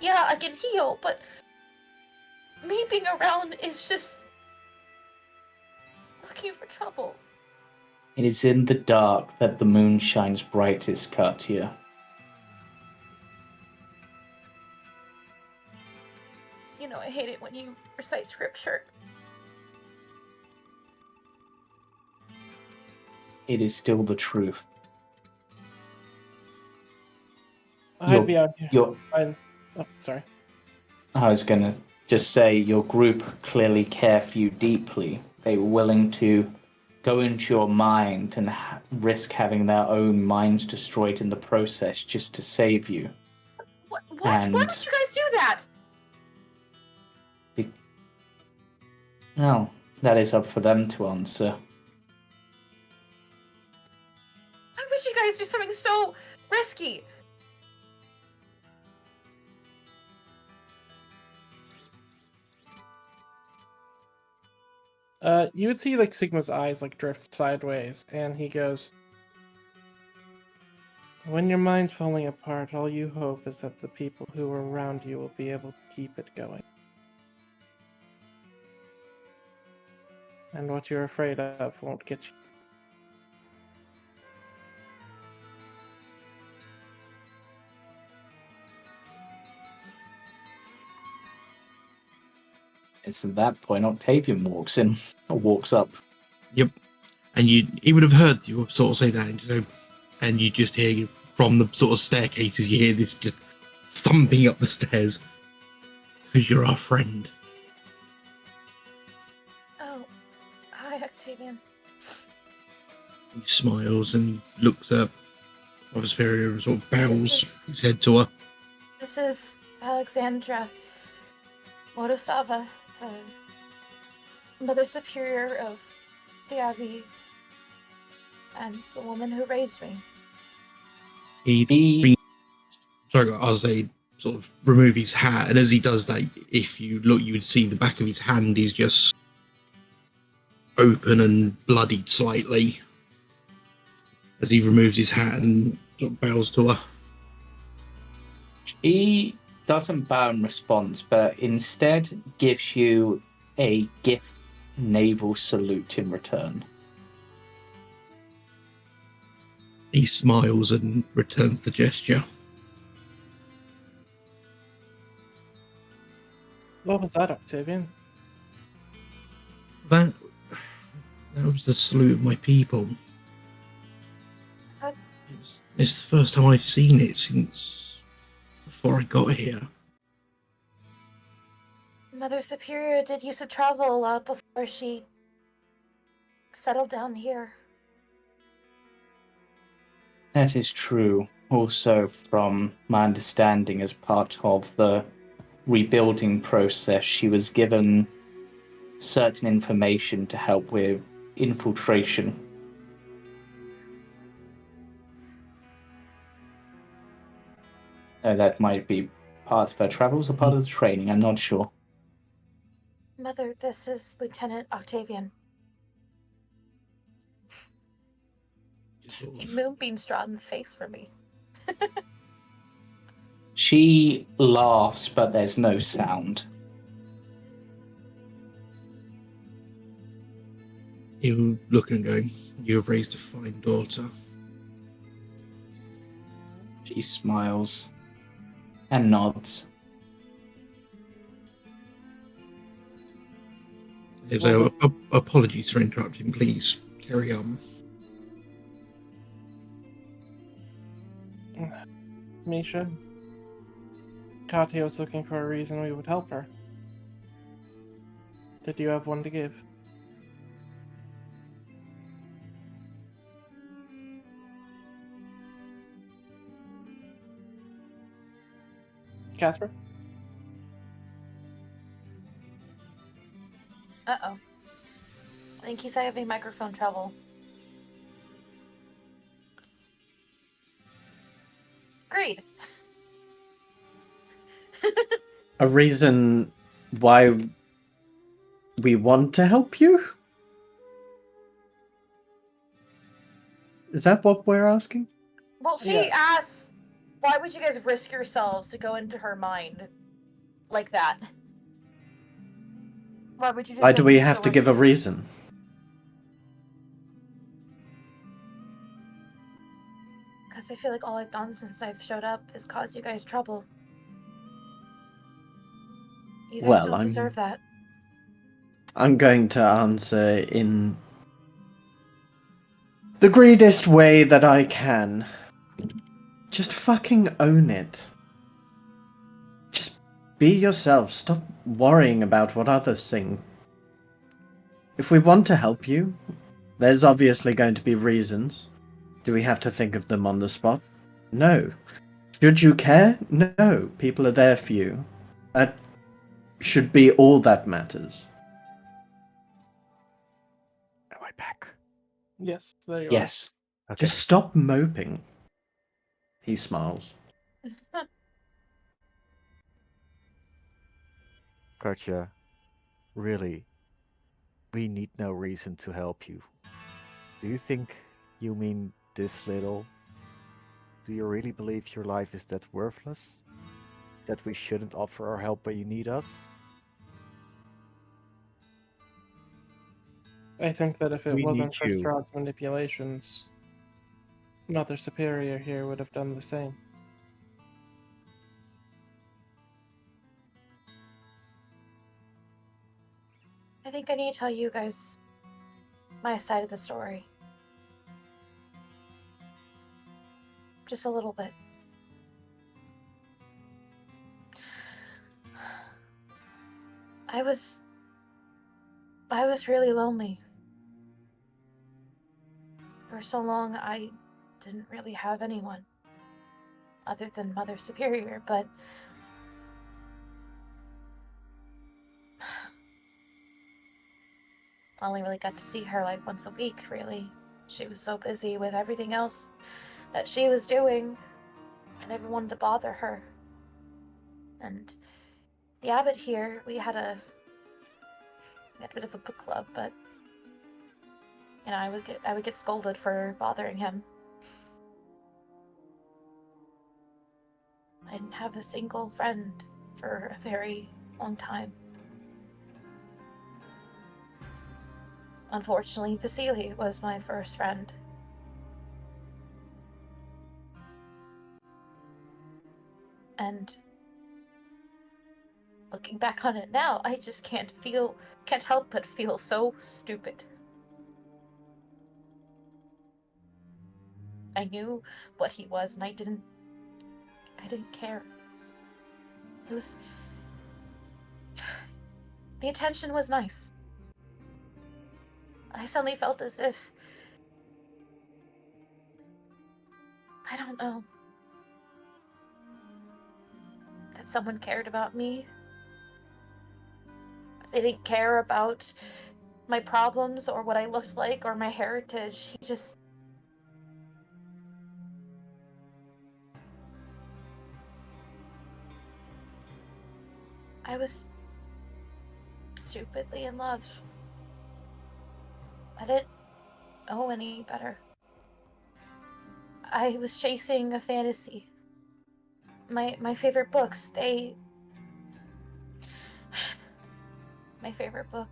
Yeah, I can heal, but me being around is just looking for trouble. It is in the dark that the moon shines brightest, Katia. You know, I hate it when you recite scripture. It is still the truth. I'd be out here. Your Oh, sorry. I was going to just say your group clearly care for you deeply. They were willing to go into your mind and risk having their own minds destroyed in the process just to save you. What? And- Why did you guys do that? Well, that is up for them to answer. Why would you guys do something so risky? You would see like Sigma's eyes like drift sideways, and he goes, "When your mind's falling apart, all you hope is that the people who are around you will be able to keep it going. And what you're afraid of won't get you." It's at that point Octavian walks up. Yep. And he would have heard you sort of say that, you know, and you just hear from the sort of staircases, you hear this just thumping up the stairs. Because you're our friend. Oh, hi, Octavian. He smiles and looks at Mother Superior and sort of bows his head to her. This is Alexandra Modosava, the Mother Superior of the Abbey, and the woman who raised me. Sorry, I'll say, sort of remove his hat, and as he does that, if you look, you would see the back of his hand is just open and bloodied slightly as he removes his hat and sort of bows to her. She doesn't bow in response, but instead gives you a gift naval salute in return. He smiles and returns the gesture. What was that, Octavian? That was the salute of my people. How- It's the first time I've seen it since before I got here. Mother Superior did used to travel a lot before she settled down here. That is true. Also, from my understanding, as part of the rebuilding process, she was given certain information to help with infiltration. That might be part of her travels or part of the training, I'm not sure. Mother, this is Lieutenant Octavian. He moonbeam Strahd in the face for me. She laughs, but there's no sound. You look and go, you have raised a fine daughter. She smiles and nods. So, apologies for interrupting, please carry on. Misha, Katia was looking for a reason we would help her. Did you have one to give? Casper? Uh-oh. I think he's having microphone trouble. Agreed. A reason why we want to help you? Is that what we're asking? Well, she asks, why would you guys risk yourselves to go into her mind like that? Why would you do Why do we something have so to give a risky? reason? Because I feel like all I've done since I've showed up is cause you guys trouble. You guys Well, don't deserve that. I'm going to answer in the greatest way that I can. Just fucking own it. Just be yourself. Stop worrying about what others think. If we want to help you, there's obviously going to be reasons. Do we have to think of them on the spot? No. Should you care? No. People are there for you. That should be all that matters. Am I back? Yes, there you Yes. Okay. Just stop moping. He smiles. Katia, really, we need no reason to help you. Do you think you mean this little? Do you really believe your life is that worthless? That we shouldn't offer our help when you need us? are. I think that if it We wasn't need for you. Strahd's manipulations, Mother Superior here would have done the same. I think I need to tell you guys my side of the story. Just a little bit. I was really lonely. For so long, I didn't really have anyone other than Mother Superior, but I only really got to see her like once a week, really. She was so busy with everything else that she was doing. I never wanted to bother her. And the abbot here, we had a bit of a book club, but you know, I would get scolded for bothering him. I didn't have a single friend for a very long time. Unfortunately, Vasily was my first friend. And looking back on it now, I just can't help but feel so stupid. I knew what he was, and I didn't care. It was... The intention was nice. I suddenly felt as if... I don't know. That someone cared about me. They didn't care about my problems or what I looked like or my heritage. He just... I was stupidly in love. I didn't know any better. I was chasing a fantasy. My favorite books, My favorite book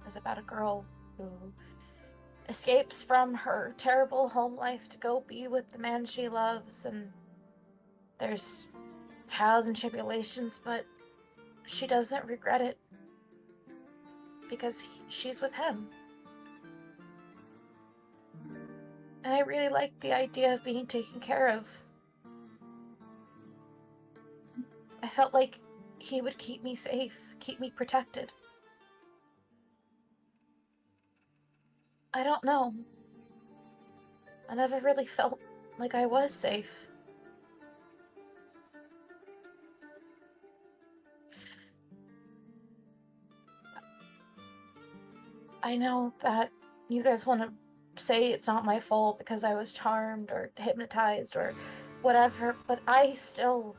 is about a girl who escapes from her terrible home life to go be with the man she loves, and there's trials and tribulations, but she doesn't regret it because she's with him. And I really liked the idea of being taken care of. I felt like he would keep me safe, keep me protected. I don't know. I never really felt like I was safe. I know that you guys want to say it's not my fault because I was charmed or hypnotized or whatever, but I still...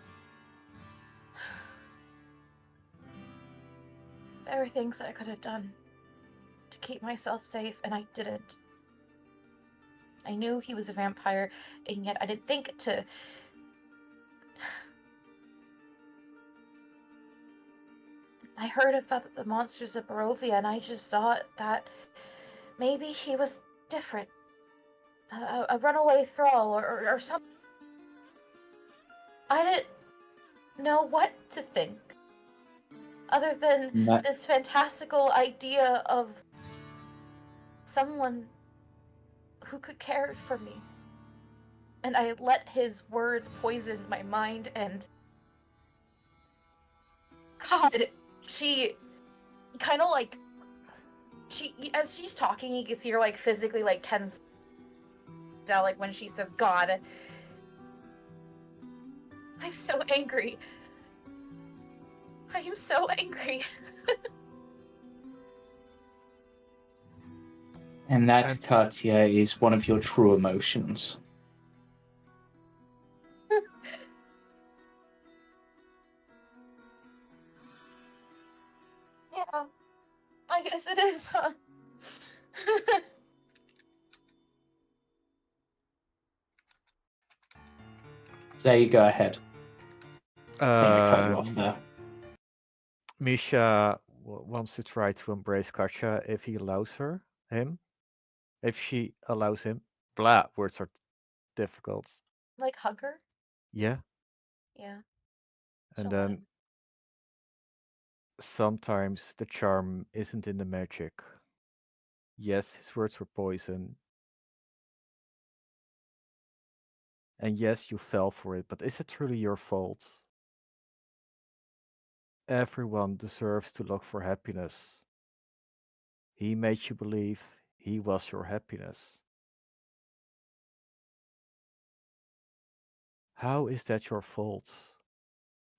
There were things I could have done to keep myself safe, and I didn't. I knew he was a vampire, and yet I didn't think to... I heard about the monsters of Barovia, and I just thought that maybe he was different. A runaway thrall or something. I didn't know what to think. Other than this fantastical idea of someone who could care for me. And I let his words poison my mind, and... God, she kind of like... as she's talking, you can see her, like, physically, like, tense down, like, when she says God. I'm so angry. I am so angry. And that, And- Katia, is one of your true emotions. Yeah, I guess it is, huh? Zay, go ahead. I think I cut you off there. Misha wants to try to embrace Katia if he allows him. If she allows him. Blah, words are difficult. Like hug her? Yeah. Yeah. And She'll let then him. sometimes the charm isn't in the magic. Yes, his words were poison. And yes, you fell for it, but is it truly your fault? Everyone deserves to look for happiness. He made you believe he was your happiness. How is that your fault?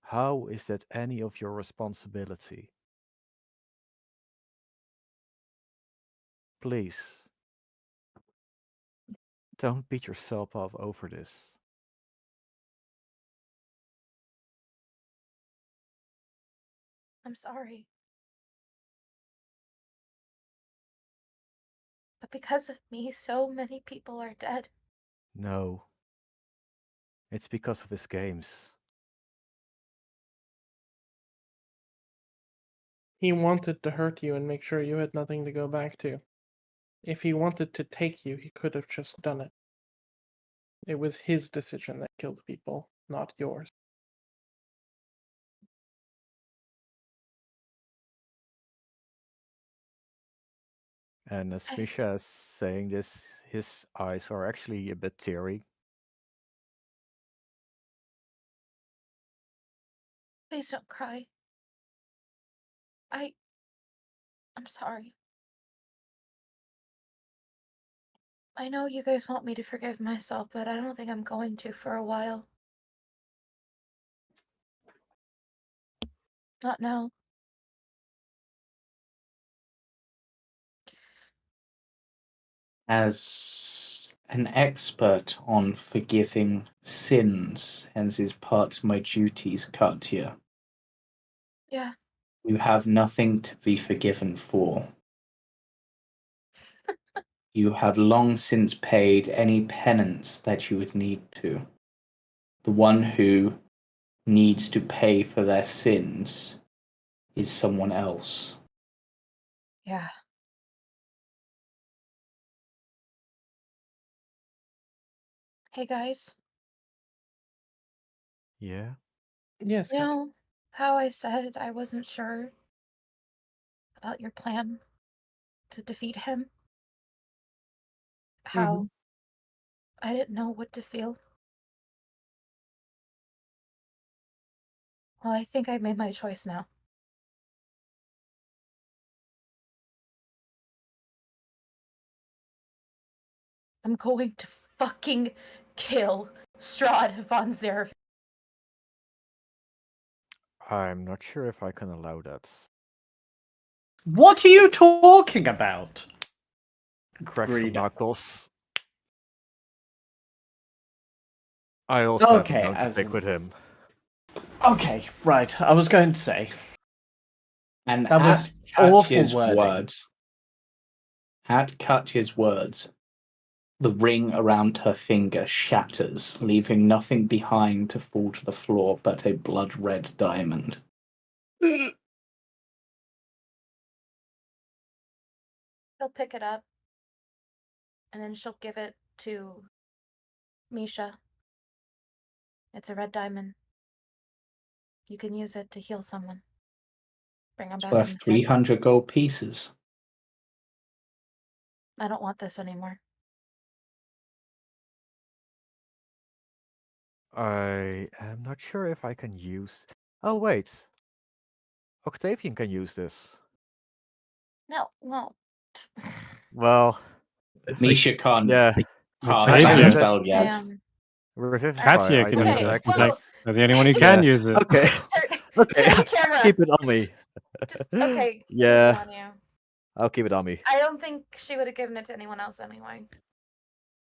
How is that any of your responsibility? Please, don't beat yourself up over this. I'm sorry. But because of me, so many people are dead. No, it's because of his games. He wanted to hurt you and make sure you had nothing to go back to. If he wanted to take you, he could have just done it. It was his decision that killed people, not yours. And as Misha is saying this, his eyes are actually a bit teary. Please don't cry. I'm sorry. I know you guys want me to forgive myself, but I don't think I'm going to for a while. Not now. As an expert on forgiving sins, as is part of my duties, Katia, Yeah. you have nothing to be forgiven for. You have long since paid any penance that you would need to. The one who needs to pay for their sins is someone else. Yeah. Hey guys. Yeah? Yes, You Kat. know how I said I wasn't sure about your plan to defeat him? How I didn't know what to feel? Well, I think I made my choice now. I'm going to fucking kill Strahd von Zerf. I'm not sure if I can allow that. What are you talking about? Crack some Greed. knuckles. I also have a Okay, bone to as pick in- with him. Okay, right. I was going to say. And That was at awful Katya's wording. words, at Katya's words, The ring around her finger shatters, leaving nothing behind to fall to the floor but a blood-red diamond. She'll pick it up, and then she'll give it to Misha. It's a red diamond. You can use it to heal someone. Bring them It's back worth from the dead. 300 gold pieces. I don't want this anymore. I am not sure if I can use. Oh wait, Octavian can use this. No, well. Well, Misha can't yeah. cast Octavian. that Said spell yet. Damn. Revivify. Katia I can don't use have Okay, it. She's well- access. like the only one who Just- can Yeah, use it. Okay. Turn, Okay. turn the camera. Keep it on me. Just okay. Yeah. On you. I'll keep it on me. I don't think she would have given it to anyone else anyway.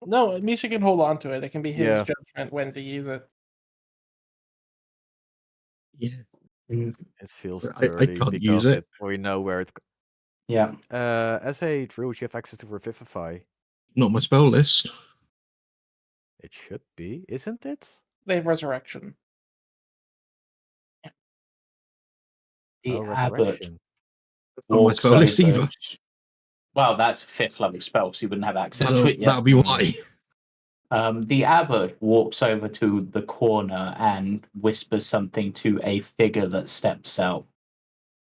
No, Misha can hold on to it. It can be his Yeah. judgment when to use it. Yeah. Mm, It feels I dirty can't use because it. we know where it. Yeah. As a druid, you have access to Revivify. Not my spell list. It should be, isn't it? They have resurrection. The Oh, abbot resurrection. Not my walks spell list over. either. Well, that's a 5th level spell, so you wouldn't have access to it yet. That'll be why. The abbot walks over to the corner and whispers something to a figure that steps out,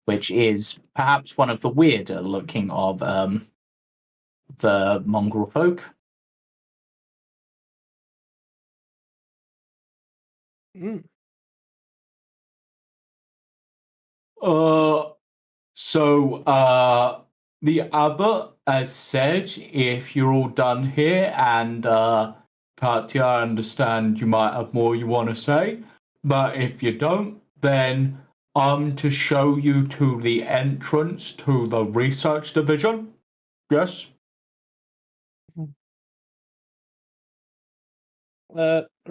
which is perhaps one of the weirder looking of the mongrel folk. Mm. The abbot has said if you're all done here, and Katia, I understand you might have more you want to say, but if you don't, then I'm to show you to the entrance to the research division. Yes?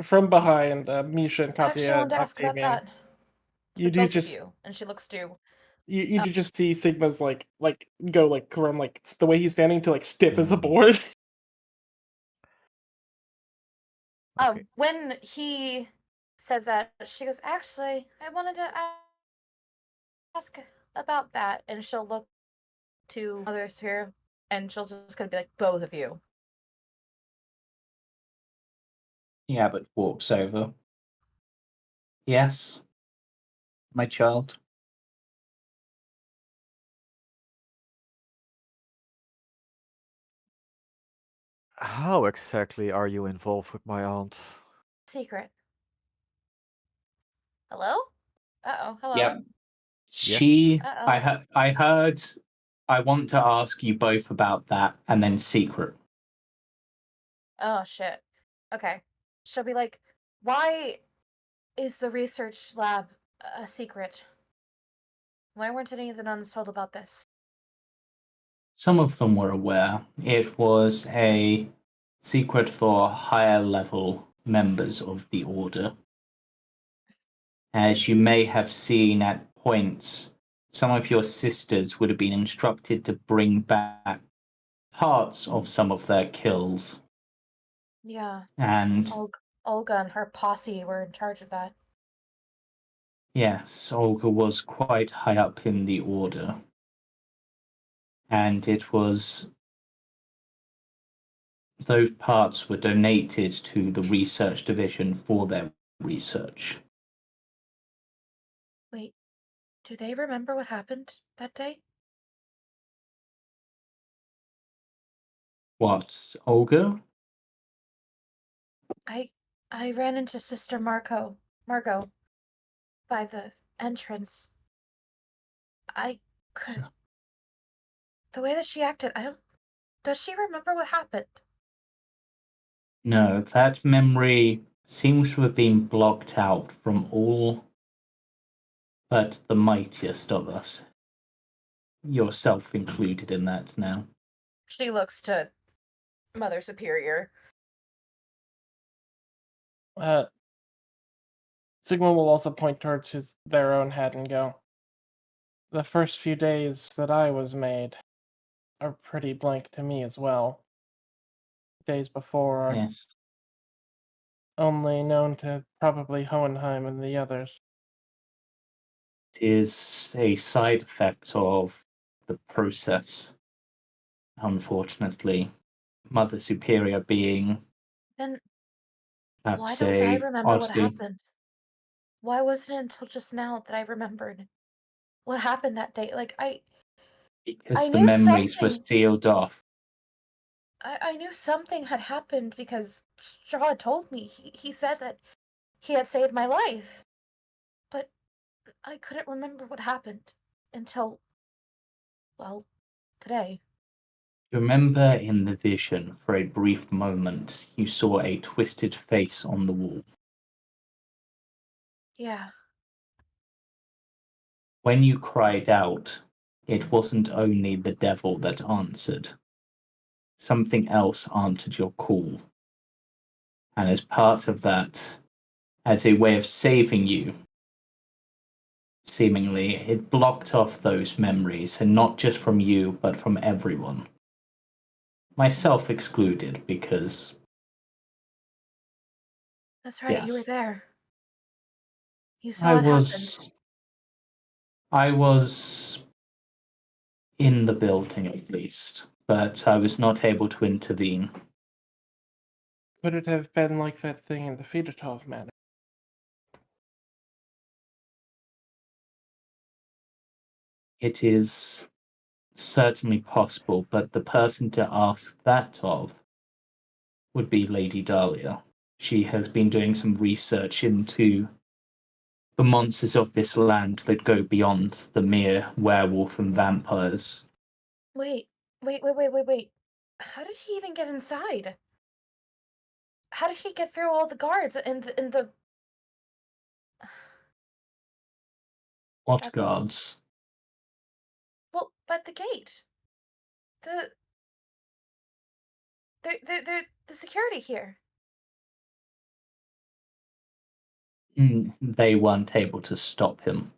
From behind, Misha and I actually Katia wanted and to ask about Octavian. that. You To do both of just you, and she looks to. you do just see Sigma's like go like from like the way he's standing to like stiff as a board. Okay. When he says that, she goes, actually, I wanted to ask about that. And she'll look to others here, and she'll just gonna be like, both of you. The abbot walks over. Yes, my child. How exactly are you involved with my aunt? Secret. Hello? Uh-oh, hello. Yep. Yeah. I heard. I want to ask you both about that, and then secret. Oh, shit. Okay. She'll be like, why is the research lab a secret? Why weren't any of the nuns told about this? Some of them were aware. It was a secret for higher level members of the order. As you may have seen at points, some of your sisters would have been instructed to bring back parts of some of their kills. Yeah, And Olga and her posse were in charge of that. yes, Olga was quite high up in the order. And it was those parts were donated to the research division for their research. Wait, do they remember what happened that day? What, Olga? I ran into Sister Margot by the entrance. I could. The way that she acted, I don't. Does she remember what happened? No, that memory seems to have been blocked out from all but the mightiest of us. Yourself included in that now. She looks to Mother Superior. Sigma will also point towards their own head and go, the first few days that I was made are pretty blank to me as well. days before, Yes. only known to probably Hohenheim and the others. It is a side effect of the process, unfortunately. Mother Superior being Then why perhaps don't I a remember what oddly, happened? Why wasn't it until just now that I remembered what happened that day? Like I because the knew memories were something. sealed off. I knew something had happened because Strahd told me. He said that he had saved my life. But I couldn't remember what happened until, well, today. Remember in the vision, for a brief moment, you saw a twisted face on the wall. Yeah. When you cried out, it wasn't only the devil that answered. Something else answered your call. And as part of that, as a way of saving you, seemingly, it blocked off those memories, and not just from you, but from everyone. Myself excluded, because, That's right, you were yes, there. You I saw it happen. was in the building at least, but I was not able to intervene. Could it have been like that thing in the Fedotov manor? It is certainly possible, but the person to ask that of would be Lady Dahlia. She has been doing some research into the monsters of this land that go beyond the mere werewolf and vampires. Wait. How did he even get inside? How did he get through all the guards in the What That's guards? well, but the gate. The the security here. They weren't able to stop him.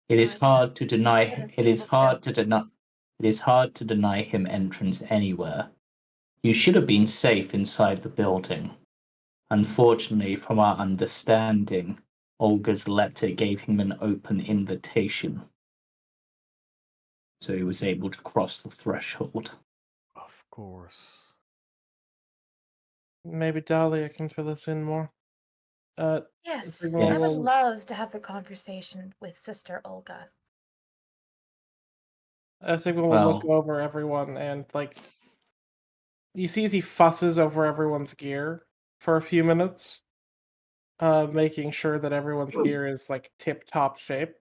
It No, is I just hard to deny. wouldn't It be is able to. hard to deny. It is hard to deny him entrance anywhere. You should have been safe inside the building. Unfortunately, from our understanding, Olga's letter gave him an open invitation, so he was able to cross the threshold. Of course. Maybe Dahlia can fill us in more. Yes, Sigma I would Yes. will- love to have a conversation with Sister Olga. Sigma will Well, look over everyone and, like, you see as he fusses over everyone's gear for a few minutes, making sure that everyone's gear is, like, tip-top shape.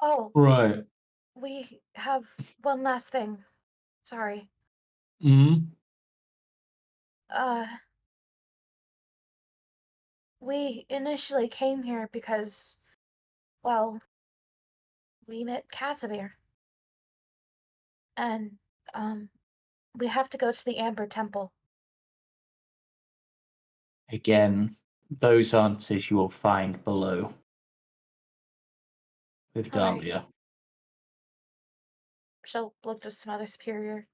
Oh, right. we have one last thing. Sorry. Mm. Uh, we initially came here because, well, we met Casimir. And, we have to go to the Amber Temple. Again, those answers you will find below with All right. Dahlia. She'll look to some other superior.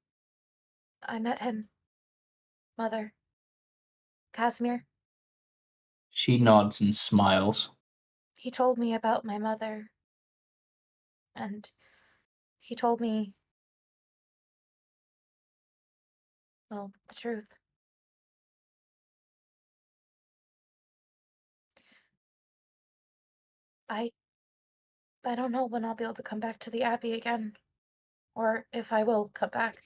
I met him. Mother. Casimir. She He- nods and smiles. He told me about my mother. And he told me, well, the truth. I don't know when I'll be able to come back to the Abbey again. Or if I will come back.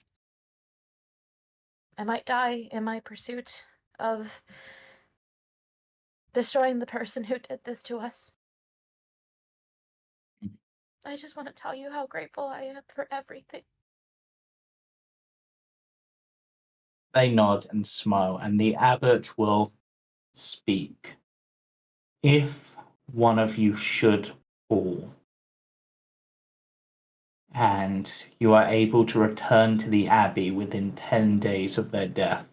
I might die in my pursuit of destroying the person who did this to us. I just want to tell you how grateful I am for everything. They nod and smile, and the abbot will speak. If one of you should fall, and you are able to return to the Abbey within 10 days of their death,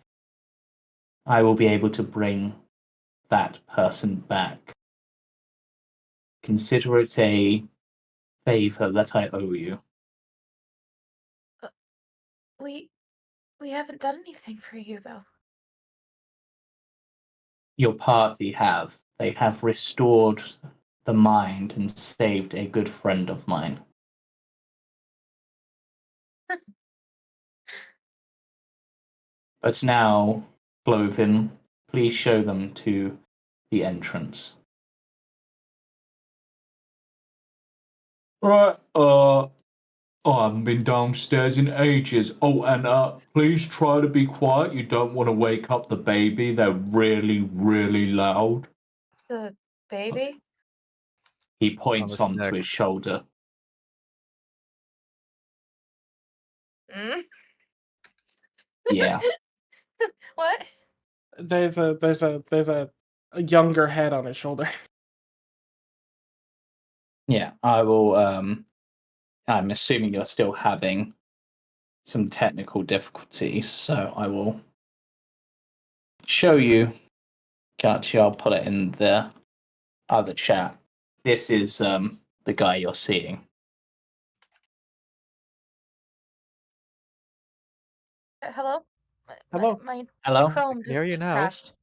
I will be able to bring that person back. Consider it a favor that I owe you. We haven't done anything for you, though. Your party have. They have restored the mind and saved a good friend of mine. But now, Cloven, please show them to the entrance. Right, I haven't been downstairs in ages. Oh, and please try to be quiet. You don't want to wake up the baby. They're really, really loud. The baby? He points On his onto neck. his shoulder. Mm? Yeah. What? There's a younger head on his shoulder. Yeah, I will. I'm assuming you're still having some technical difficulties, so I will show you. Katia, I'll put it in the other chat. This is the guy you're seeing. Hello? Hello? My Hello? Chrome Hear you just now. crashed.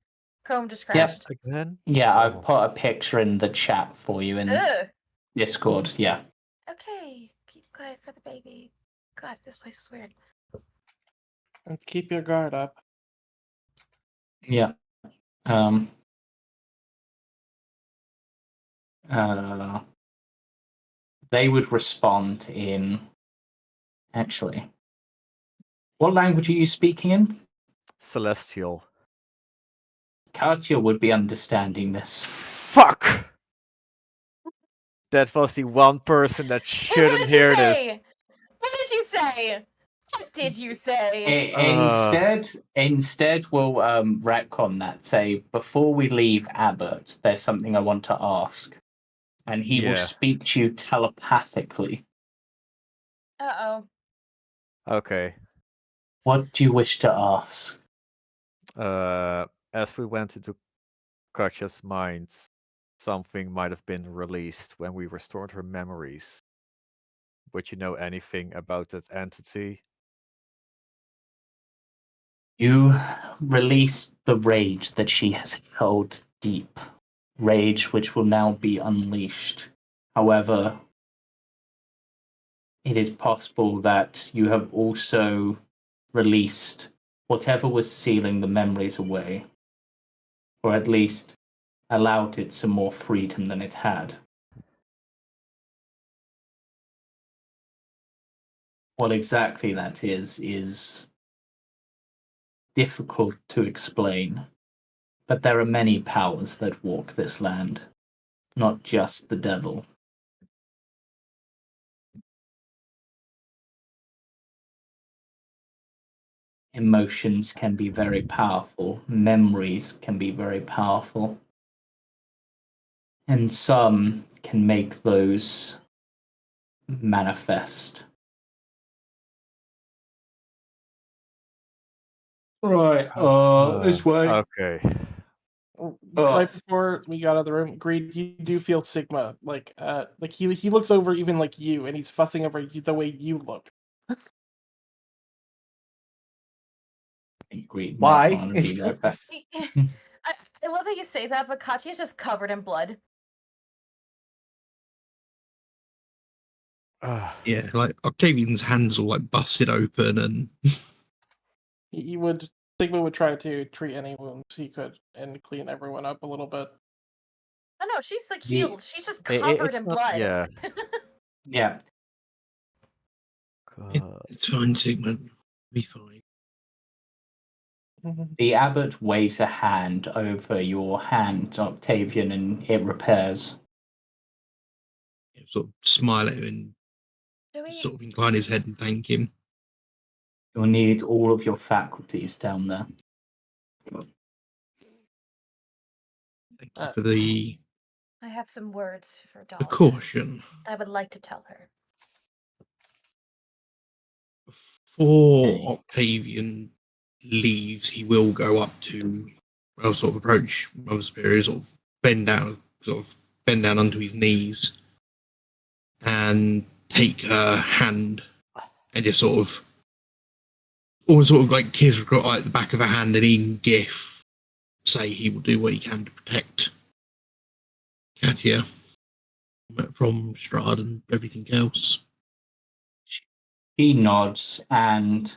Chrome just Yep. crashed. Again? Yeah, I've Oh. put a picture in the chat for you in Ugh. Discord. Yeah. Okay, keep quiet for the baby. God, this place is weird. And keep your guard up. Yeah. They would respond in. Actually, what language are you speaking in? Celestial. Katia would be understanding this. Fuck! That was the one person that What shouldn't did you hear this. say? What did you say? What did you say? Instead, we'll retcon that. Say before we leave Abbott, there's something I want to ask, and he will Yeah. speak to you telepathically. Uh-oh. Okay. What do you wish to ask? As we went into Katia's mind, something might have been released when we restored her memories. Would you know anything about that entity? You release the rage that she has held deep, rage which will now be unleashed. However, it is possible that you have also released whatever was sealing the memories away, or at least allowed it some more freedom than it had. What exactly that is difficult to explain, but there are many powers that walk this land, not just the devil. Emotions can be very powerful, memories can be very powerful, and some can make those manifest. Right, this way. Okay. Right before we got out of the room, Greed, you do feel Sigma. Like he looks over even like you, and he's fussing over the way you look. Agreed. Why? I'll be right back. I love how you say that, but Katia's just covered in blood. Yeah, like Octavian's hands all like busted open, and Sigma would try to treat any wounds he could and clean everyone up a little bit. Oh no, she's like Ye- healed. She's just covered It's in not- blood. yeah. Yeah, it's fine, Sigma. Be fine. the abbot waves a hand over your hand, Octavian, and it repairs. Yeah, sort of smile at him Do and we? sort of incline his head and thank him. You'll need all of your faculties down there. Thank you for the I have some words for Dahlia. caution. I would like to tell her. Before Octavian leaves, he will go up to, well, sort of approach Mother Superior, sort of bend down onto his knees, and take her hand and just sort of, almost sort of like tears at the back of her hand, and in GIF say he will do what he can to protect Katia from Strahd and everything else. He nods and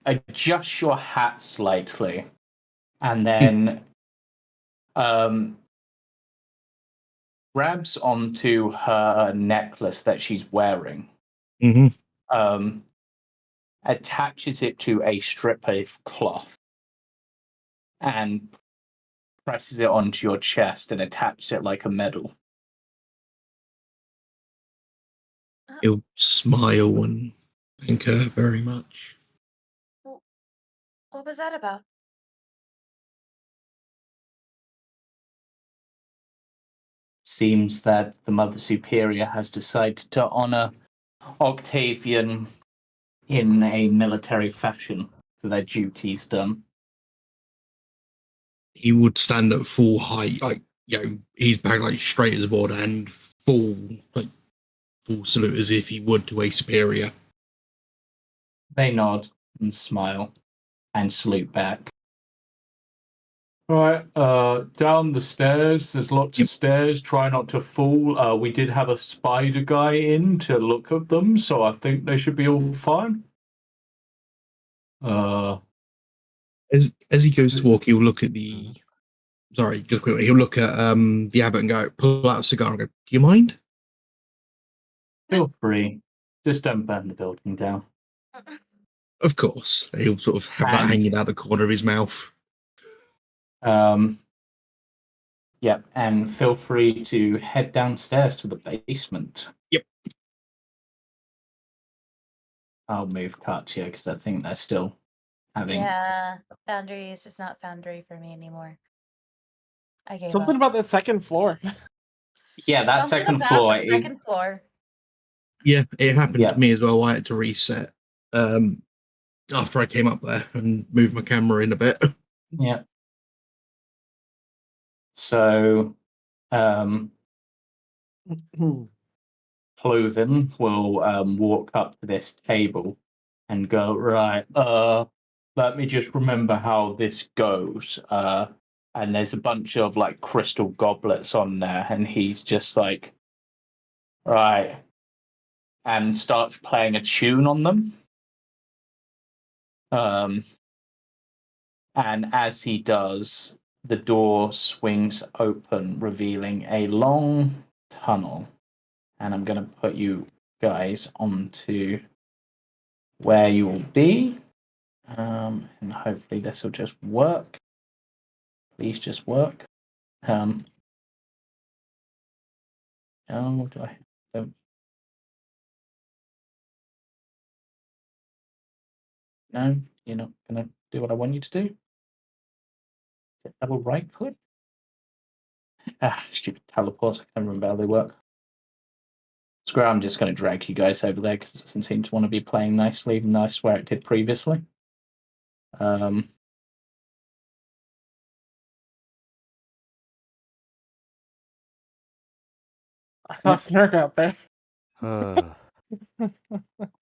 adjusts your hat slightly, and then grabs onto her necklace that she's wearing, attaches it to a strip of cloth, and presses it onto your chest and attaches it like a medal. He'll smile and thank her very much. What was that about? Seems that the Mother Superior has decided to honor Octavian in a military fashion for their duties done. He would stand at full height, like, he's back like straight as a board and full salute as if he would to a superior. They nod and smile and salute back. Right, down the stairs. There's lots of stairs. Try not to fall. We did have a spider guy in to look at them, so I think they should be all fine. As he goes to walk, he'll look at the. Sorry, just quickly. He'll look at the abbot and go, pull out a cigar and go, "Do you mind?" Feel free. Just don't burn the building down. Of course. He'll sort of have that hanging out the corner of his mouth. Yep, and feel free to head downstairs to the basement. Yep. I'll move Katia because I think they're still having. Yeah, Foundry is just not Foundry for me anymore. I gave Something up. about the second floor. Yeah, that Something second about floor. The second floor. Yeah, it happened to me as well. I had to reset after I came up there and moved my camera in a bit. Yeah. So, Cloven will walk up to this table and go, right, let me just remember how this goes. And there's a bunch of like crystal goblets on there, and he's just like, right, and starts playing a tune on them. And as he does, the door swings open, revealing a long tunnel. And I'm going to put you guys onto where you will be. And hopefully this will just work. Please just work. Oh, do I? Don't. No, you're not going to do what I want you to do. Is it double right click? Stupid teleports. I can't remember how they work. Screw it, I'm just going to drag you guys over there because it doesn't seem to want to be playing nicely, even though I swear it did previously. I saw Snurk out there.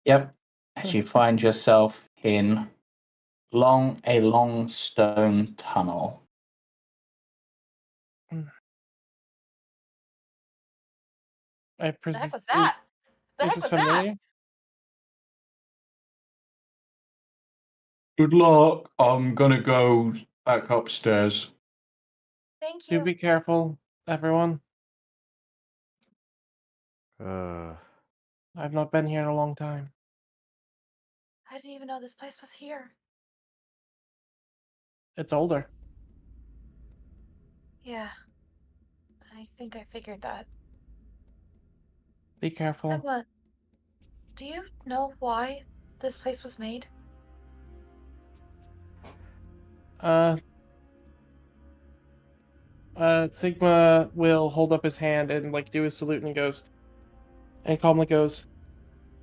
Yep. As you find yourself in a long stone tunnel. I The heck was that? The heck Is was this familiar? that? Good luck. I'm gonna go back upstairs. Thank Do you. be careful, everyone. I've not been here in a long time. I didn't even know this place was here. It's older. Yeah. I think I figured that. Be careful. Sigma, do you know why this place was made? Sigma will hold up his hand and like do a salute and calmly goes,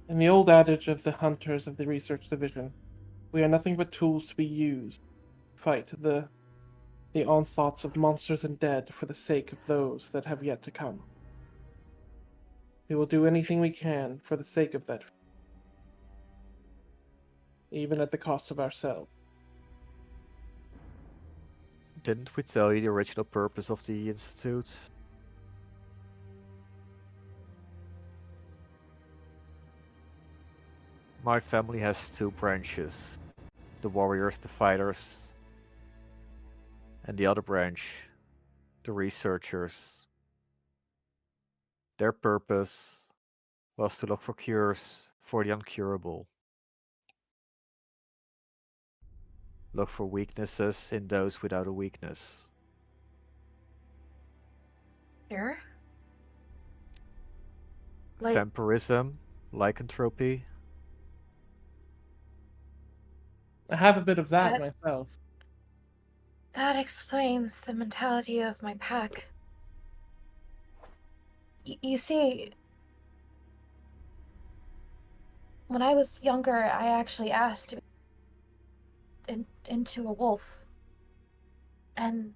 in the old adage of the hunters of the research division, we are nothing but tools to be used to fight the onslaughts of monsters and dead for the sake of those that have yet to come. We will do anything we can for the sake of that. Even at the cost of ourselves. Didn't we tell you the original purpose of the Institute? My family has two branches. The warriors, the fighters, and the other branch, the researchers. Their purpose was to look for cures for the uncurable. Look for weaknesses in those without a weakness. Here? Like, Vampirism, lycanthropy. I have a bit of that That- myself. that explains the mentality of my pack. You see, when I was younger, I actually asked to be into a wolf. And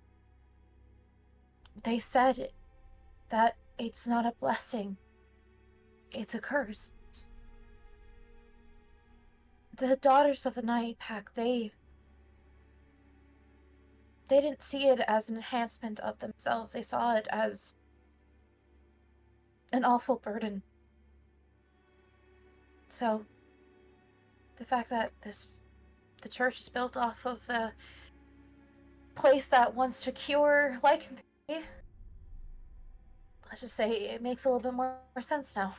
they said that it's not a blessing, it's a curse. The Daughters of the Night Pack, they didn't see it as an enhancement of themselves. They saw it as an awful burden. So, the fact that the church is built off of a place that wants to cure lycanthropy, let's just say it makes a little bit more sense now.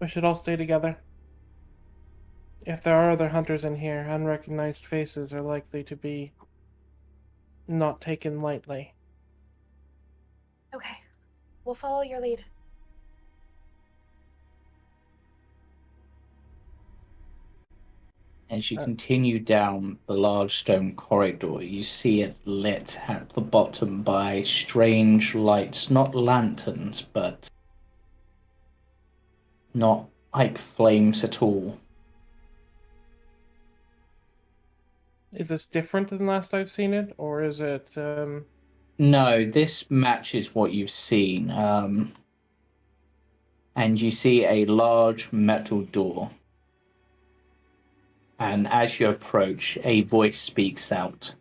We should all stay together. If there are other hunters in here, unrecognized faces are likely to be not taken lightly. Okay, we'll follow your lead. As you continue down the large stone corridor, you see it lit at the bottom by strange lights, not lanterns, but not like flames at all. Is this different than last I've seen it, or is it, No, this matches what you've seen. And you see a large metal door. And as you approach, a voice speaks out.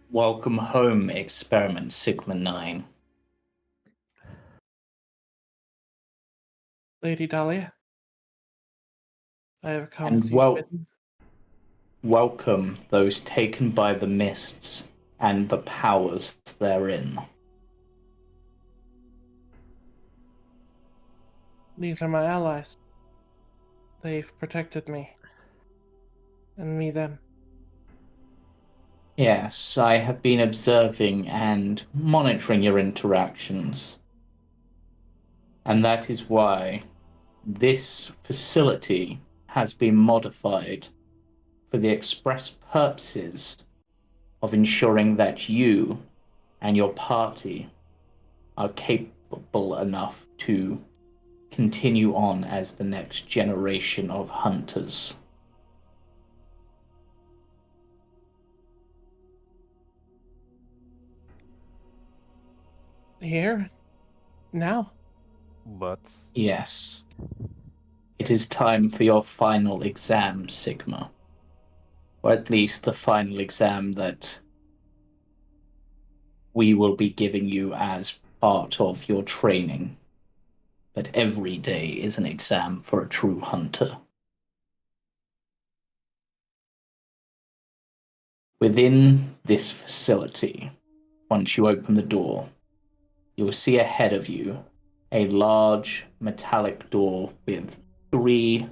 Welcome home, Experiment Sigma 9. Lady Dahlia? I have come And as you bidden. welcome those taken by the mists and the powers therein. These are my allies. They've protected me. And me them. Yes, I have been observing and monitoring your interactions. And that is why this facility has been modified for the express purposes of ensuring that you and your party are capable enough to continue on as the next generation of hunters. Here? Now? But Yes. It is time for your final exam, Sigma. Or at least the final exam that we will be giving you as part of your training. But every day is an exam for a true hunter. Within this facility, once you open the door, you will see ahead of you a large metallic door with 3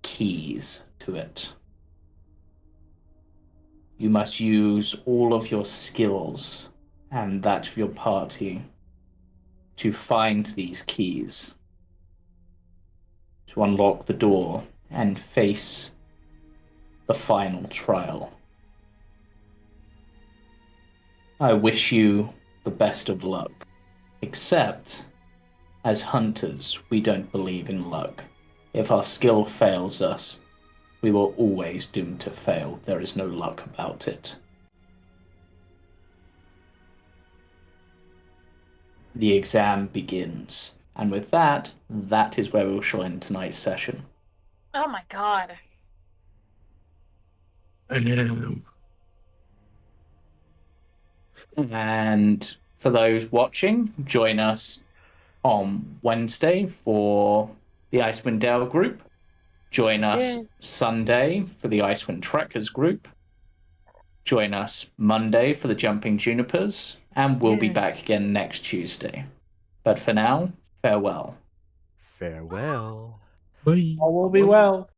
keys to it. You must use all of your skills and that of your party to find these keys, to unlock the door and face the final trial. I wish you the best of luck, except as hunters, we don't believe in luck. If our skill fails us, we were always doomed to fail. There is no luck about it. the exam begins. And with that, that is where we shall end tonight's session. Oh my god. And for those watching, join us on Wednesday for the Icewind Dale group. Join us Sunday for the Icewind Trekkers group. Join us Monday for the Jumping Junipers. And we'll be back again next Tuesday. But for now, farewell. Farewell. Bye. All will be well.